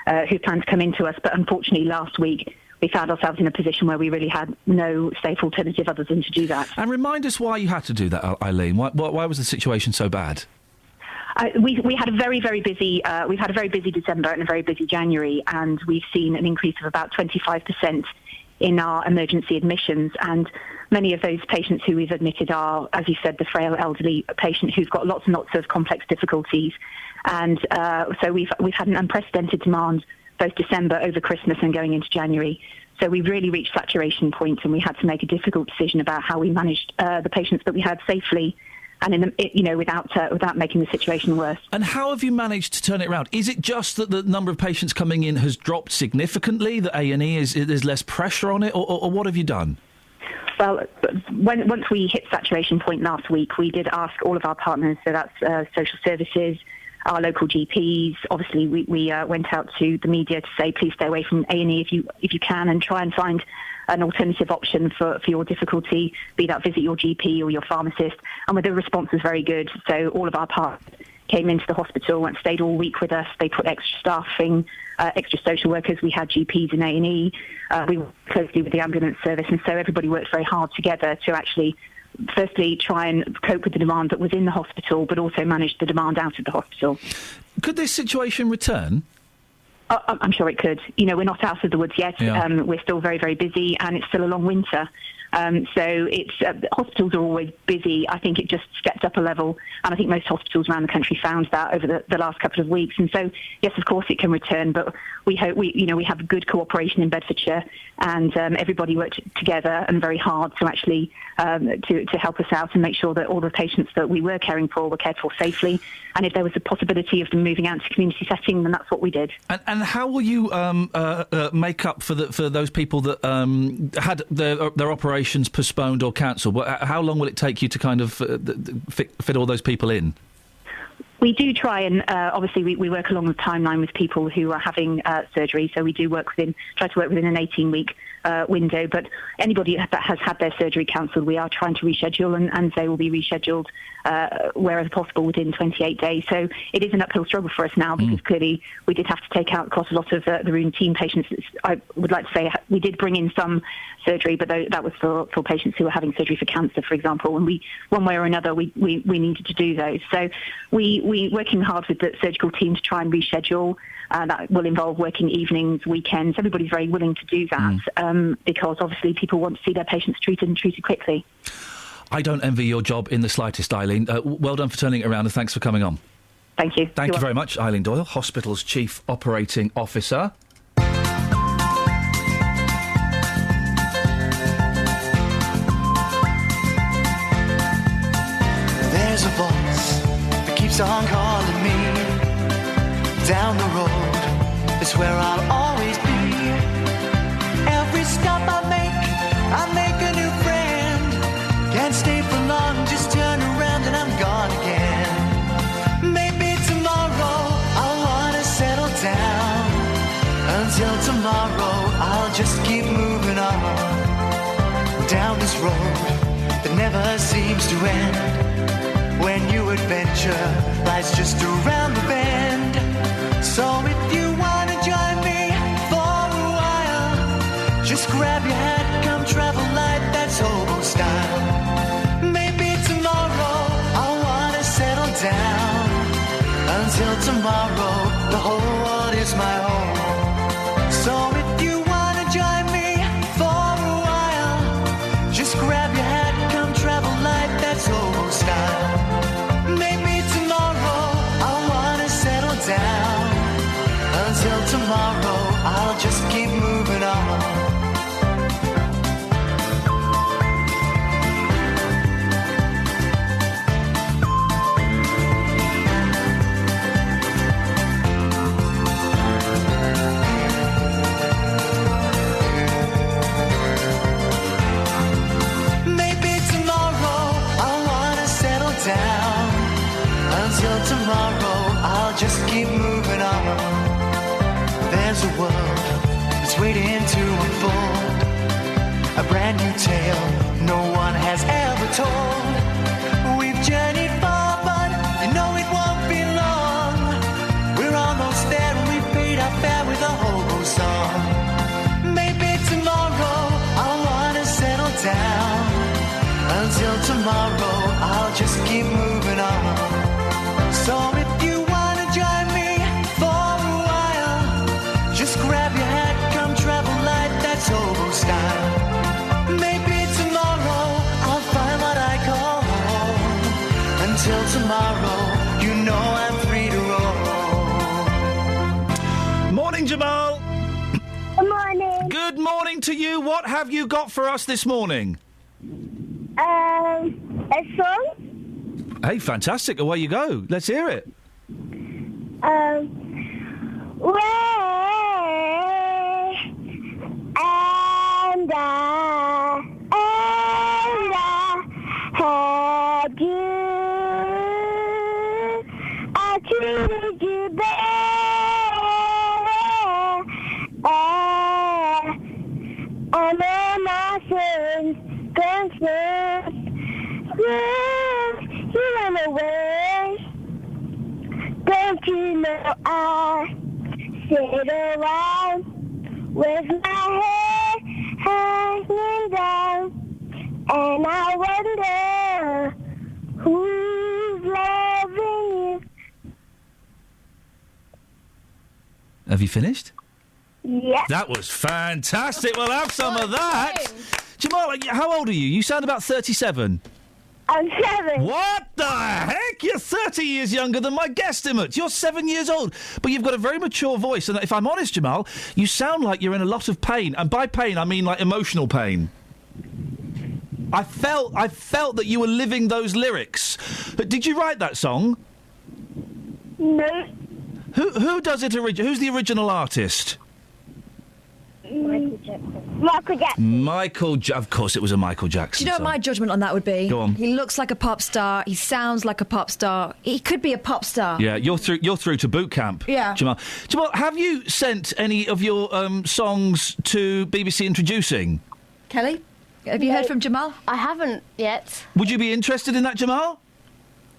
to come into us. But unfortunately, last week we found ourselves in a position where we really had no safe alternative other than to do that. And remind us why you had to do that, Eileen. Why was the situation so bad? We had a very, very busy. We've had a very busy December and a very busy January, and we've seen an increase of about 25% in our emergency admissions. And many of those patients who we've admitted are, as you said, the frail elderly patient who's got lots and lots of complex difficulties. And so we've had an unprecedented demand both December, over Christmas, and going into January. So we really reached saturation point, and we had to make a difficult decision about how we managed the patients that we had safely, and without making the situation worse. And how have you managed to turn it around? Is it just that the number of patients coming in has dropped significantly, that A&E there's less pressure on it, or what have you done? Well, once we hit saturation point last week, we did ask all of our partners, so that's social services, our local GPs. Obviously, we went out to the media to say, please stay away from A&E if you can, and try and find an alternative option for your difficulty, be that visit your GP or your pharmacist. And the response was very good. So all of our partners came into the hospital and stayed all week with us. They put extra staffing, extra social workers. We had GPs in A&E. We worked closely with the ambulance service. And so everybody worked very hard together to actually firstly try and cope with the demand that was in the hospital, but also manage the demand out of the hospital. Could this situation return? I'm sure it could. We're not out of the woods yet. Yeah. We're still very, very busy, and it's still a long winter. So hospitals are always busy. I think it just stepped up a level, and I think most hospitals around the country found that over the last couple of weeks. And so, yes, of course it can return, but we hope we have good cooperation in Bedfordshire, and everybody worked together and very hard to actually to help us out and make sure that all the patients that we were caring for were cared for safely. And if there was a possibility of them moving out to community setting, then that's what we did. And how will you make up for those people that had their operations postponed or cancelled? How long will it take you to kind of fit all those people in? We do try and, obviously, we work along the timeline with people who are having surgery, so we do try to work within an 18-week window, but anybody that has had their surgery cancelled, we are trying to reschedule, and they will be rescheduled wherever possible within 28 days. So it is an uphill struggle for us now, because clearly we did have to take out quite a lot of the routine patients. I would like to say we did bring in some surgery, but that was for patients who were having surgery for cancer, for example, and one way or another we needed to do those. So we're working hard with the surgical team to try and reschedule. That will involve working evenings, weekends. Everybody's very willing to do that because obviously people want to see their patients treated and treated quickly. I don't envy your job in the slightest, Eileen. Well done for turning it around, and thanks for coming on. Thank you. Thank you very much, Eileen Doyle, Hospital's Chief Operating Officer. There's a voice that keeps on calling me. Down the road is where I'll always be. Every stop I make a new friend. Can't stay for long, just turn around and I'm gone again. Maybe tomorrow I'll wanna settle down. Until tomorrow I'll just keep moving on. Down this road that never seems to end. When new adventure lies just around the bend. So if you wanna join me for a while, just grab your hat, come travel light, that's hobo style. Maybe tomorrow I'll wanna settle down. Until tomorrow, the whole world is my home. So if you wanna join me for a while, just grab your hat, come travel light, that's hobo style. Maybe tomorrow I'll wanna settle down. Until tomorrow, I'll just keep moving on. Until tomorrow, I'll just keep moving on. There's a world that's waiting to unfold, a brand new tale no one has ever told. We've journeyed far, but you know it won't be long. We're almost there and we've paid our fare with a hobo song. Maybe tomorrow I'll wanna settle down. Until tomorrow, I'll just keep moving on. So if you wanna join me for a while, just grab your hat, come travel light, that's hobo style. Maybe tomorrow I'll find what I call home. Until tomorrow, you know I'm free to roll. Morning, Jamal. Good morning. Good morning to you. What have you got for us this morning? A song? Hey, fantastic. Away you go. Let's hear it. Where and I had you. I treated you bad. And all my sins confessed. You went away. Don't you know I sit around with my head hanging down, and I wonder who's loving you. Have you finished? Yeah. That was fantastic. We'll have some of that. Jamal, how old are you? You sound about 37. I'm 7. What the heck? You're 30 years younger than my guesstimate. You're 7 years old. But you've got a very mature voice. And if I'm honest, Jamal, you sound like you're in a lot of pain. And by pain, I mean like emotional pain. I felt that you were living those lyrics. But did you write that song? No. Who does it originally? Who's the original artist? Michael Jackson. Of course it was a Michael Jackson Do you know song. what my judgment on that would be? Go on. He looks like a pop star. He sounds like a pop star. He could be a pop star. Yeah, you're through to boot camp. Yeah. Jamal, have you sent any of your songs to BBC Introducing? Kelly, have you heard from Jamal? I haven't yet. Would you be interested in that, Jamal?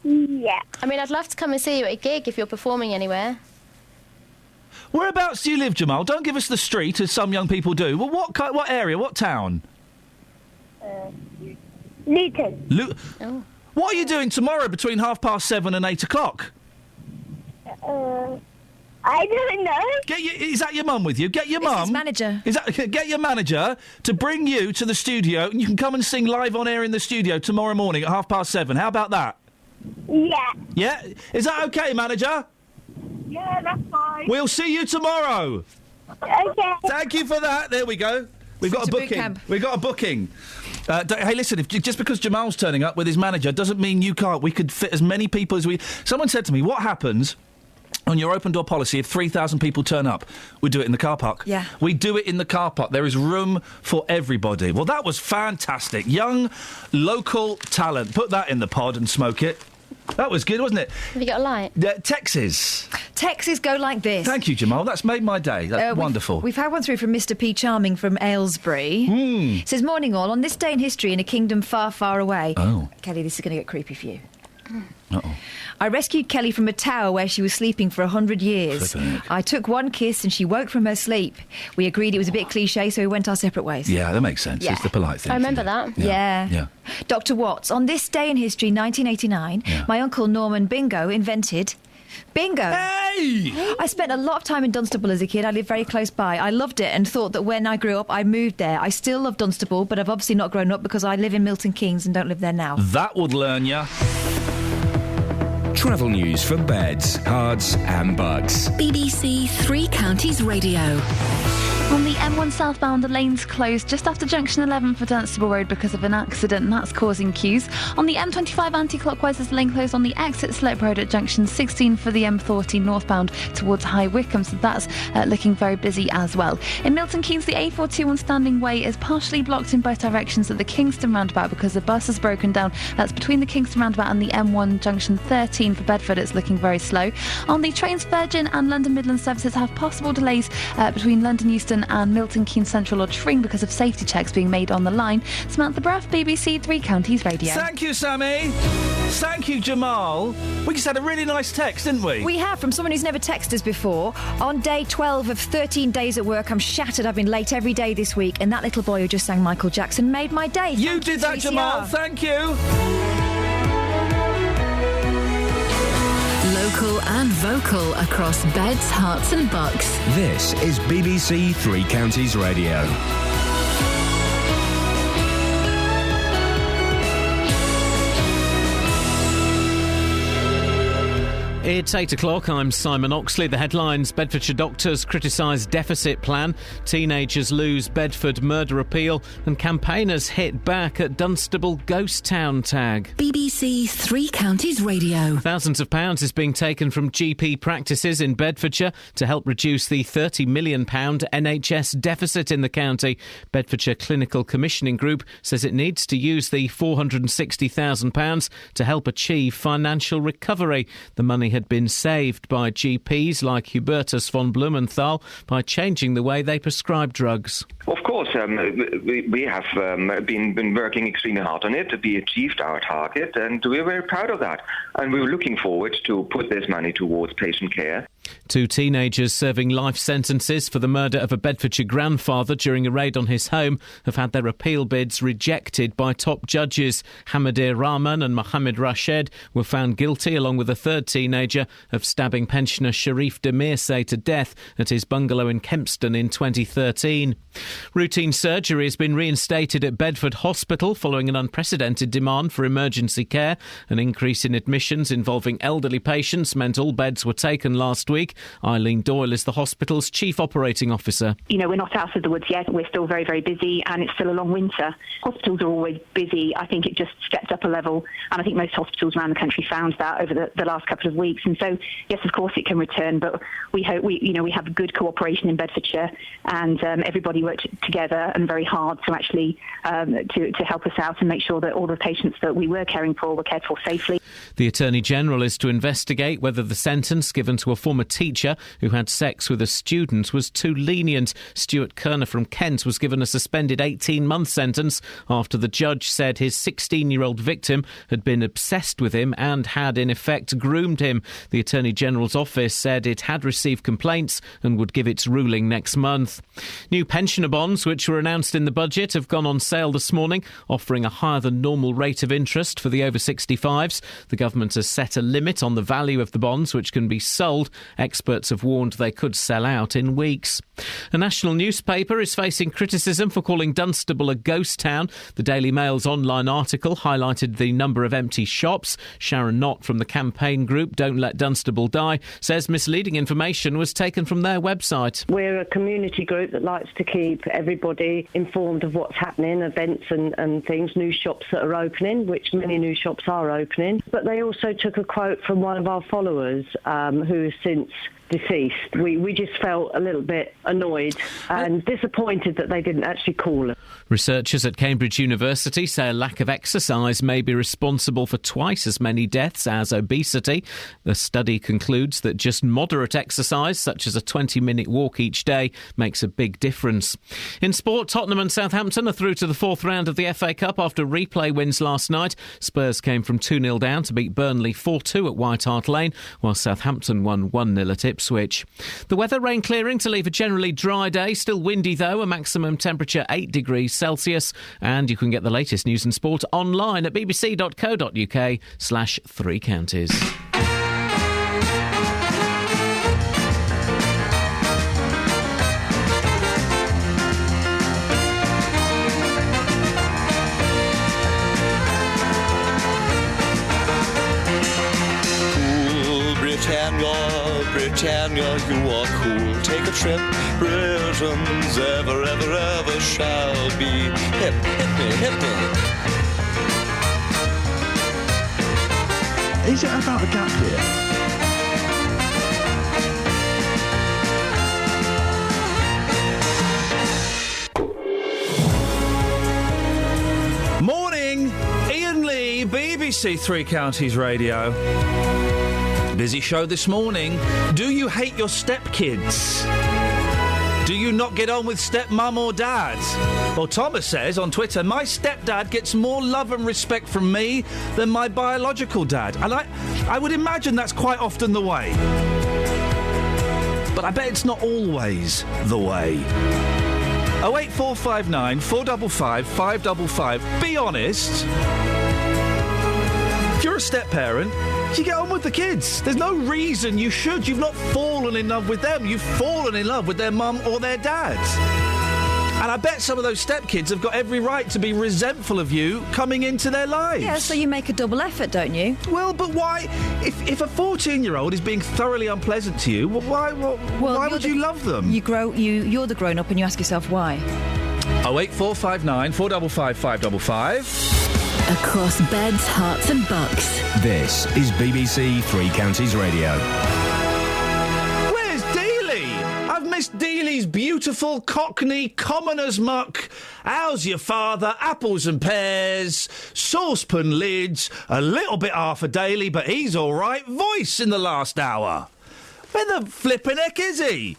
Yeah. I mean, I'd love to come and see you at a gig if you're performing anywhere. Whereabouts do you live, Jamal? Don't give us the street, as some young people do. Well, what area, what town? Luton. What are you doing tomorrow between 7:30 and 8 o'clock? I don't know. Is that your mum with you? Get your mum. His manager. Get your manager to bring you to the studio, and you can come and sing live on air in the studio tomorrow morning at 7:30. How about that? Yeah. Yeah? Is that okay, manager? Yeah, that's fine. We'll see you tomorrow. Okay. Thank you for that. There we go. We've got a booking. We've got a booking. Hey, listen, just because Jamal's turning up with his manager doesn't mean you can't. We could fit as many people as we... Someone said to me, what happens on your open door policy if 3,000 people turn up? We do it in the car park. Yeah. We do it in the car park. There is room for everybody. Well, that was fantastic. Young, local talent. Put that in the pod and smoke it. That was good, wasn't it? Have you got a light? Texts. Texts go like this. Thank you, Jamal. That's made my day. That's wonderful. We've had one through from Mr. P. Charming from Aylesbury. It says, morning all. On this day in history in a kingdom far, far away. Oh. Kelly, this is going to get creepy for you. Uh-oh. I rescued Kelly from a tower where she was sleeping for 100 years. I took one kiss and she woke from her sleep. We agreed it was a bit cliché, so we went our separate ways. Yeah, that makes sense. Yeah. It's the polite thing. I remember that. Yeah. Dr. Watts, on this day in history, 1989, my uncle Norman Bingo invented... Bingo! Hey! I spent a lot of time in Dunstable as a kid. I lived very close by. I loved it and thought that when I grew up, I moved there. I still love Dunstable, but I've obviously not grown up because I live in Milton Keynes and don't live there now. That would learn ya. Travel news for beds, cards and bugs. BBC Three Counties Radio. On the M1 southbound, the lane's closed just after junction 11 for Dunstable Road because of an accident, and that's causing queues. On the M25 anti-clockwise, there's a lane closed on the exit Slip Road at junction 16 for the M40 northbound towards High Wycombe, so that's looking very busy as well. In Milton Keynes, the A421 Standing Way is partially blocked in both directions at the Kingston roundabout because the bus has broken down. That's between the Kingston roundabout and the M1 junction 13 for Bedford, it's looking very slow. On the trains, Virgin and London Midland services have possible delays between London Euston and Milton Keynes Central or Tring because of safety checks being made on the line. Samantha Braff, BBC Three Counties Radio. Thank you, Sammy. Thank you, Jamal. We just had a really nice text, didn't we? We have, from someone who's never texted us before. On day 12 of 13 days at work, I'm shattered. I've been late every day this week, and that little boy who just sang Michael Jackson made my day. You did that, Jamal. Thank you. Local and vocal across beds, hearts and bucks. This is BBC Three Counties Radio. It's 8 o'clock. I'm Simon Oxley. The headlines: Bedfordshire doctors criticise deficit plan, teenagers lose Bedford murder appeal, and campaigners hit back at Dunstable ghost town tag. BBC Three Counties Radio. Thousands of pounds is being taken from GP practices in Bedfordshire to help reduce the £30 million NHS deficit in the county. Bedfordshire Clinical Commissioning Group says it needs to use the £460,000 to help achieve financial recovery. The money had been saved by GPs like Hubertus von Blumenthal by changing the way they prescribe drugs. Of course, we have been working extremely hard on it. We achieved our target, and we're very proud of that. And we're looking forward to put this money towards patient care. Two teenagers serving life sentences for the murder of a Bedfordshire grandfather during a raid on his home have had their appeal bids rejected by top judges. Hamadir Rahman and Mohammed Rashid were found guilty, along with a third teenager, of stabbing pensioner Sharif Demirsay to death at his bungalow in Kempston in 2013. Routine surgery has been reinstated at Bedford Hospital following an unprecedented demand for emergency care. An increase in admissions involving elderly patients meant all beds were taken last week. Eileen Doyle is the hospital's chief operating officer. You know, we're not out of the woods yet. We're still very, very busy, and it's still a long winter. Hospitals are always busy. I think it just stepped up a level, and I think most hospitals around the country found that over the last couple of weeks. And so, yes, of course it can return, but we hope we have good cooperation in Bedfordshire, and everybody worked together and very hard to actually to help us out and make sure that all the patients that we were caring for were cared for safely. The Attorney General is to investigate whether the sentence given to a former teacher who had sex with a student was too lenient. Stuart Kerner from Kent was given a suspended 18-month sentence after the judge said his 16-year-old victim had been obsessed with him and had, in effect, groomed him. The Attorney General's office said it had received complaints and would give its ruling next month. New pensioner bonds, which were announced in the budget, have gone on sale this morning, offering a higher than normal rate of interest for the over 65s. The government has set a limit on the value of the bonds which can be sold. Experts have warned they could sell out in weeks. A national newspaper is facing criticism for calling Dunstable a ghost town. The Daily Mail's online article highlighted the number of empty shops. Sharon Knott from the campaign group Don't Let Dunstable Die says misleading information was taken from their website. We're a community group that likes to keep everybody informed of what's happening, events and things, new shops that are opening, which many new shops are opening. But they also took a quote from one of our followers who has since deceased. We just felt a little bit annoyed and disappointed that they didn't actually call us. Researchers at Cambridge University say a lack of exercise may be responsible for twice as many deaths as obesity. The study concludes that just moderate exercise, such as a 20-minute walk each day, makes a big difference. In sport, Tottenham and Southampton are through to the fourth round of the FA Cup after replay wins last night. Spurs came from 2-0 down to beat Burnley 4-2 at White Hart Lane, while Southampton won 1-0 at Ipswich. The weather, rain clearing to leave a generally dry day. Still windy though, a maximum temperature 8 degrees Celsius. And you can get the latest news and sport online at bbc.co.uk/3 counties. Britannia, you are cool. Take a trip. Britain's ever, ever, ever shall be. Hip, hip me, hip me. Is it about a gap year? Morning, Iain Lee, BBC Three Counties Radio. Busy show this morning. Do you hate your stepkids? Do you not get on with stepmum or dad? Well, Thomas says on Twitter, my stepdad gets more love and respect from me than my biological dad. And I would imagine that's quite often the way. But I bet it's not always the way. 08459 455 555. Be honest. If you're a step-parent, you get on with the kids. There's no reason you should. You've not fallen in love with them. You've fallen in love with their mum or their dad. And I bet some of those stepkids have got every right to be resentful of you coming into their lives. Yeah, so you make a double effort, don't you? Well, but why? If a 14-year-old is being thoroughly unpleasant to you, why would you love them? You're the grown-up and you ask yourself why. 08459 455 555. Across beds, hearts and bucks. This is BBC Three Counties Radio. Where's Dealey? I've missed Dealey's beautiful Cockney commoner's muck. How's your father? Apples and pears, saucepan lids, a little bit half a daily, but he's all right. Voice in the last hour. Where the flippin' heck is he?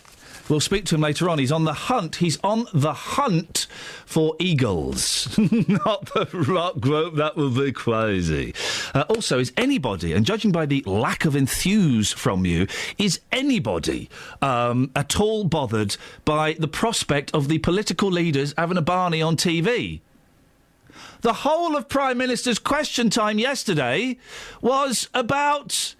We'll speak to him later on. He's on the hunt. He's on the hunt for eagles. Not the rock group. That would be crazy. Also, is anybody, and judging by the lack of enthuse from you, is anybody at all bothered by the prospect of the political leaders having a Barney on TV? The whole of Prime Minister's Question Time yesterday was about...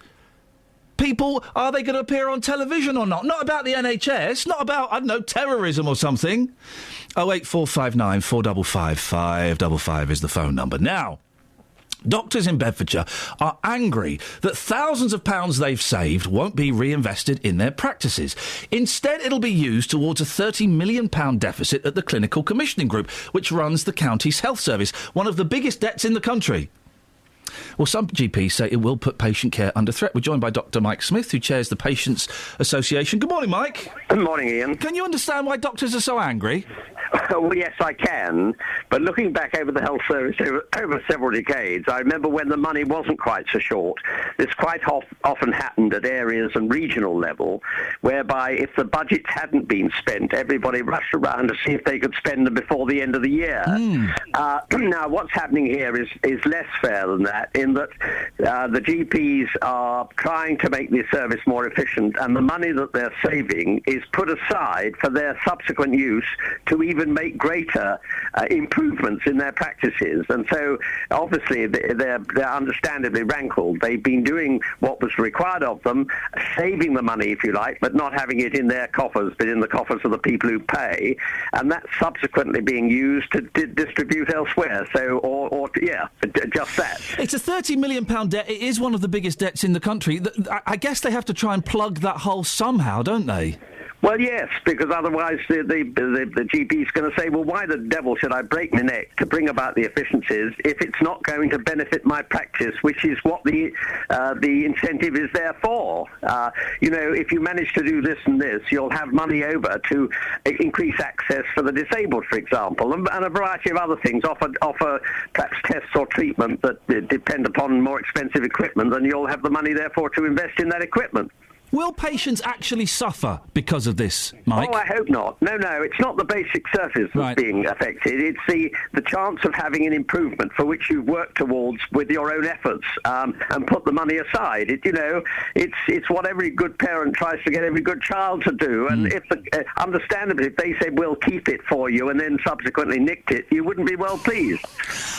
people, are they going to appear on television or not? Not about the NHS, not about, I don't know, terrorism or something. 08459 455 555 is the phone number. Now, doctors in Bedfordshire are angry that thousands of pounds they've saved won't be reinvested in their practices. Instead, it'll be used towards a £30 million deficit at the Clinical Commissioning Group, which runs the county's health service, one of the biggest debts in the country. Well, some GPs say it will put patient care under threat. We're joined by Dr Mike Smith, who chairs the Patients Association. Good morning, Mike. Good morning, Ian. Can you understand why doctors are so angry? Well, yes, I can. But looking back over the health service over several decades, I remember when the money wasn't quite so short. This quite often happened at areas and regional level, whereby if the budgets hadn't been spent, everybody rushed around to see if they could spend them before the end of the year. Now, what's happening here is less fair than that, in that the GPs are trying to make the service more efficient, and the money that they're saving is put aside for their subsequent use to even make greater improvements in their practices. And so, obviously, they're understandably rankled. They've been doing what was required of them, saving the money, if you like, but not having it in their coffers, but in the coffers of the people who pay, and that's subsequently being used to distribute elsewhere. So, just that. It's a £30 million debt. It is one of the biggest debts in the country. I guess they have to try and plug that hole somehow, don't they? Well, yes, because otherwise the GP's going to say, well, why the devil should I break my neck to bring about the efficiencies if it's not going to benefit my practice, which is what the incentive is there for. If you manage to do this and this, you'll have money over to increase access for the disabled, for example, and a variety of other things, offer perhaps tests or treatment that depend upon more expensive equipment, and you'll have the money, therefore, to invest in that equipment. Will patients actually suffer because of this, Mike? Oh, I hope not. No, it's not the basic surface that's being affected. It's the chance of having an improvement for which you've worked towards with your own efforts and put the money aside. It's what every good parent tries to get every good child to do. And understandably, if they said, we'll keep it for you and then subsequently nicked it, you wouldn't be well pleased.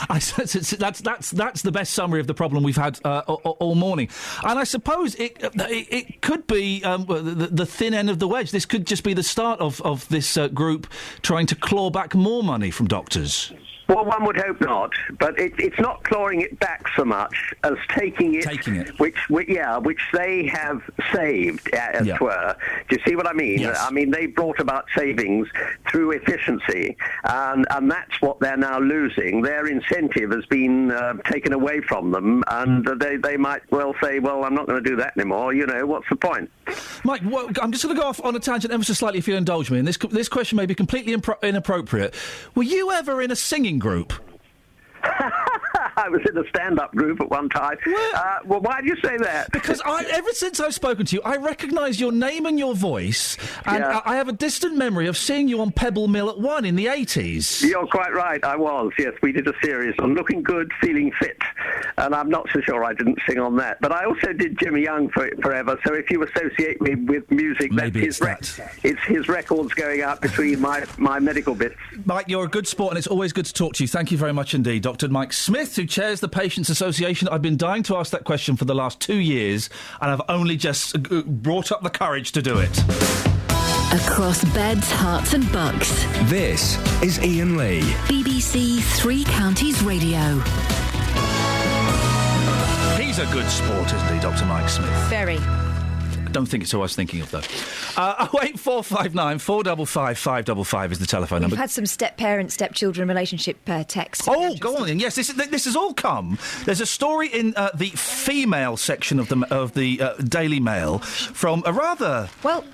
That's the best summary of the problem we've had all morning. And I suppose it could be the thin end of the wedge. This could just be the start of this group trying to claw back more money from doctors. Well, one would hope not, but it's not clawing it back so much as taking it. Which they have saved, as it were. Do you see what I mean? Yes. I mean, they brought about savings through efficiency, and that's what they're now losing. Their incentive has been taken away from them, and they might well say, well, I'm not going to do that anymore. What's the point? Mike, I'm just going to go off on a tangent ever so slightly, if you'll indulge me, and this question may be completely inappropriate. Were you ever in a singing group? I was in a stand-up group at one time. Well, why do you say that? Because ever since I've spoken to you, I recognise your name and your voice, and I have a distant memory of seeing you on Pebble Mill at 1 in the 80s. You're quite right, I was, yes. We did a series on looking good, feeling fit, and I'm not so sure I didn't sing on that. But I also did Jimmy Young forever, so if you associate me with music, maybe it's his records going out between my medical bits. Mike, you're a good sport, and it's always good to talk to you. Thank you very much indeed. Dr. Mike Smith, who chairs the Patients Association. I've been dying to ask that question for the last 2 years, and I've only just brought up the courage to do it. Across beds, hearts and bucks. This is Iain Lee. BBC Three Counties Radio. He's a good sport, isn't he, Dr. Mike Smith? Very. I don't think it's who I was thinking of, though. 08459 455 555 is the telephone number. We've had some step-parent, step-children relationship texts. Oh, go on then. Yes, this has all come. There's a story in the female section of the Daily Mail from a rather... Well...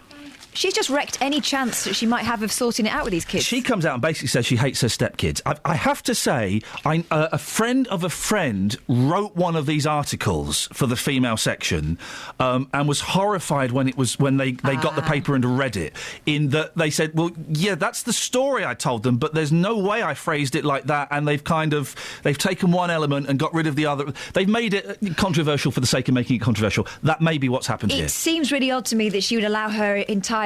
She's just wrecked any chance that she might have of sorting it out with these kids. She comes out and basically says she hates her stepkids. I have to say, a friend of a friend wrote one of these articles for the female section and was horrified when they got the paper and read it. In that they said, well, yeah, that's the story I told them, but there's no way I phrased it like that, and they've taken one element and got rid of the other. They've made it controversial for the sake of making it controversial. That may be what's happened here. It seems really odd to me that she would allow her entire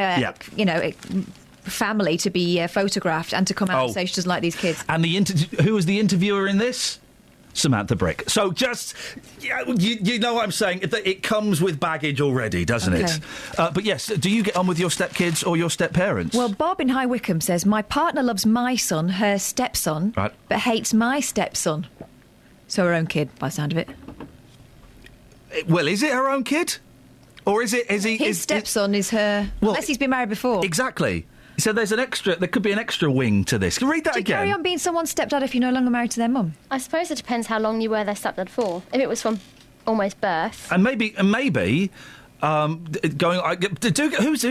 family to be photographed and to come out and say she doesn't like these kids. And who was the interviewer in this? Samantha Brick. So just, you know what I'm saying? It comes with baggage already, doesn't it? But yes, do you get on with your stepkids or your step-parents? Well, Bob in High Wycombe says, my partner loves my son, her stepson, but hates my stepson. So her own kid, by the sound of it. Well, is it her own kid? Or is he... His stepson is her... Well, unless he's been married before. Exactly. So there could be an extra wing to this. Can you read that again? Do you carry on being someone's stepdad if you're no longer married to their mum? I suppose it depends how long you were their stepdad for. If it was from almost birth. And maybe... who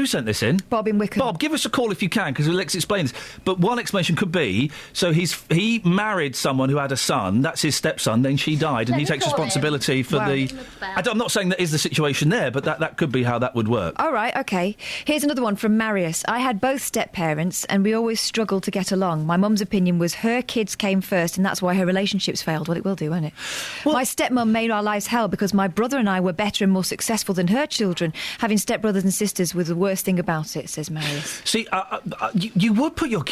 sent this in? Bob in Wycombe. Bob, give us a call if you can, because let's explain this. But one explanation could be, so he married someone who had a son, that's his stepson, then she died, and he takes responsibility for I'm not saying that is the situation there, but that could be how that would work. All right, OK. Here's another one from Marius. I had both step-parents, and we always struggled to get along. My mum's opinion was her kids came first, and that's why her relationships failed. Well, it will do, won't it? Well, my stepmum made our lives hell because my brother and I were better and more successful than her children. Having stepbrothers and sisters was the worst thing about it, says Marius. See, you would put your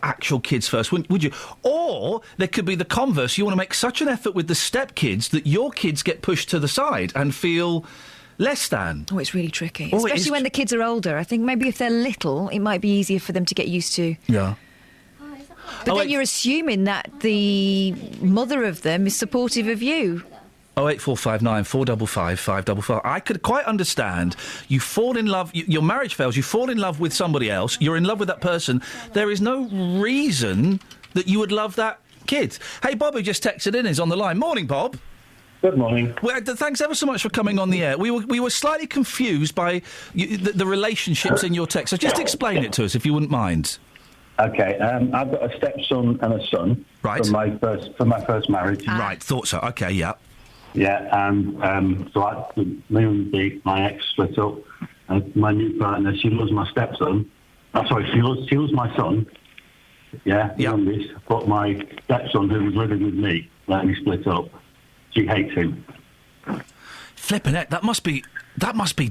actual kids first, would you? Or there could be the converse. You want to make such an effort with the stepkids that your kids get pushed to the side and feel less than. Oh, it's really tricky. Especially when the kids are older. I think maybe if they're little, it might be easier for them to get used to. Yeah. But then you're assuming that the mother of them is supportive of you. 08459 455 555. I could quite understand. You fall in love, your marriage fails, you fall in love with somebody else, you're in love with that person. There is no reason that you would love that kid. Hey, Bob, who just texted in, is on the line. Morning, Bob. Good morning. Well, thanks ever so much for coming on the air. We were slightly confused by the relationships in your text, so just explain it to us, if you wouldn't mind. Okay, I've got a stepson and a son from my first marriage. Right, thought so. Okay, yeah. Yeah, and so me and my ex split up. And my new partner, she loves my stepson. She loves my son. Yeah, youngest. But my stepson, who was living with me, let me split up. She hates him. Flipping heck, that must be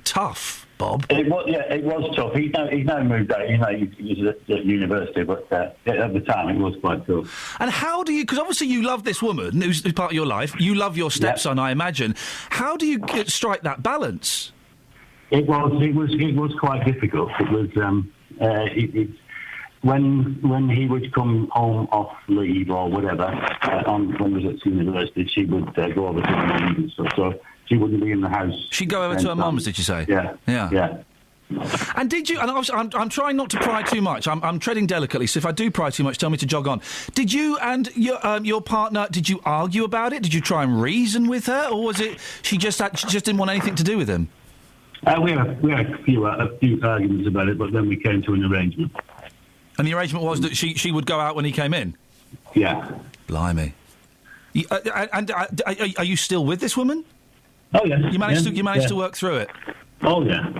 tough, Bob. It was tough. He's now moved out. He was at university, but at the time it was quite tough. And how do you? Because obviously you love this woman who's part of your life. You love your stepson, I imagine. How do you strike that balance? It was quite difficult. It was when he would come home off leave or whatever when he was at university, she would go over to her mum and stuff. So she wouldn't be in the house. She'd go over to her mum's, did you say? Yeah. And did you? And I'm trying not to pry too much. I'm treading delicately. So if I do pry too much, tell me to jog on. Did you and your partner? Did you argue about it? Did you try and reason with her, or was it she just didn't want anything to do with him? We had a few arguments about it, but then we came to an arrangement. And the arrangement was that she would go out when he came in? Yeah. Blimey. Are you still with this woman? Oh, yeah. You managed to work through it? Oh, yeah.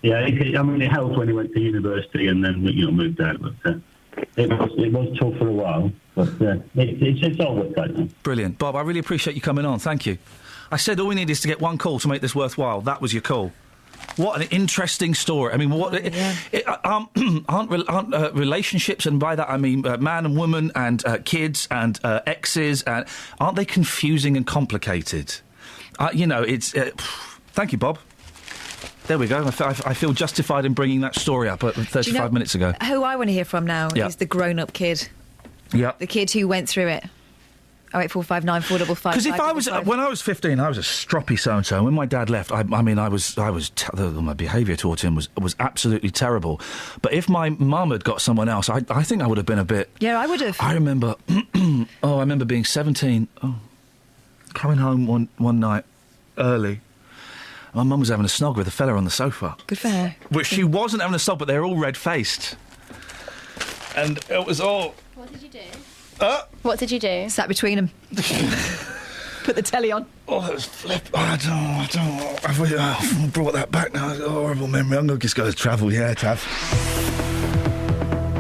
It helped when he went to university and then, moved out. But it was tough for a while, but it's all worked out now. Brilliant. Bob, I really appreciate you coming on. Thank you. I said all we need is to get one call to make this worthwhile. That was your call. What an interesting story. I mean, aren't relationships, and by that I mean man and woman and kids and exes, and aren't they confusing and complicated? It's... thank you, Bob. There we go. I feel justified in bringing that story up 35 minutes ago. Who I want to hear from now is the grown-up kid. Yeah. The kid who went through it. 08459 455. Because when I was 15, I was a stroppy so-and-so. When my dad left, my behaviour towards him was absolutely terrible. But if my mum had got someone else, I think I would have been a bit... Yeah, I would have. I remember... I remember being 17, coming home one night early. My mum was having a snog with a fella on the sofa. Good for her. Which she wasn't having a snog, but they were all red-faced. And it was all... What did you do? What did you do? Sat between them. Put the telly on. Oh, that was flip. I don't. I've brought that back now. It's a horrible memory. I'm going to just go to travel. Yeah, Tav.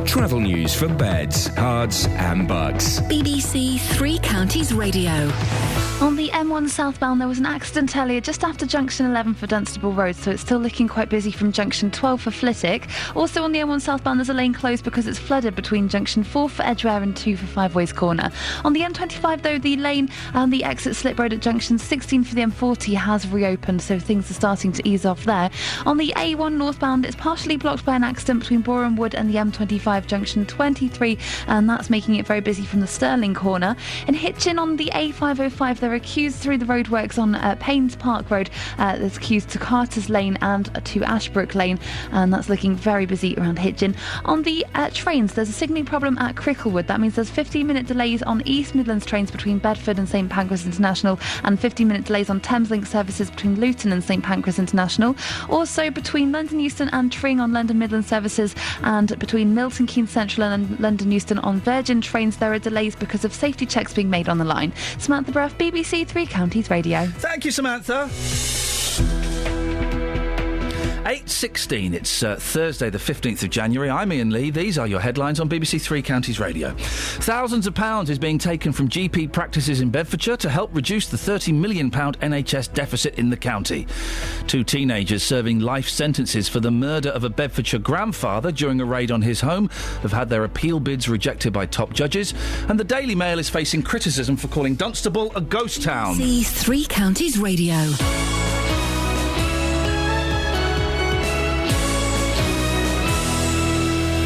Travel news for beds, cards and bugs. BBC Three Counties Radio. On the M1 southbound, there was an accident earlier just after junction 11 for Dunstable Road, so it's still looking quite busy from junction 12 for Flitwick. Also on the M1 southbound, there's a lane closed because it's flooded between junction 4 for Edgware and 2 for Five Ways Corner. On the M25, though, the lane and the exit slip road at junction 16 for the M40 has reopened, so things are starting to ease off there. On the A1 northbound, it's partially blocked by an accident between Boreham Wood and the M25 junction 23, and that's making it very busy from the Stirling corner. In Hitchin on the A505, there are queues through the roadworks on Paynes Park Road. There's queues to Carter's Lane and to Ashbrook Lane, and that's looking very busy around Hitchin. On the trains, there's a signalling problem at Cricklewood. That means there's 15-minute delays on East Midlands trains between Bedford and St Pancras International, and 15-minute delays on Thameslink services between Luton and St Pancras International. Also between London Euston and Tring on London Midland services, and between Milton Keynes Central and London Euston on Virgin trains, there are delays because of safety checks being made on the line. Samantha Bruff, BBC Three Counties Radio. Thank you, Samantha. 8:16. It's Thursday, the 15th of January. I'm Iain Lee. These are your headlines on BBC Three Counties Radio. Thousands of pounds is being taken from GP practices in Bedfordshire to help reduce the £30 million NHS deficit in the county. 2 teenagers serving life sentences for the murder of a Bedfordshire grandfather during a raid on his home have had their appeal bids rejected by top judges, and the Daily Mail is facing criticism for calling Dunstable a ghost town. BBC Three Counties Radio.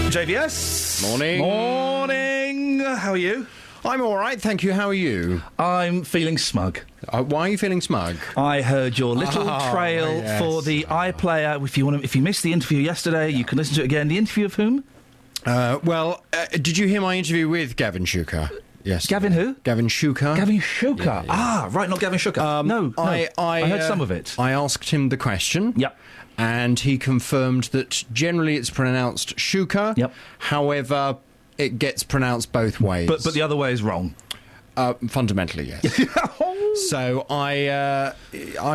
JVS. Morning. How are you? I'm all right, thank you. How are you? I'm feeling smug. Why are you feeling smug? I heard your little trail for the iPlayer. If you missed the interview yesterday, you can listen to it again. The interview of whom? Did you hear my interview with Gavin Shuker? Yes. Gavin who? Gavin Shuker. Gavin Shuker. Yeah. Ah, right, not Gavin Shuker. No, I heard some of it. I asked him the question. Yep. And he confirmed that generally it's pronounced Shuker. Yep. However, it gets pronounced both ways. But the other way is wrong. Fundamentally, yes. So I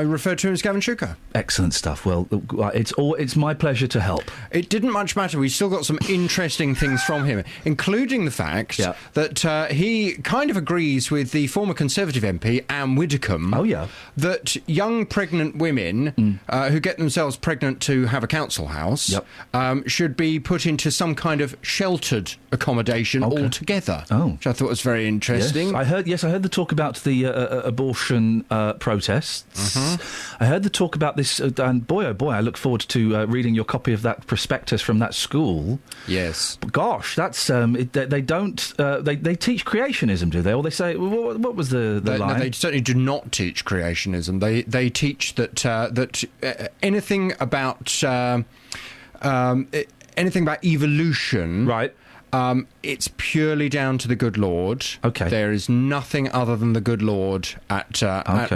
refer to him as Gavin Shuker. Excellent stuff. Well, it's my pleasure to help. It didn't much matter. We still got some interesting things from him, including the fact that he kind of agrees with the former Conservative MP, Anne Widdecombe. Oh, yeah. That young pregnant women who get themselves pregnant to have a council house should be put into some kind of sheltered accommodation altogether. Oh. Which I thought was very interesting. Yes, I heard the talk about the abortion protests. Mm-hmm. I heard the talk about this, and boy, oh boy, I look forward to reading your copy of that prospectus from that school. Yes. But gosh, that's they don't they teach creationism, do they? Or they say what was the line? No, they certainly do not teach creationism. They teach that anything about evolution, right? It's purely down to the good Lord. Okay. There is nothing other than the good Lord at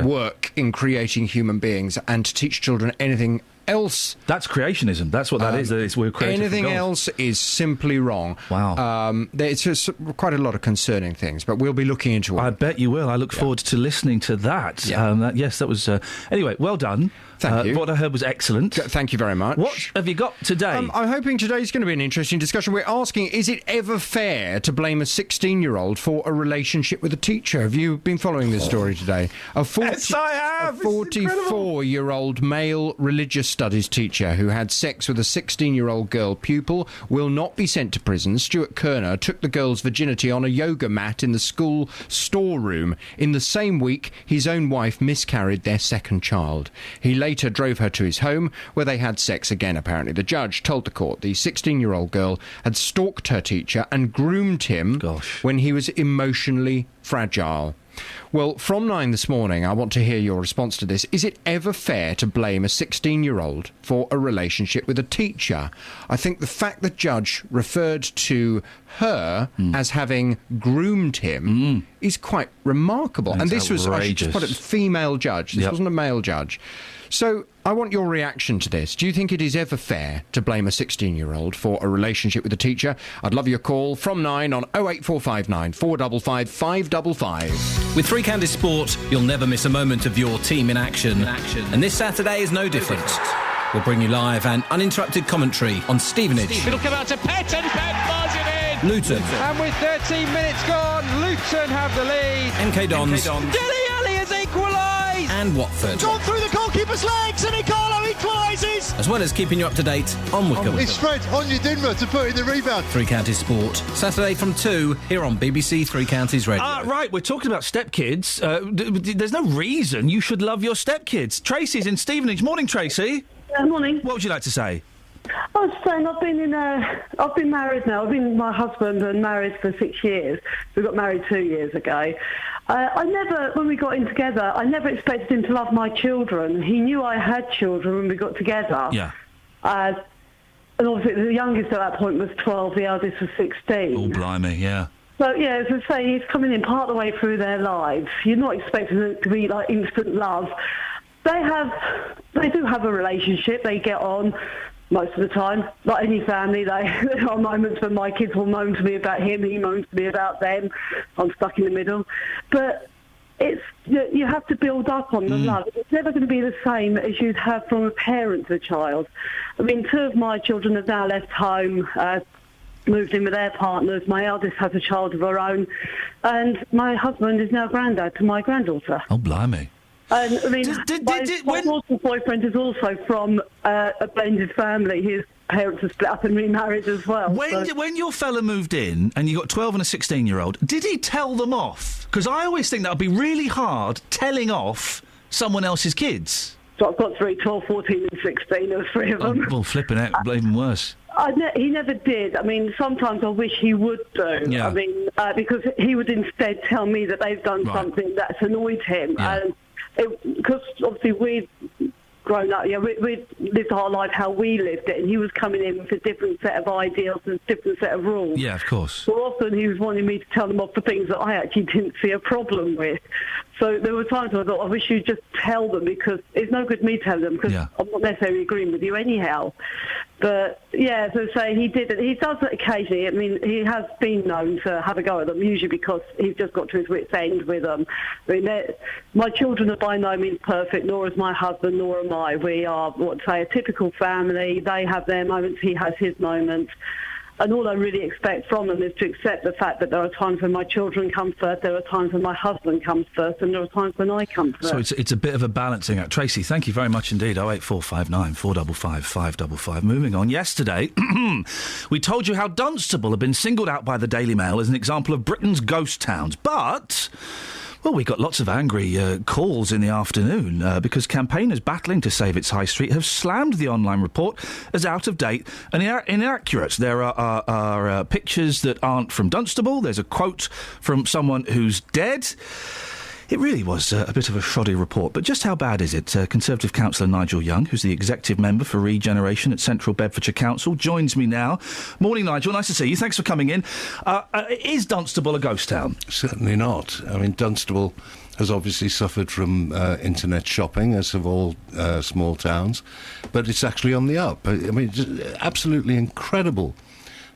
work in creating human beings, and to teach children anything else... That's creationism. That's what that is. We're creative. Anything else is simply wrong. Wow. There's just quite a lot of concerning things, but we'll be looking into it. I bet you will. I look forward to listening to that. Yeah. Yes, that was... Anyway, well done. Thank you. What I heard was excellent. Thank you very much. What have you got today? I'm hoping today's going to be an interesting discussion. We're asking, is it ever fair to blame a 16-year-old for a relationship with a teacher? Have you been following this story today? Yes, I have. A 44-year-old male religious studies teacher who had sex with a 16-year-old girl pupil will not be sent to prison. Stuart Kerner took the girl's virginity on a yoga mat in the school storeroom. In the same week, his own wife miscarried their second child. He later drove her to his home, where they had sex again, apparently. The judge told the court the 16-year-old girl had stalked her teacher and groomed him when he was emotionally fragile. Well, from 9 this morning, I want to hear your response to this. Is it ever fair to blame a 16-year-old for a relationship with a teacher? I think the fact the judge referred to her as having groomed him is quite remarkable. That's and this was, I should outrageous. just put it, a female judge. This wasn't a male judge. So I want your reaction to this. Do you think it is ever fair to blame a 16-year-old for a relationship with a teacher? I'd love your call from 9 on 08459 455 555. With Three Counties Sport, you'll never miss a moment of your team in action. And this Saturday is no different. We'll bring you live and uninterrupted commentary on Stevenage, It'll come out to Pett, and Pett bars it in. Luton, And with 13 minutes gone, Luton have the lead. MK Dons, Dele Alli has equalised. and Watford. Gone through the goalkeeper's legs, and Nicolo equalises. As well as keeping you up to date on Wickham. It's Fred on your Dinmer to put in the rebound. Three Counties Sport, Saturday from 2 here on BBC Three Counties Radio. Right, we're talking about stepkids. There's no reason you should love your stepkids. Tracy's in Stevenage. Morning, Tracy. Morning. What would you like to say? I was saying I've been married now. I've been with my husband and married for 6 years. We got married 2 years ago. When we got in together, I never expected him to love my children. He knew I had children when we got together. Yeah. And obviously the youngest at that point was 12, the eldest was 16. Oh, blimey, yeah. So, yeah, as I say, he's coming in part of the way through their lives. You're not expecting it to be like instant love. They do have a relationship. They get on most of the time. Like any family, there are moments when my kids will moan to me about him, he moans to me about them. I'm stuck in the middle. But you have to build up on the love. It's never going to be the same as you'd have from a parent to a child. I mean, 2 of my children have now left home, moved in with their partners. My eldest has a child of her own. And my husband is now granddad to my granddaughter. Oh, blimey. And I mean, my daughter's boyfriend is also from a blended family. His parents are split up and remarried as well. When your fella moved in and you got 12 and a 16-year-old, did he tell them off? Because I always think that would be really hard telling off someone else's kids. So I've got 3, 12, 14 and 16. There were 3 of them. Well, flipping out, even worse. He never did. I mean, sometimes I wish he would do. Yeah. I mean, because he would instead tell me that they've done something that's annoyed him. Yeah. And because obviously we've grown up, we lived our life how we lived it, and he was coming in with a different set of ideals and a different set of rules. Yeah, of course. So often he was wanting me to tell them off for things that I actually didn't see a problem with. So there were times when I thought, I wish you'd just tell them, because it's no good me telling them, because I'm not necessarily agreeing with you anyhow. But, yeah, so say he did it. He does it occasionally. I mean, he has been known to have a go at them, usually because he's just got to his wit's end with them. I mean, my children are by no means perfect, nor is my husband, nor am I. We are, a typical family. They have their moments, he has his moments. And all I really expect from them is to accept the fact that there are times when my children come first, there are times when my husband comes first, and there are times when I come first. So it's a bit of a balancing act. Tracy, thank you very much indeed. 08459 455 555. Moving on. Yesterday, we told you how Dunstable had been singled out by the Daily Mail as an example of Britain's ghost towns. But... well, we got lots of angry calls in the afternoon because campaigners battling to save its high street have slammed the online report as out of date and inaccurate. There are pictures that aren't from Dunstable. There's a quote from someone who's dead. It really was a bit of a shoddy report, but just how bad is it? Conservative councillor Nigel Young, who's the executive member for regeneration at Central Bedfordshire Council, joins me now. Morning, Nigel. Nice to see you. Thanks for coming in. Is Dunstable a ghost town? Certainly not. I mean, Dunstable has obviously suffered from internet shopping, as have all small towns, but it's actually on the up. I mean, it's absolutely incredible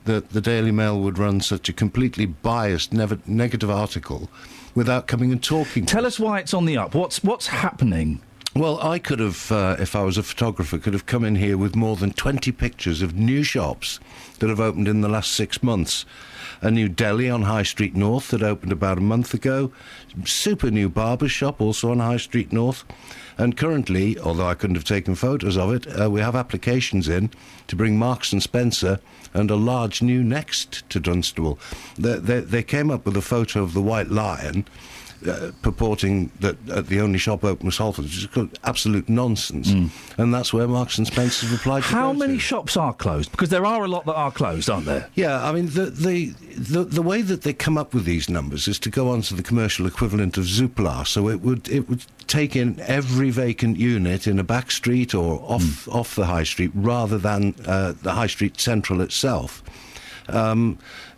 that the Daily Mail would run such a completely biased, negative article without coming and talking. Tell us why it's on the up. What's happening? Well, I could have, if I was a photographer, could have come in here with more than 20 pictures of new shops that have opened in the last 6 months. A new deli on High Street North that opened about a month ago. Super new barber shop also on High Street North. And currently, although I couldn't have taken photos of it, we have applications in to bring Marks and Spencer and a large new Next to Dunstable. They came up with a photo of the White Lion, purporting that the only shop open was Halford, which is absolute nonsense. And that's where Marks and Spencer's replied to How many shops are closed? Because there are a lot that are closed, aren't there? Yeah, I mean, the way that they come up with these numbers is to go on to the commercial equivalent of Zoopla. So it would take in every vacant unit in a back street or off the high street rather than the high street central itself.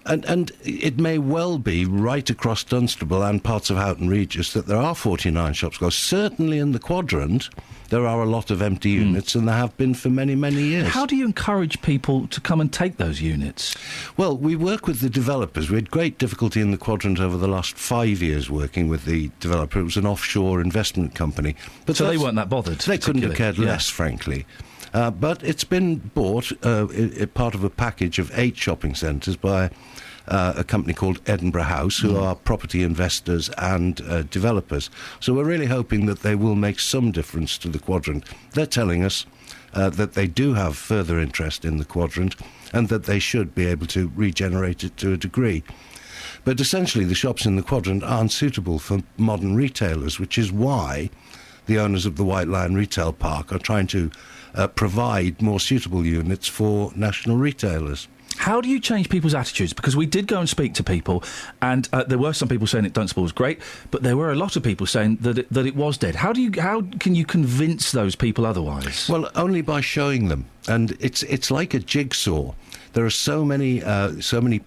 And it may well be right across Dunstable and parts of Houghton Regis that there are 49 shops closed. Certainly in the quadrant, there are a lot of empty units, and there have been for many, many years. How do you encourage people to come and take those units? Well, we work with the developers. We had great difficulty in the quadrant over the last 5 years working with the developer. It was an offshore investment company. But so they weren't that bothered? They couldn't have cared less, frankly. But it's been bought, part of a package of 8 shopping centres by a company called Edinburgh House, who are property investors and developers. So we're really hoping that they will make some difference to the quadrant. They're telling us that they do have further interest in the quadrant and that they should be able to regenerate it to a degree. But essentially the shops in the quadrant aren't suitable for modern retailers, which is why the owners of the White Lion Retail Park are trying to provide more suitable units for national retailers. How do you change people's attitudes? Because we did go and speak to people, and there were some people saying that Dunstable was great, but there were a lot of people saying that it was dead. How can you convince those people otherwise? Well, only by showing them. And it's like a jigsaw. There are so many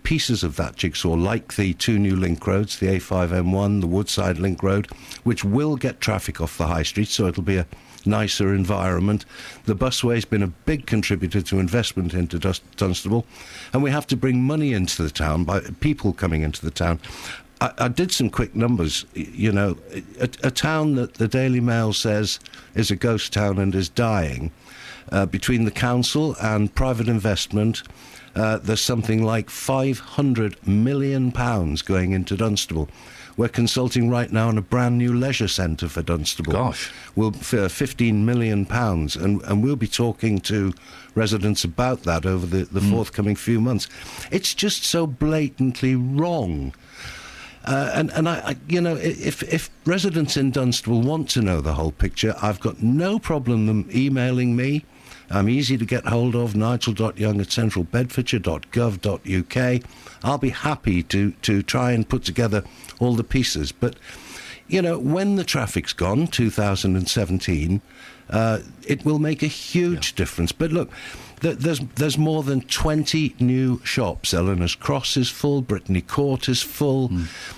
pieces of that jigsaw, like the 2 new link roads, the A5M1, the Woodside Link Road, which will get traffic off the high street, so it'll be a nicer environment. The busway's been a big contributor to investment into Dunstable, and we have to bring money into the town by people coming into the town. I did some quick numbers. You know, a town that the Daily Mail says is a ghost town and is dying, between the council and private investment, there's something like £500 million going into Dunstable. We're consulting right now on a brand new leisure centre for Dunstable. Gosh. For £15 million, and we'll be talking to residents about that over the forthcoming few months. It's just so blatantly wrong. And I, you know, if residents in Dunstable want to know the whole picture, I've got no problem them emailing me. I'm easy to get hold of, nigel.young@centralbedfordshire.gov.uk. I'll be happy to try and put together all the pieces. But, you know, when the traffic's gone, 2017, it will make a huge difference. But look, there's more than 20 new shops. Eleanor's Cross is full, Brittany Court is full.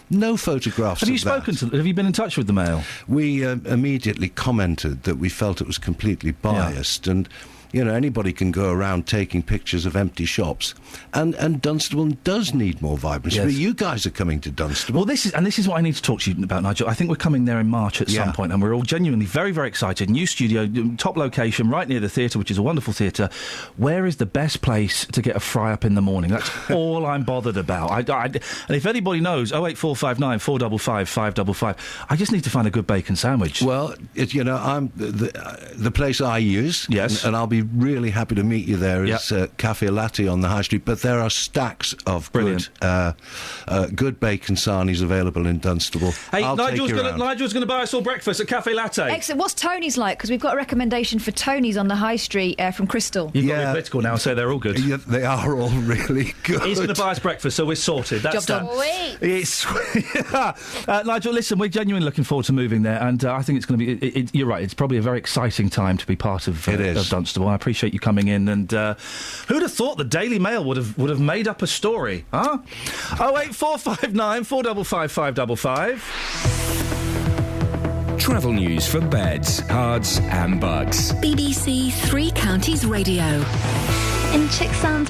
No photographs Have you spoken to them? Have you been in touch with the Mail? We immediately commented that we felt it was completely biased, and you know, anybody can go around taking pictures of empty shops, and Dunstable does need more vibrancy. Yes. But you guys are coming to Dunstable. Well, this is what I need to talk to you about, Nigel. I think we're coming there in March at some point, and we're all genuinely very, very excited. New studio, top location, right near the theatre, which is a wonderful theatre. Where is the best place to get a fry up in the morning? That's all I'm bothered about. And if anybody knows, 08459 455 555. I just need to find a good bacon sandwich. Well, you know, I'm the place I use, yes, and I'll be be really happy to meet you there. It's Cafe Latte on the High Street, but there are stacks of good bacon sarnies available in Dunstable. Hey, Nigel's going to buy us all breakfast at Cafe Latte. Excellent. What's Tony's like? Because we've got a recommendation for Tony's on the High Street from Crystal. You've got to be political now and say they're all good. Yeah, they are all really good. He's going to buy us breakfast, so we're sorted. That's Job done. It's Nigel, listen, we're genuinely looking forward to moving there, and I think it's going to be. You're right. It's probably a very exciting time to be part of Dunstable. I appreciate you coming in, and who'd have thought the Daily Mail would have made up a story, huh? 08459 455 555. Travel news for beds, cards and bugs. BBC Three Counties Radio. In Chicksands,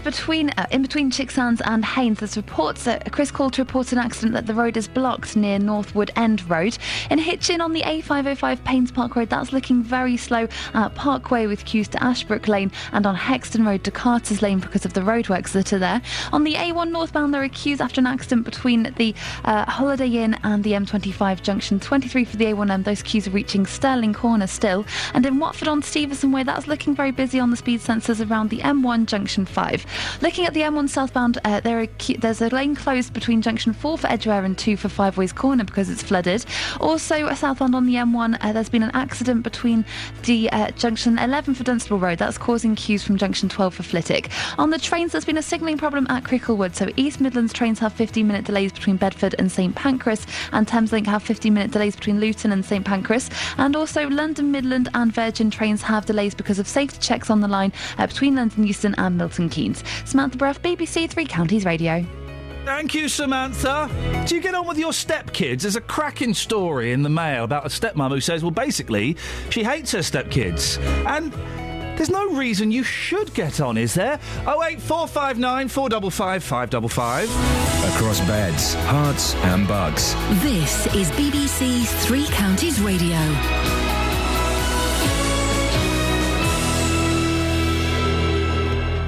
in between Chicksands and Haynes, there's reports that Chris called to report an accident that the road is blocked near Northwood End Road. In Hitchin on the A505 Paynes Park Road, that's looking very slow at Parkway with queues to Ashbrook Lane, and on Hexton Road to Carter's Lane because of the roadworks that are there. On the A1 northbound, there are queues after an accident between the Holiday Inn and the M25 junction 23 for the A1M. Those queues are reaching Stirling Corner still. And in Watford on Stevenson Way, that's looking very busy on the speed sensors around the M1 junction 5. Looking at the M1 southbound, there's a lane closed between junction 4 for Edgware and 2 for Five Ways Corner because it's flooded. Also southbound on the M1, there's been an accident between the junction 11 for Dunstable Road. That's causing queues from junction 12 for Flitwick. On the trains, there's been a signalling problem at Cricklewood, so East Midlands trains have 15-minute delays between Bedford and St Pancras, and Thameslink have 15-minute delays between Luton and St Pancras. And also London Midland and Virgin trains have delays because of safety checks on the line between London Euston and Milton Keynes. Samantha Bruff, BBC Three Counties Radio. Thank you, Samantha. Do you get on with your stepkids? There's a cracking story in the Mail about a stepmum who says, well, basically, she hates her stepkids. And there's no reason you should get on, is there? 08459 455 555. Across beds, hearts and bugs. This is BBC Three Counties Radio.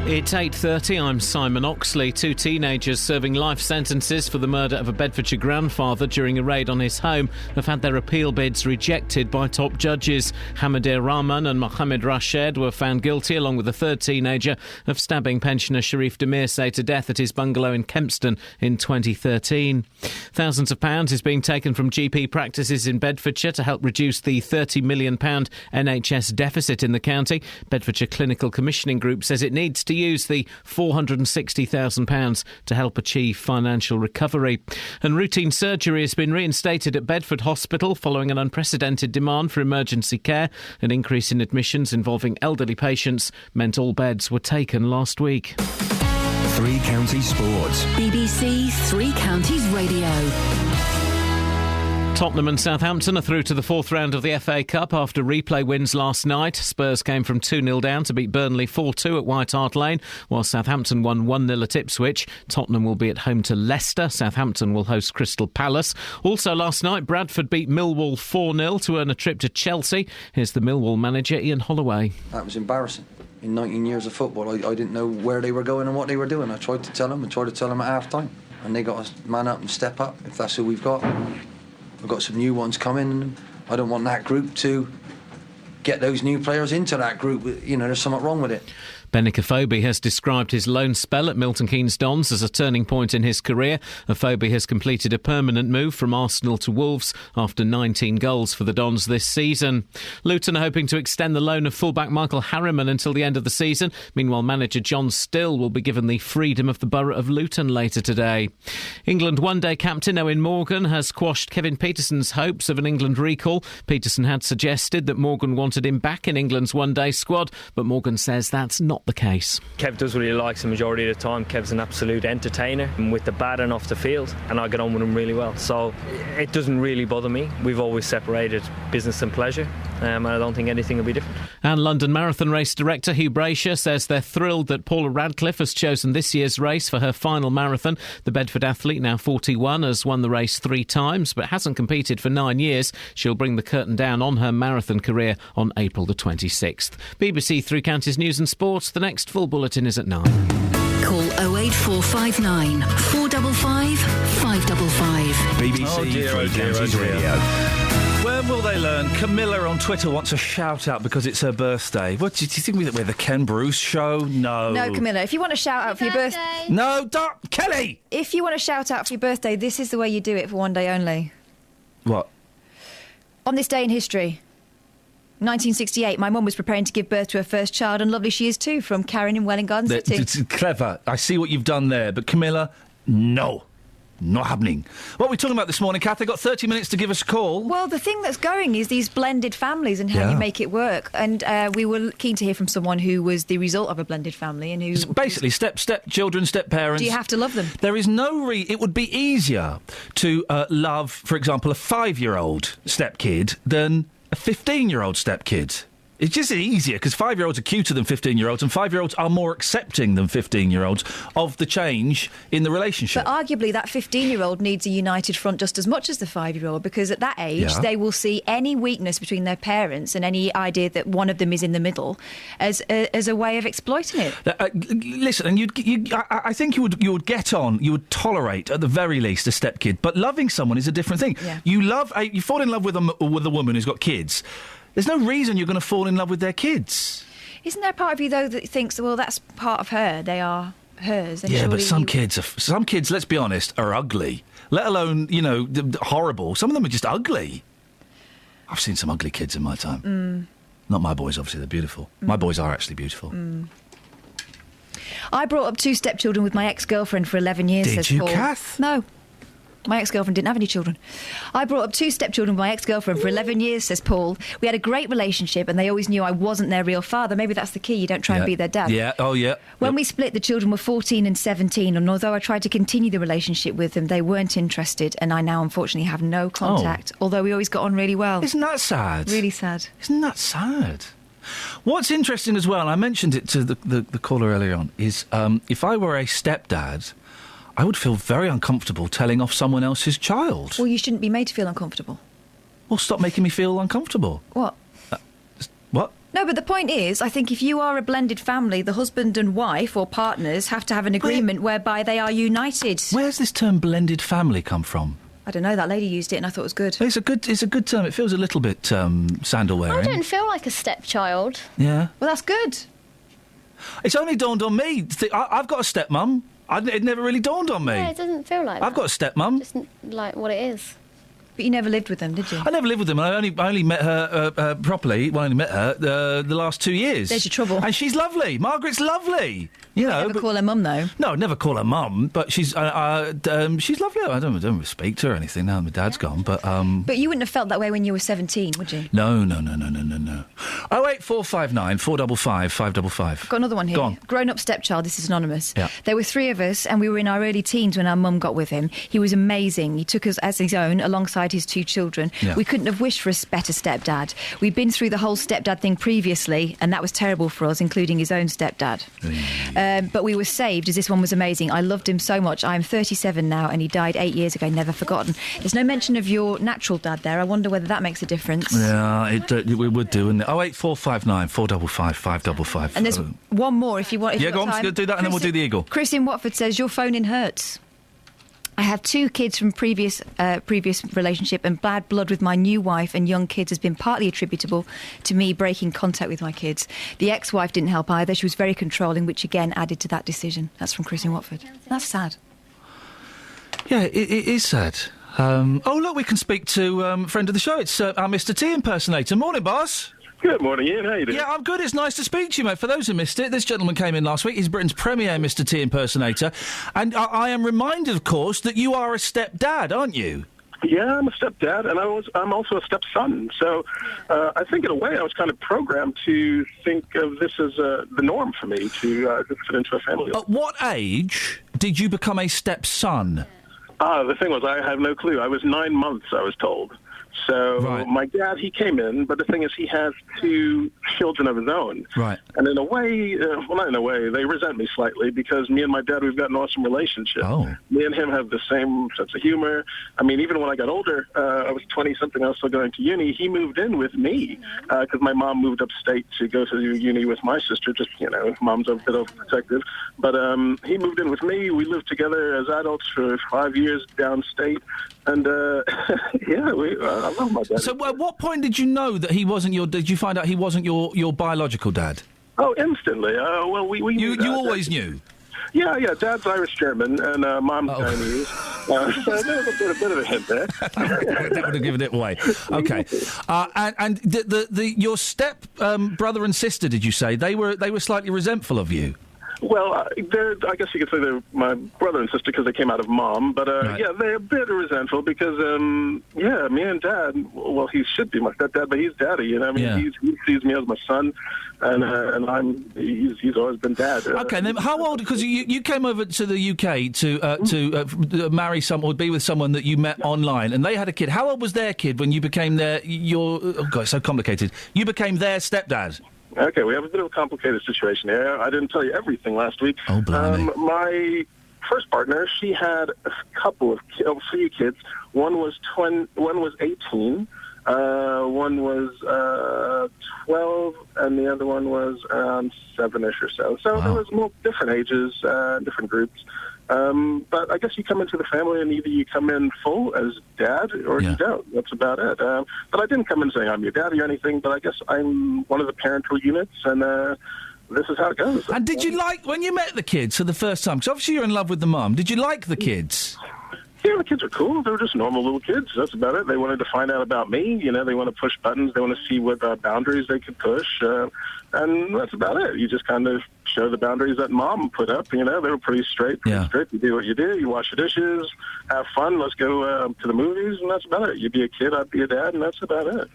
It's 8:30. I'm Simon Oxley. Two teenagers serving life sentences for the murder of a Bedfordshire grandfather during a raid on his home have had their appeal bids rejected by top judges. Hamadir Rahman and Mohammed Rashid were found guilty, along with a third teenager, of stabbing pensioner Sharif Demirsay to death at his bungalow in Kempston in 2013. Thousands of pounds is being taken from GP practices in Bedfordshire to help reduce the £30 million NHS deficit in the county. Bedfordshire Clinical Commissioning Group says it needs to use the £460,000 to help achieve financial recovery. And routine surgery has been reinstated at Bedford Hospital following an unprecedented demand for emergency care. An increase in admissions involving elderly patients meant all beds were taken last week. Three Counties Sports. BBC Three Counties Radio. Tottenham and Southampton are through to the fourth round of the FA Cup after replay wins last night. Spurs came from 2-0 down to beat Burnley 4-2 at White Hart Lane, while Southampton won 1-0 at Ipswich. Tottenham will be at home to Leicester. Southampton will host Crystal Palace. Also last night, Bradford beat Millwall 4-0 to earn a trip to Chelsea. Here's the Millwall manager, Iain Holloway. That was embarrassing. In 19 years of football, I didn't know where they were going and what they were doing. I tried to tell them at half-time. And they got to man up and step up, if that's who we've got. We've got some new ones coming, and I don't want that group to get those new players into that group. You know, there's something wrong with it. Benik Afobe has described his loan spell at Milton Keynes Dons as a turning point in his career. Afobe has completed a permanent move from Arsenal to Wolves after 19 goals for the Dons this season. Luton are hoping to extend the loan of fullback Michael Harriman until the end of the season. Meanwhile, manager John Still will be given the freedom of the borough of Luton later today. England one-day captain Owen Morgan has quashed Kevin Peterson's hopes of an England recall. Peterson had suggested that Morgan wanted him back in England's one-day squad, but Morgan says that's not the case. Kev does what he likes the majority of the time. Kev's an absolute entertainer with the bat and off the field, and I get on with him really well, so it doesn't really bother me. We've always separated business and pleasure, and I don't think anything will be different. And London Marathon race director Hugh Brasher says they're thrilled that Paula Radcliffe has chosen this year's race for her final marathon. The Bedford athlete, now 41, has won the race 3 times but hasn't competed for 9 years. She'll bring the curtain down on her marathon career on April the 26th. BBC Three Counties News and Sports. The next full bulletin is at 9. Call 08459 455 555. BBC Three Counties Radio. Where When will they learn? Camilla on Twitter wants a shout-out because it's her birthday. What, do you think we're the Ken Bruce show? No. No, Camilla, if you want a shout-out for your birthday... No, Kelly! If you want a shout-out for your birthday, this is the way you do it for one day only. What? On this day in history, 1968, my mum was preparing to give birth to her first child, and lovely she is too, from Karen in Welling Garden City. It's clever. I see what you've done there, but Camilla, no. Not happening. What are we talking about this morning, Kath? They've got 30 minutes to give us a call. Well, the thing that's going is these blended families and how you make it work. And we were keen to hear from someone who was the result of a blended family and who... It's basically, step children, step parents. Do you have to love them? There is no it would be easier to love, for example, a 5-year-old stepkid than a 15-year-old stepkid. It's just easier because 5-year-olds are cuter than 15-year-olds and 5-year-olds are more accepting than 15-year-olds of the change in the relationship. But arguably that 15-year-old needs a united front just as much as the 5-year-old because at that age they will see any weakness between their parents and any idea that one of them is in the middle as a way of exploiting it. Listen, and I think you would get on, you would tolerate at the very least a stepkid, but loving someone is a different thing. Yeah. You fall in love with a woman who's got kids. There's no reason you're going to fall in love with their kids. Isn't there a part of you, though, that thinks, well, that's part of her, they are hers? And yeah, but some kids, let's be honest, are ugly. Let alone, horrible. Some of them are just ugly. I've seen some ugly kids in my time. Mm. Not my boys, obviously, they're beautiful. My boys are actually beautiful. Mm. I brought up 2 stepchildren with my ex-girlfriend for 11 years, says Paul. Did you, Kath? No. My ex-girlfriend didn't have any children. I brought up 2 stepchildren with my ex-girlfriend for 11 years, says Paul. We had a great relationship and they always knew I wasn't their real father. Maybe that's the key. You don't try and be their dad. Yeah, oh yeah. When we split, the children were 14 and 17, and although I tried to continue the relationship with them, they weren't interested, and I now unfortunately have no contact, although we always got on really well. Isn't that sad? Really sad. Isn't that sad? What's interesting as well, and I mentioned it to the caller earlier on, is if I were a stepdad, I would feel very uncomfortable telling off someone else's child. Well, you shouldn't be made to feel uncomfortable. Well, stop making me feel uncomfortable. What? What? No, but the point is, I think if you are a blended family, the husband and wife or partners have to have an agreement whereby they are united. Where's this term blended family come from? I don't know, that lady used it and I thought it was good. It's a good term. It feels a little bit sandal-wearing. I don't feel like a stepchild. Yeah. Well, that's good. It's only dawned on me. I've got a stepmum. It never really dawned on me. Yeah, it doesn't feel like I've got a stepmum. Just like what it is. But you never lived with them, did you? I never lived with them. I only met her properly. Well, I only met her the last 2 years. There's your trouble. And she's lovely. Margaret's lovely. You know, never call her mum, though. No, I'd never call her mum. But she's lovely. I don't speak to her or anything now. My dad's gone. But you wouldn't have felt that way when you were 17, would you? No. 08459 455 555. Got another one here. Go on. Grown-up stepchild. This is anonymous. Yeah. There were 3 of us, and we were in our early teens when our mum got with him. He was amazing. He took us as his own, alongside his 2 children. Yeah. We couldn't have wished for a better stepdad. We'd been through the whole stepdad thing previously, and that was terrible for us, including his own stepdad. But we were saved, as this one was amazing. I loved him so much. I'm 37 now, and he died 8 years ago, never forgotten. There's no mention of your natural dad there. I wonder whether that makes a difference. Yeah, it would do, wouldn't it? 08459 455 555. And there's one more if you want. Yeah, go on, do that, and then we'll do the Eagle. Chris in Watford says, your phoning hurts. I have 2 kids from previous relationship, and bad blood with my new wife and young kids has been partly attributable to me breaking contact with my kids. The ex-wife didn't help either. She was very controlling, which again added to that decision. That's from Chris in Watford. That's sad. Yeah, it is sad. Look, we can speak to friend of the show. It's our Mr. T impersonator. Morning, boss. Good morning, Ian. How you doing? Yeah, I'm good. It's nice to speak to you, mate. For those who missed it, this gentleman came in last week. He's Britain's premier Mr. T impersonator. And I am reminded, of course, that you are a stepdad, aren't you? Yeah, I'm a stepdad, and I'm also a stepson. So I think, in a way, I was kind of programmed to think of this as the norm for me to fit into a family. At what age did you become a stepson? The thing was, I have no clue. I was 9 months, I was told. So my dad, he came in, but the thing is he has 2 children of his own. Right. And in a way, well, not in a way, they resent me slightly because me and my dad, we've got an awesome relationship. Oh. Me and him have the same sense of humor. I mean, even when I got older, I was 20-something, I was still going to uni. He moved in with me because my mom moved upstate to go to uni with my sister. Just, mom's a bit overprotective. But he moved in with me. We lived together as adults for 5 years downstate. And, yeah, I love my dad. So at what point did you know that he wasn't your... Did you find out he wasn't your biological dad? Oh, instantly. Well, we You always knew? Yeah, Dad's Irish-German, and Mom's Chinese. So there's a bit of a hint there. That would have given it away. Okay. And your step brother and sister, did you say, they were slightly resentful of you? Well, I guess you could say they're my brother and sister because they came out of Mom. But, yeah, they're a bit resentful because, me and Dad, well, he should be my stepdad, but he's Daddy, you know? I mean, he sees me as my son, and he's always been Dad. Okay, and then how old, because you came over to the UK to marry or be with someone that you met online, and they had a kid. How old was their kid when you became oh, God, it's so complicated. You became their stepdad. Okay, we have a bit of a complicated situation here. I didn't tell you everything last week. Oh, blimey. My first partner, she had a few kids. One was 18, one was 12, and the other one was around 7-ish or so. So there was more different ages, different groups. But I guess you come into the family and either you come in full as dad or you don't. That's about it. But I didn't come in saying I'm your daddy or anything, but I guess I'm one of the parental units, and this is how it goes. And did you when you met the kids for the first time, because obviously you're in love with the mum, did you like the kids? Yeah, the kids are cool. They were just normal little kids. That's about it. They wanted to find out about me. You know, they want to push buttons. They want to see what boundaries they could push. And that's about it. You just kind of show the boundaries that Mom put up. You know, they were pretty straight. You do what you do. You wash the dishes. Have fun. Let's go to the movies. And that's about it. You'd be a kid. I'd be a dad. And that's about it.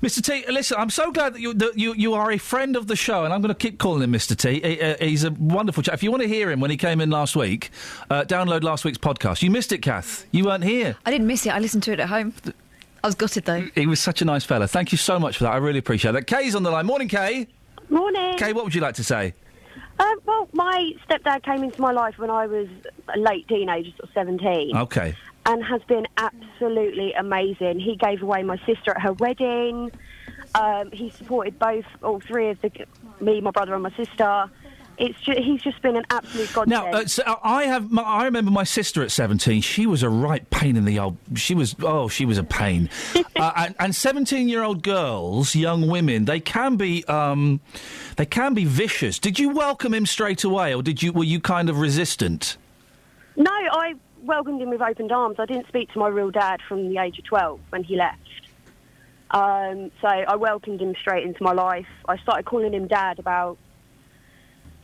Mr. T, listen, I'm so glad that you are a friend of the show, and I'm going to keep calling him Mr. T. He's a wonderful chap. If you want to hear him when he came in last week, download last week's podcast. You missed it, Kath. You weren't here. I didn't miss it. I listened to it at home. I was gutted, though. He was such a nice fella. Thank you so much for that. I really appreciate that. Kay's on the line. Morning, Kay. Morning. Kay, what would you like to say? Well, my stepdad came into my life when I was a late teenager, sort of 17. Okay. And has been absolutely amazing. He gave away my sister at her wedding. He supported all three of me, my brother, and my sister. He's just been an absolute godsend. Now, so I remember my sister at 17. She was a right pain in the old. She was a pain. And 17-year-old girls, young women, they can be vicious. Did you welcome him straight away, or were you kind of resistant? No, I welcomed him with open arms. I didn't speak to my real dad from the age of 12 when he left. So I welcomed him straight into my life. I started calling him Dad about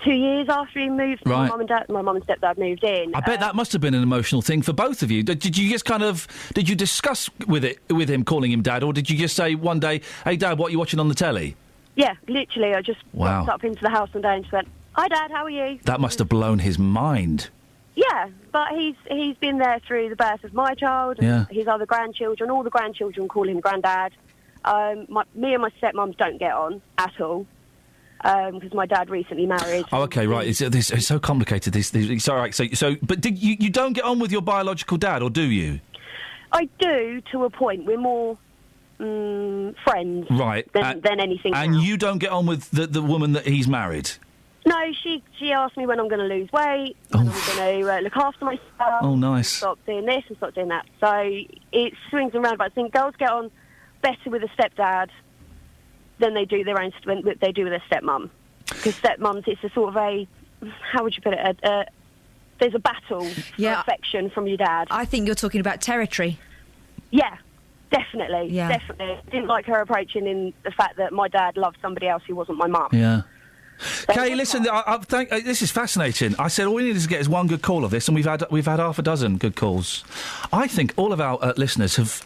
2 years after he moved. Right. My mum and stepdad moved in. I bet that must have been an emotional thing for both of you. Did you just did you discuss with him calling him Dad, or did you just say one day, "Hey Dad, what are you watching on the telly?" Yeah, literally. I just walked up into the house one day and just went, "Hi Dad, how are you?" That must have blown his mind. Yeah, but he's been there through the birth of my child, and his other grandchildren. All the grandchildren call him Granddad. Me and my stepmums don't get on at all. Because my dad recently married. Oh, okay, right. It's so complicated. It's all right. So, but you don't get on with your biological dad, or do you? I do, to a point. We're more friends, right? Than anything. And else. you don't get on with the woman that he's married. No, she asked me when I'm going to lose weight, when I'm going to look after myself. Oh, nice. Stop doing this and stop doing that. So it swings and roundabouts. I think girls get on better with a stepdad than they do with their stepmum. Because stepmums, it's a sort of a, how would you put it, there's a battle for affection from your dad. I think you're talking about territory. Yeah, definitely. Yeah. Definitely. I didn't like her approaching in the fact that my dad loved somebody else who wasn't my mum. Yeah. Kay, listen, this is fascinating. I said all we need to get is one good call of this, and we've had half a dozen good calls. I think all of our listeners have...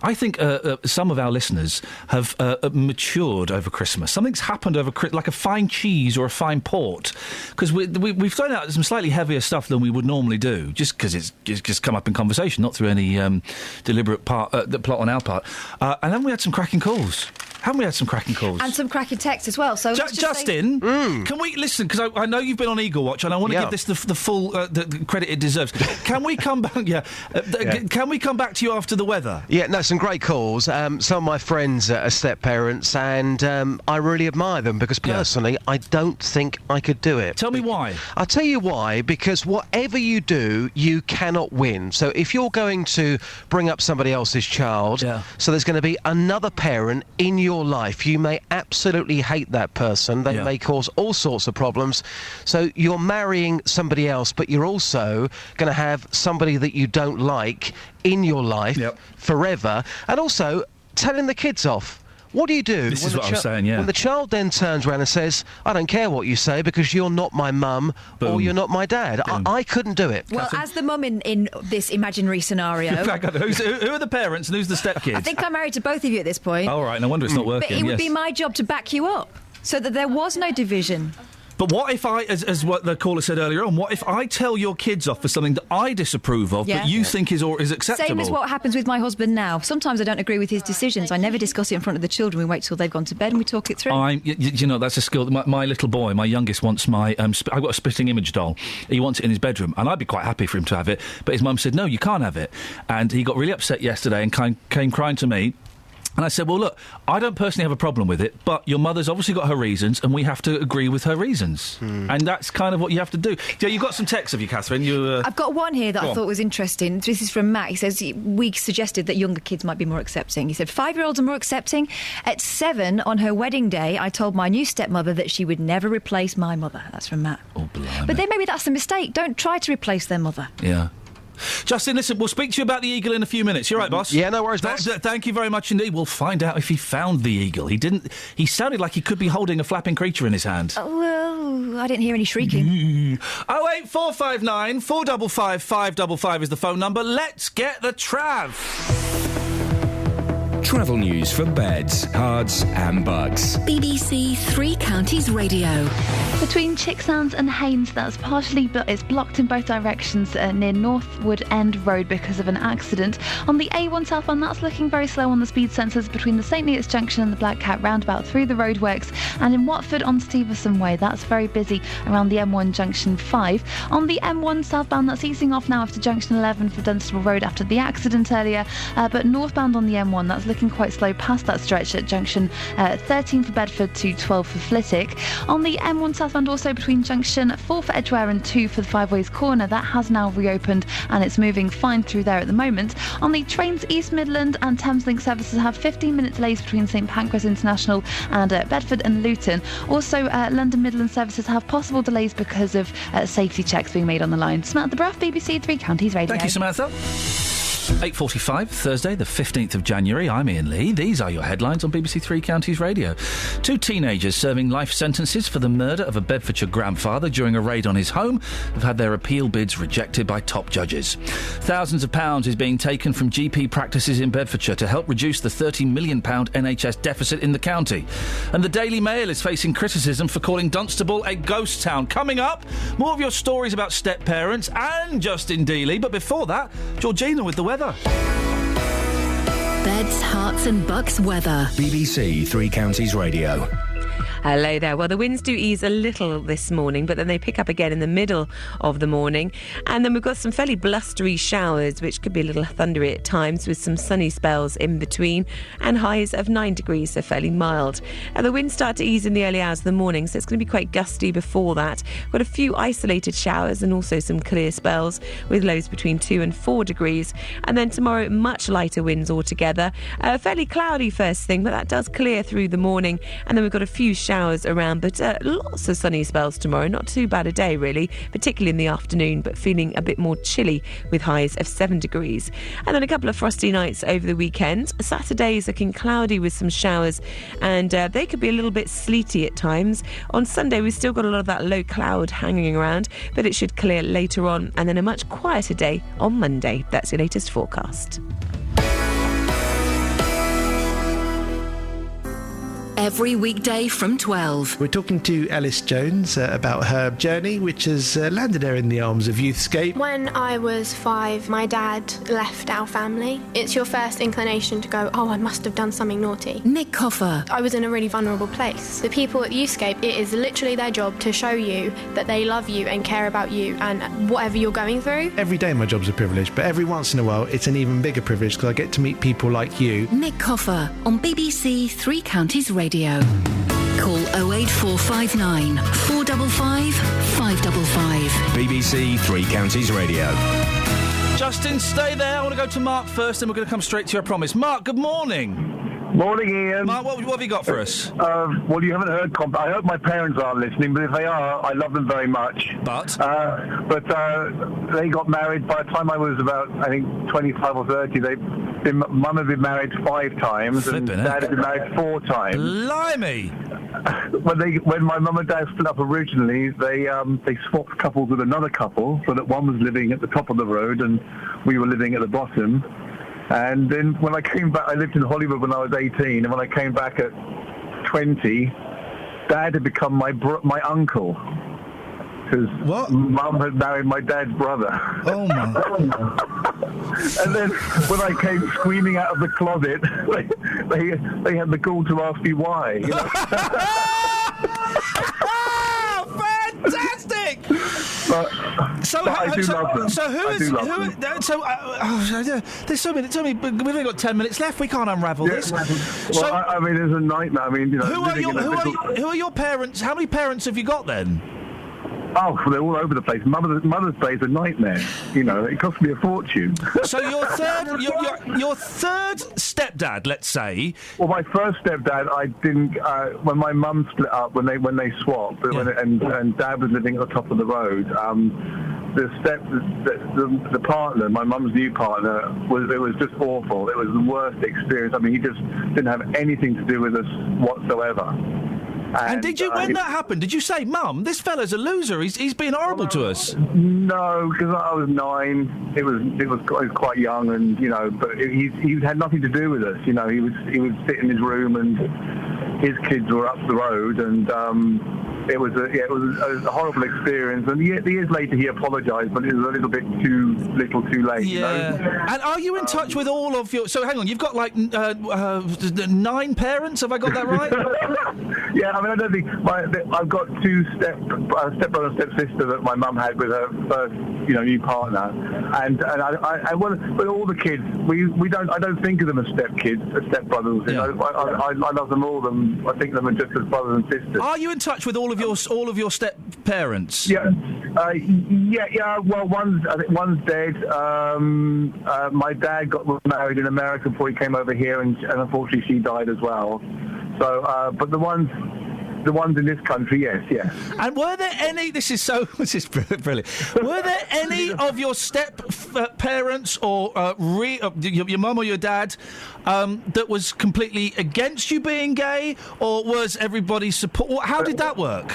I think some of our listeners have matured over Christmas. Something's happened over like a fine cheese or a fine port, because we've thrown out some slightly heavier stuff than we would normally do, just because it's just come up in conversation, not through any deliberate plot on our part. And then we had some cracking calls. Haven't we had some cracking calls? And some cracking texts as well. So Justin, can we listen? Because I know you've been on Eagle Watch, and I want to give this the full the credit it deserves. Can we come back? Can we come back to you after the weather? Yeah, no, some great calls. Some of my friends are step parents, and I really admire them because personally, I don't think I could do it. Tell me why. I'll tell you why. Because whatever you do, you cannot win. So if you're going to bring up somebody else's child, so there's going to be another parent in your life. You may absolutely hate that person. They may cause all sorts of problems. So you're marrying somebody else, but you're also going to have somebody that you don't like in your life forever. And also telling the kids off. What do you do? This is what I'm saying, When the child then turns around and says, I don't care what you say because you're not my mum or you're not my dad. I couldn't do it. Well, as the mum in this imaginary scenario... who are the parents and who's the stepkids? I think I'm married to both of you at this point. Oh, right, no wonder it's not working. But it would be my job to back you up so that there was no division. But what if I, as what the caller said earlier on, what if I tell your kids off for something that I disapprove of, but you think is acceptable? Same as what happens with my husband now. Sometimes I don't agree with his decisions. I never discuss it in front of the children. We wait till they've gone to bed and we talk it through. You know, that's a skill. My little boy, my youngest, wants my... I've got a spitting image doll. He wants it in his bedroom, and I'd be quite happy for him to have it. But his mum said, no, you can't have it. And he got really upset yesterday and came crying to me. And I said, well, look, I don't personally have a problem with it, but your mother's obviously got her reasons, and we have to agree with her reasons. And that's kind of what you have to do. Yeah, you've got some texts, have you, Catherine? I've got one here that I thought was interesting. This is from Matt. He says, we suggested that younger kids might be more accepting. He said, 5-year-olds are more accepting. At 7, on her wedding day, I told my new stepmother that she would never replace my mother. That's from Matt. Oh, blimey. But then maybe that's the mistake. Don't try to replace their mother. Yeah. Justin, listen, we'll speak to you about the eagle in a few minutes. You all right, boss? Yeah, no worries, boss. Thank you very much indeed. We'll find out if he found the eagle. He didn't. He sounded like he could be holding a flapping creature in his hand. Oh, well, I didn't hear any shrieking. 08459 455 555 is the phone number. Let's get the Trav. Travel news for beds, cards and bugs. BBC Three Counties Radio. Between Chicksands and Haynes, that's it's blocked in both directions near Northwood End Road because of an accident. On the A1 southbound, that's looking very slow on the speed sensors between the St Neots Junction and the Black Cat roundabout through the roadworks. And in Watford on Stevenson Way, that's very busy around the M1 Junction 5. On the M1 southbound, that's easing off now after Junction 11 for Dunstable Road after the accident earlier. But northbound on the M1, that's looking quite slow past that stretch at Junction 13 for Bedford to 12 for Flitwick. On the M1 southbound, also between Junction 4 for Edgware and 2 for the Five Ways Corner, that has now reopened and it's moving fine through there at the moment. On the trains, East Midland and Thameslink services have 15-minute delays between St Pancras International and Bedford and Luton. Also, London Midland services have possible delays because of safety checks being made on the line. Samantha Bruff, BBC Three Counties Radio. Thank you, Samantha. 8:45, Thursday, the 15th of January. I'm Iain Lee. These are your headlines on BBC Three Counties Radio. 2 teenagers serving life sentences for the murder of a Bedfordshire grandfather during a raid on his home have had their appeal bids rejected by top judges. Thousands of pounds is being taken from GP practices in Bedfordshire to help reduce the £30 million NHS deficit in the county. And the Daily Mail is facing criticism for calling Dunstable a ghost town. Coming up, more of your stories about step parents and Justin Dealey. But before that, Georgina with the weather. Beds, Hearts and Bucks weather. BBC Three Counties Radio. Hello there. Well, the winds do ease a little this morning, but then they pick up again in the middle of the morning. And then we've got some fairly blustery showers, which could be a little thundery at times, with some sunny spells in between, and highs of 9 degrees, so fairly mild. And the winds start to ease in the early hours of the morning, so it's going to be quite gusty before that. We've got a few isolated showers and also some clear spells, with lows between 2 and 4 degrees. And then tomorrow, much lighter winds altogether. Fairly cloudy first thing, but that does clear through the morning. And then we've got a few showers around, but lots of sunny spells tomorrow. Not too bad a day, really, particularly in the afternoon, but feeling a bit more chilly with highs of 7 degrees. And then a couple of frosty nights over the weekend. Saturday is looking cloudy with some showers, and they could be a little bit sleety at times. On Sunday, we've still got a lot of that low cloud hanging around, but it should clear later on, and then a much quieter day on Monday. That's your latest forecast. every weekday from 12. We're talking to Alice Jones about her journey, which has landed her in the arms of Youthscape. When I was 5, my dad left our family. It's your first inclination to go, oh, I must have done something naughty. Nick Coffer. I was in a really vulnerable place. The people at Youthscape, it is literally their job to show you that they love you and care about you and whatever you're going through. Every day my job's a privilege, but every once in a while it's an even bigger privilege because I get to meet people like you. Nick Coffer on BBC Three Counties Radio. Call 08459 455 555. BBC Three Counties Radio. Justin, stay there. I want to go to Mark first, and we're going to come straight to you, I promise. Mark, good morning. Morning, Ian. Mark, what have you got for us? Well, you haven't heard... I hope my parents aren't listening, but if they are, I love them very much. But they got married by the time I was about, I think, 25 or 30. Mum had been married 5 times, and Dad had been married 4 times. Blimey! When my mum and dad split up originally, they swapped couples with another couple, so that one was living at the top of the road and we were living at the bottom. And then when I came back, I lived in Hollywood when I was 18, and when I came back at 20, Dad had become my uncle. Because Mum had married my dad's brother. Oh, my. And then when I came screaming out of the closet, they had the gall to ask me why. You know? Fantastic! I do love them. There's so many. We've only got 10 minutes left. We can't unravel this. Well, I mean, it's a nightmare. I mean, you know, who are your parents? How many parents have you got then? Oh, they're all over the place. Mother's Day is a nightmare. You know, it cost me a fortune. So your third stepdad, let's say. Well, my first stepdad, I didn't. When my mum split up, when they swapped, and Dad was living at the top of the road. The partner, my mum's new partner, was just awful. It was the worst experience. I mean, he just didn't have anything to do with us whatsoever. And did you, when that happened, did you say, Mum, this fella's a loser, he's been horrible to us? No, because I was 9. It was quite young, and you know, but he had nothing to do with us. You know, he would sit in his room, and his kids were up the road, and it was a horrible experience. And years later, he apologised, but it was a little bit too late. Yeah. You know? And are you in touch with all of your? So hang on, you've got like 9 parents. Have I got that right? Yeah, I mean, I don't think I've got 2 stepbrother and stepsister that my mum had with her first, new partner, and but all the kids, I don't think of them as stepkids, as stepbrothers. You know, I love them all. I think of them as just as brothers and sisters. Are you in touch with all of your step parents? Yeah. Well, one's dead. My dad was married in America before he came over here, and unfortunately she died as well. So, but the ones in this country, yes. And were there any? This is brilliant. Were there any of your step parents or your mum or your dad that was completely against you being gay, or was everybody support? How did that work?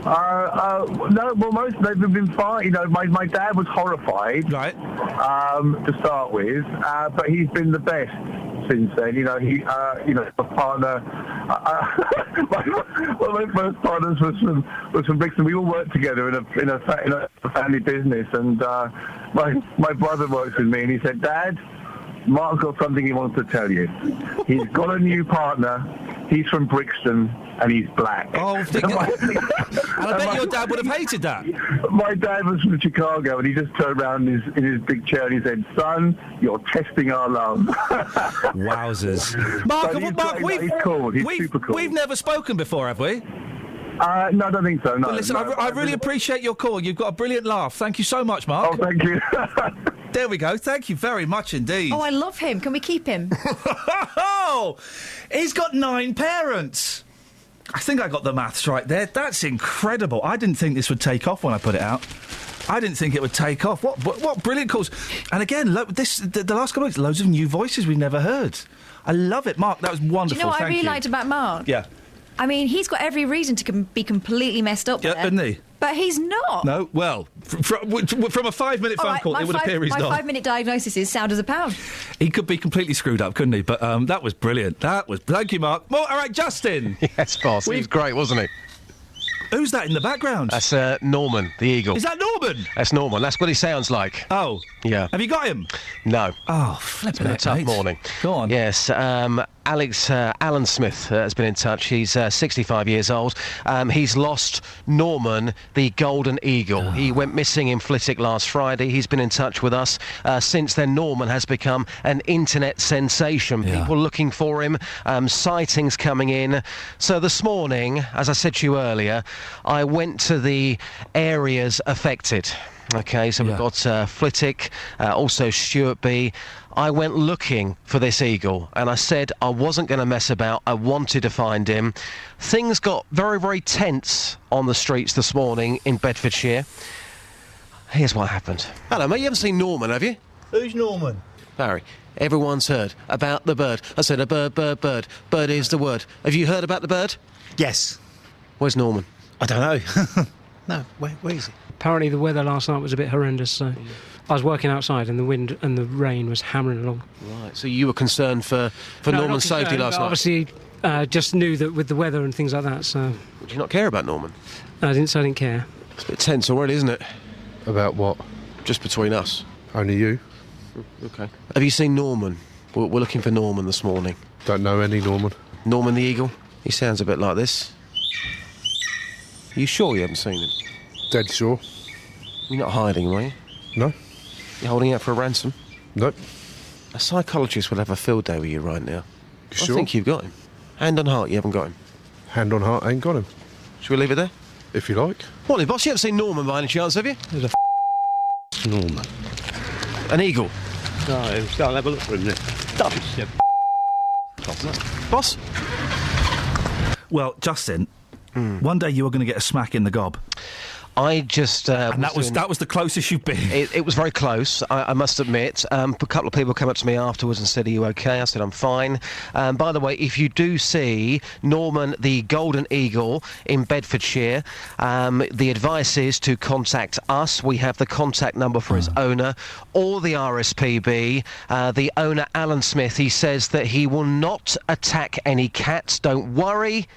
No, well, most they've been fine. You know, my dad was horrified, right? To start with, but he's been the best since then. You know, a partner. One of my first partners was from Brixton. We all worked together in a family business, and my brother works with me, and he said, "Dad, Mark's got something he wants to tell you. He's got a new partner. He's from Brixton, and he's black." Oh, and I bet your dad would have hated that. My dad was from Chicago, and he just turned around in his big chair and he said, "Son, you're testing our love." Wowzers. Mark, he's cool. He's super cool. We've never spoken before, have we? No, I don't think so, no. Well, listen, I really appreciate your call. You've got a brilliant laugh. Thank you so much, Mark. Oh, thank you. There we go. Thank you very much indeed. Oh, I love him. Can we keep him? Oh, he's got 9 parents. I think I got the maths right there. That's incredible. I didn't think this would take off when I put it out. I didn't think it would take off. What brilliant calls. And again, the last couple of weeks, loads of new voices we've never heard. I love it, Mark. That was wonderful. Do you know what I really liked about Mark? Yeah. I mean, he's got every reason to be completely messed up there. Isn't he? But he's not. No, well, from a 5-minute phone call, it would appear he's my not. 5-minute diagnosis is sound as a pound. He could be completely screwed up, couldn't he? But that was brilliant. Thank you, Mark. Well, all right, Justin. Yes, boss. He was great, wasn't he? Who's that in the background? That's Norman, the eagle. Is that Norman? That's Norman. That's what he sounds like. Oh. Yeah. Have you got him? No. Oh, It's flipping been a it, tough mate. morning. Go on. Yes, Alan Smith has been in touch. He's 65 years old. He's lost Norman, the golden eagle. He went missing in Flitwick last Friday. He's been in touch with us. Since then, Norman has become an internet sensation. Yeah. People looking for him, sightings coming in. So this morning, as I said to you earlier, I went to the areas affected. OK, so we've got Flitwick, also Stuartby. I went looking for this eagle, and I said I wasn't going to mess about. I wanted to find him. Things got very, very tense on the streets this morning in Bedfordshire. Here's what happened. Hello, mate. You haven't seen Norman, have you? Who's Norman? Barry, everyone's heard about the bird. I said a bird, bird, bird. Bird is the word. Have you heard about the bird? Yes. Where's Norman? I don't know. No, where is he? Apparently the weather last night was a bit horrendous, so I was working outside and the wind and the rain was hammering along. Right, so you were concerned for Norman's safety last night? Obviously, just knew that with the weather and things like that, so... Would you not care about Norman? I didn't care. It's a bit tense already, isn't it? About what? Just between us. Only you. OK. Have you seen Norman? We're looking for Norman this morning. Don't know any Norman. Norman the eagle? He sounds a bit like this. You sure you haven't seen him? Dead sure. You're not hiding, are you? No. You're holding out for a ransom? Nope. A psychologist would have a field day with you right now. You sure? I think you've got him. Hand on heart, you haven't got him. Hand on heart, ain't got him. Should we leave it there? If you like. What, boss, you haven't seen Norman by any chance, have you? There's a Norman. An eagle? No, I'll have a look for him then. Boss? Well, Justin, one day you were going to get a smack in the gob. I just... and that was the closest you've been. It was very close, I must admit. A couple of people came up to me afterwards and said, are you OK? I said, I'm fine. By the way, if you do see Norman the golden eagle in Bedfordshire, the advice is to contact us. We have the contact number for his owner, or the RSPB. The owner, Alan Smith, he says that he will not attack any cats. Don't worry.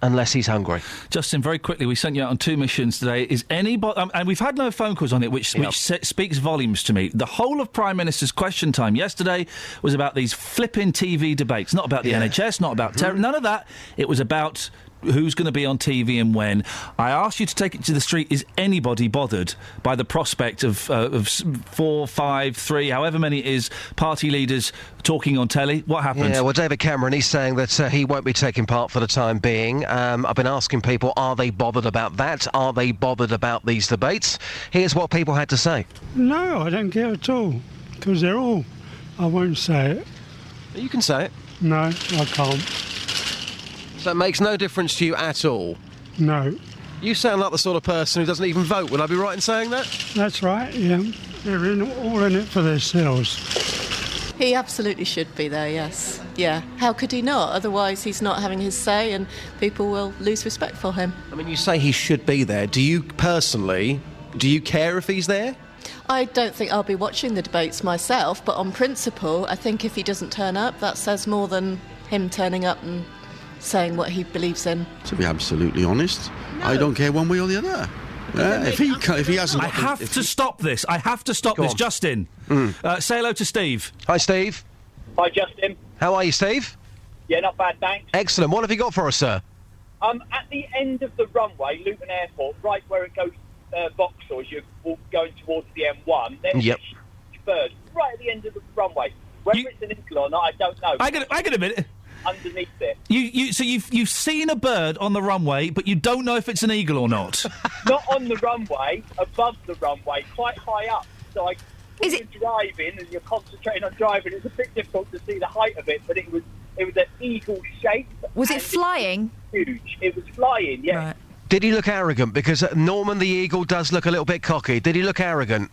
Unless he's hungry. Justin, very quickly, we sent you out on 2 missions today. Is anybody... and we've had no phone calls on it, which speaks volumes to me. The whole of Prime Minister's Question Time yesterday was about these flipping TV debates. Not about the NHS, not about terror, none of that. It was about who's going to be on TV and when. I asked you to take it to the street. Is anybody bothered by the prospect of 4, 5, 3, however many it is, party leaders talking on telly? What happened? Yeah, well, David Cameron, he's saying that he won't be taking part for the time being. I've been asking people, are they bothered about that? Are they bothered about these debates? Here's what people had to say. No, I don't care at all, because they're all... I won't say it. You can say it. No, I can't. So it makes no difference to you at all? No. You sound like the sort of person who doesn't even vote. Would I be right in saying that? That's right, yeah. They're all in it for themselves. He absolutely should be there, yes. Yeah. How could he not? Otherwise, he's not having his say and people will lose respect for him. I mean, you say he should be there. Do you personally, do you care if he's there? I don't think I'll be watching the debates myself, but on principle, I think if he doesn't turn up, that says more than him turning up and saying what he believes in. To be absolutely honest, I don't care one way or the other. If he hasn't... I have to stop this. I have to stop this. Justin, say hello to Steve. Hi, Steve. Hi, Justin. How are you, Steve? Yeah, not bad, thanks. Excellent. What have you got for us, sir? At the end of the runway, Luton Airport, right where it goes Vauxhall, as you're going towards the M1, there's a bird right at the end of the runway. Whether it's an eagle or not, I don't know. I got a minute. Underneath it. So you've seen a bird on the runway, but you don't know if it's an eagle or not. Not on the runway, above the runway, quite high up. So when you're driving and you're concentrating on driving, it's a bit difficult to see the height of it, but it was an eagle shape. Was it flying? Huge. It was flying, yeah. Right. Did he look arrogant? Because Norman the eagle does look a little bit cocky. Did he look arrogant?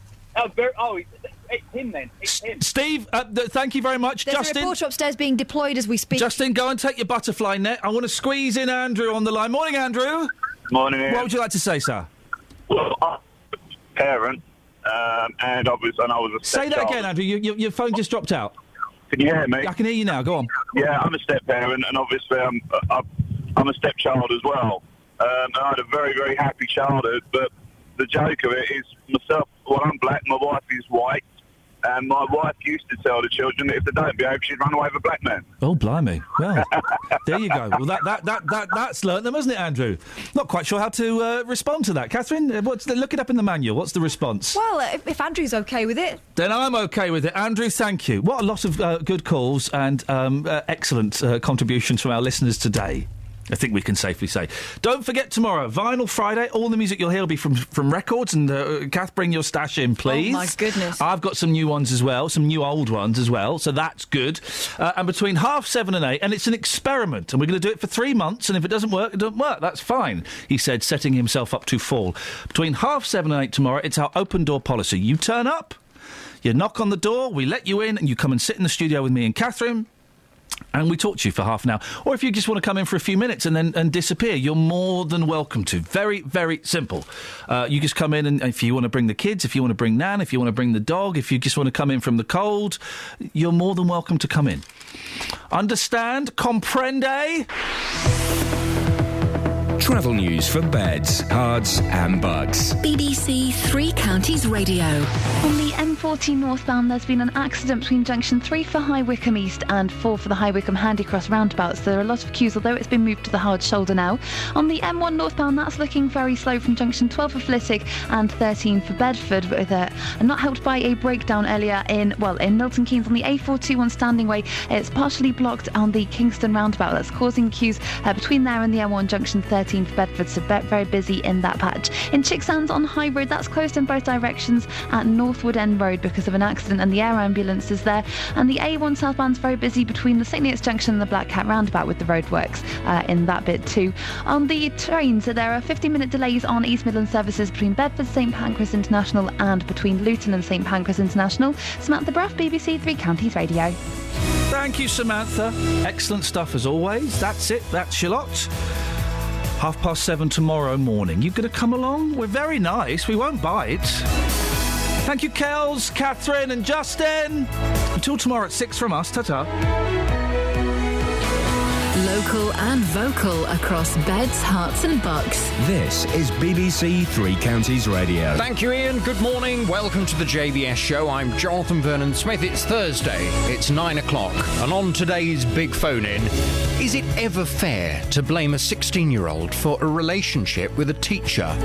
It's him then. It's him. Steve, thank you very much. There's Justin, a reporter upstairs being deployed as we speak. Justin, go and take your butterfly net. I want to squeeze in Andrew on the line. Morning, Andrew. Morning, Ian. What would you like to say, sir? Well, I'm a parent, and I was a Say that again, Andrew. Your phone just dropped out. Can you hear me? I can hear you now. Go on. Yeah, I'm a step-parent, and obviously I'm a stepchild as well. And I had a very, very happy childhood, but the joke of it is myself, well, I'm black, my wife is white, and my wife used to tell the children that if they don't behave, she'd run away with a black man. Oh, blimey. Well, there you go. Well, that's learnt them, hasn't it, Andrew? Not quite sure how to respond to that. Catherine, look it up in the manual. What's the response? Well, if Andrew's OK with it. Then I'm OK with it. Andrew, thank you. What a lot of good calls and excellent contributions from our listeners today. I think we can safely say. Don't forget tomorrow, Vinyl Friday. All the music you'll hear will be from records. And Kath, bring your stash in, please. Oh, my goodness. I've got some new ones as well, some new old ones as well. So that's good. And between 7:30 and 8, and it's an experiment. And we're going to do it for 3 months. And if it doesn't work, it doesn't work. That's fine, he said, setting himself up to fall. Between 7:30 and 8 tomorrow, it's our open door policy. You turn up, you knock on the door, we let you in, and you come and sit in the studio with me and Catherine. And we talk to you for half an hour. Or if you just want to come in for a few minutes and then disappear, you're more than welcome to. Very, very simple. You just come in, and if you want to bring the kids, if you want to bring Nan, if you want to bring the dog, if you just want to come in from the cold, you're more than welcome to come in. Understand? Comprende? Travel news for beds, cards and bugs. BBC Three Counties Radio. On the M40 northbound, there's been an accident between junction 3 for High Wycombe East and 4 for the High Wycombe Handycross roundabouts. There are a lot of queues, although it's been moved to the hard shoulder now. On the M1 northbound, that's looking very slow from junction 12 for Flitwick and 13 for Bedford, with not helped by a breakdown earlier in Milton Keynes. On the A421 Standing Way, it's partially blocked on the Kingston roundabout. That's causing queues between there and the M1 junction 13 for Bedford, so very busy in that patch. In Chicksands on High Road, that's closed in both directions at Northwood End Road because of an accident, and the air ambulance is there. And the A1 southbound's very busy between the St Neots Junction and the Black Cat roundabout with the roadworks in that bit too. On the trains, there are 50-minute delays on East Midlands services between Bedford, St Pancras International and between Luton and St Pancras International. Samantha Bruff, BBC Three Counties Radio. Thank you, Samantha. Excellent stuff as always. That's it. That's your lot. 7:30 tomorrow morning. You going to come along? We're very nice. We won't bite. Thank you, Kels, Catherine and Justin. Until tomorrow at 6 from us. Ta-ta. Local and vocal across beds, hearts and bucks. This is BBC Three Counties Radio. Thank you, Iain. Good morning. Welcome to the JVS show. I'm Jonathan Vernon Smith. It's Thursday. It's 9 o'clock. And on today's Big Phone-In, is it ever fair to blame a 16-year-old for a relationship with a teacher?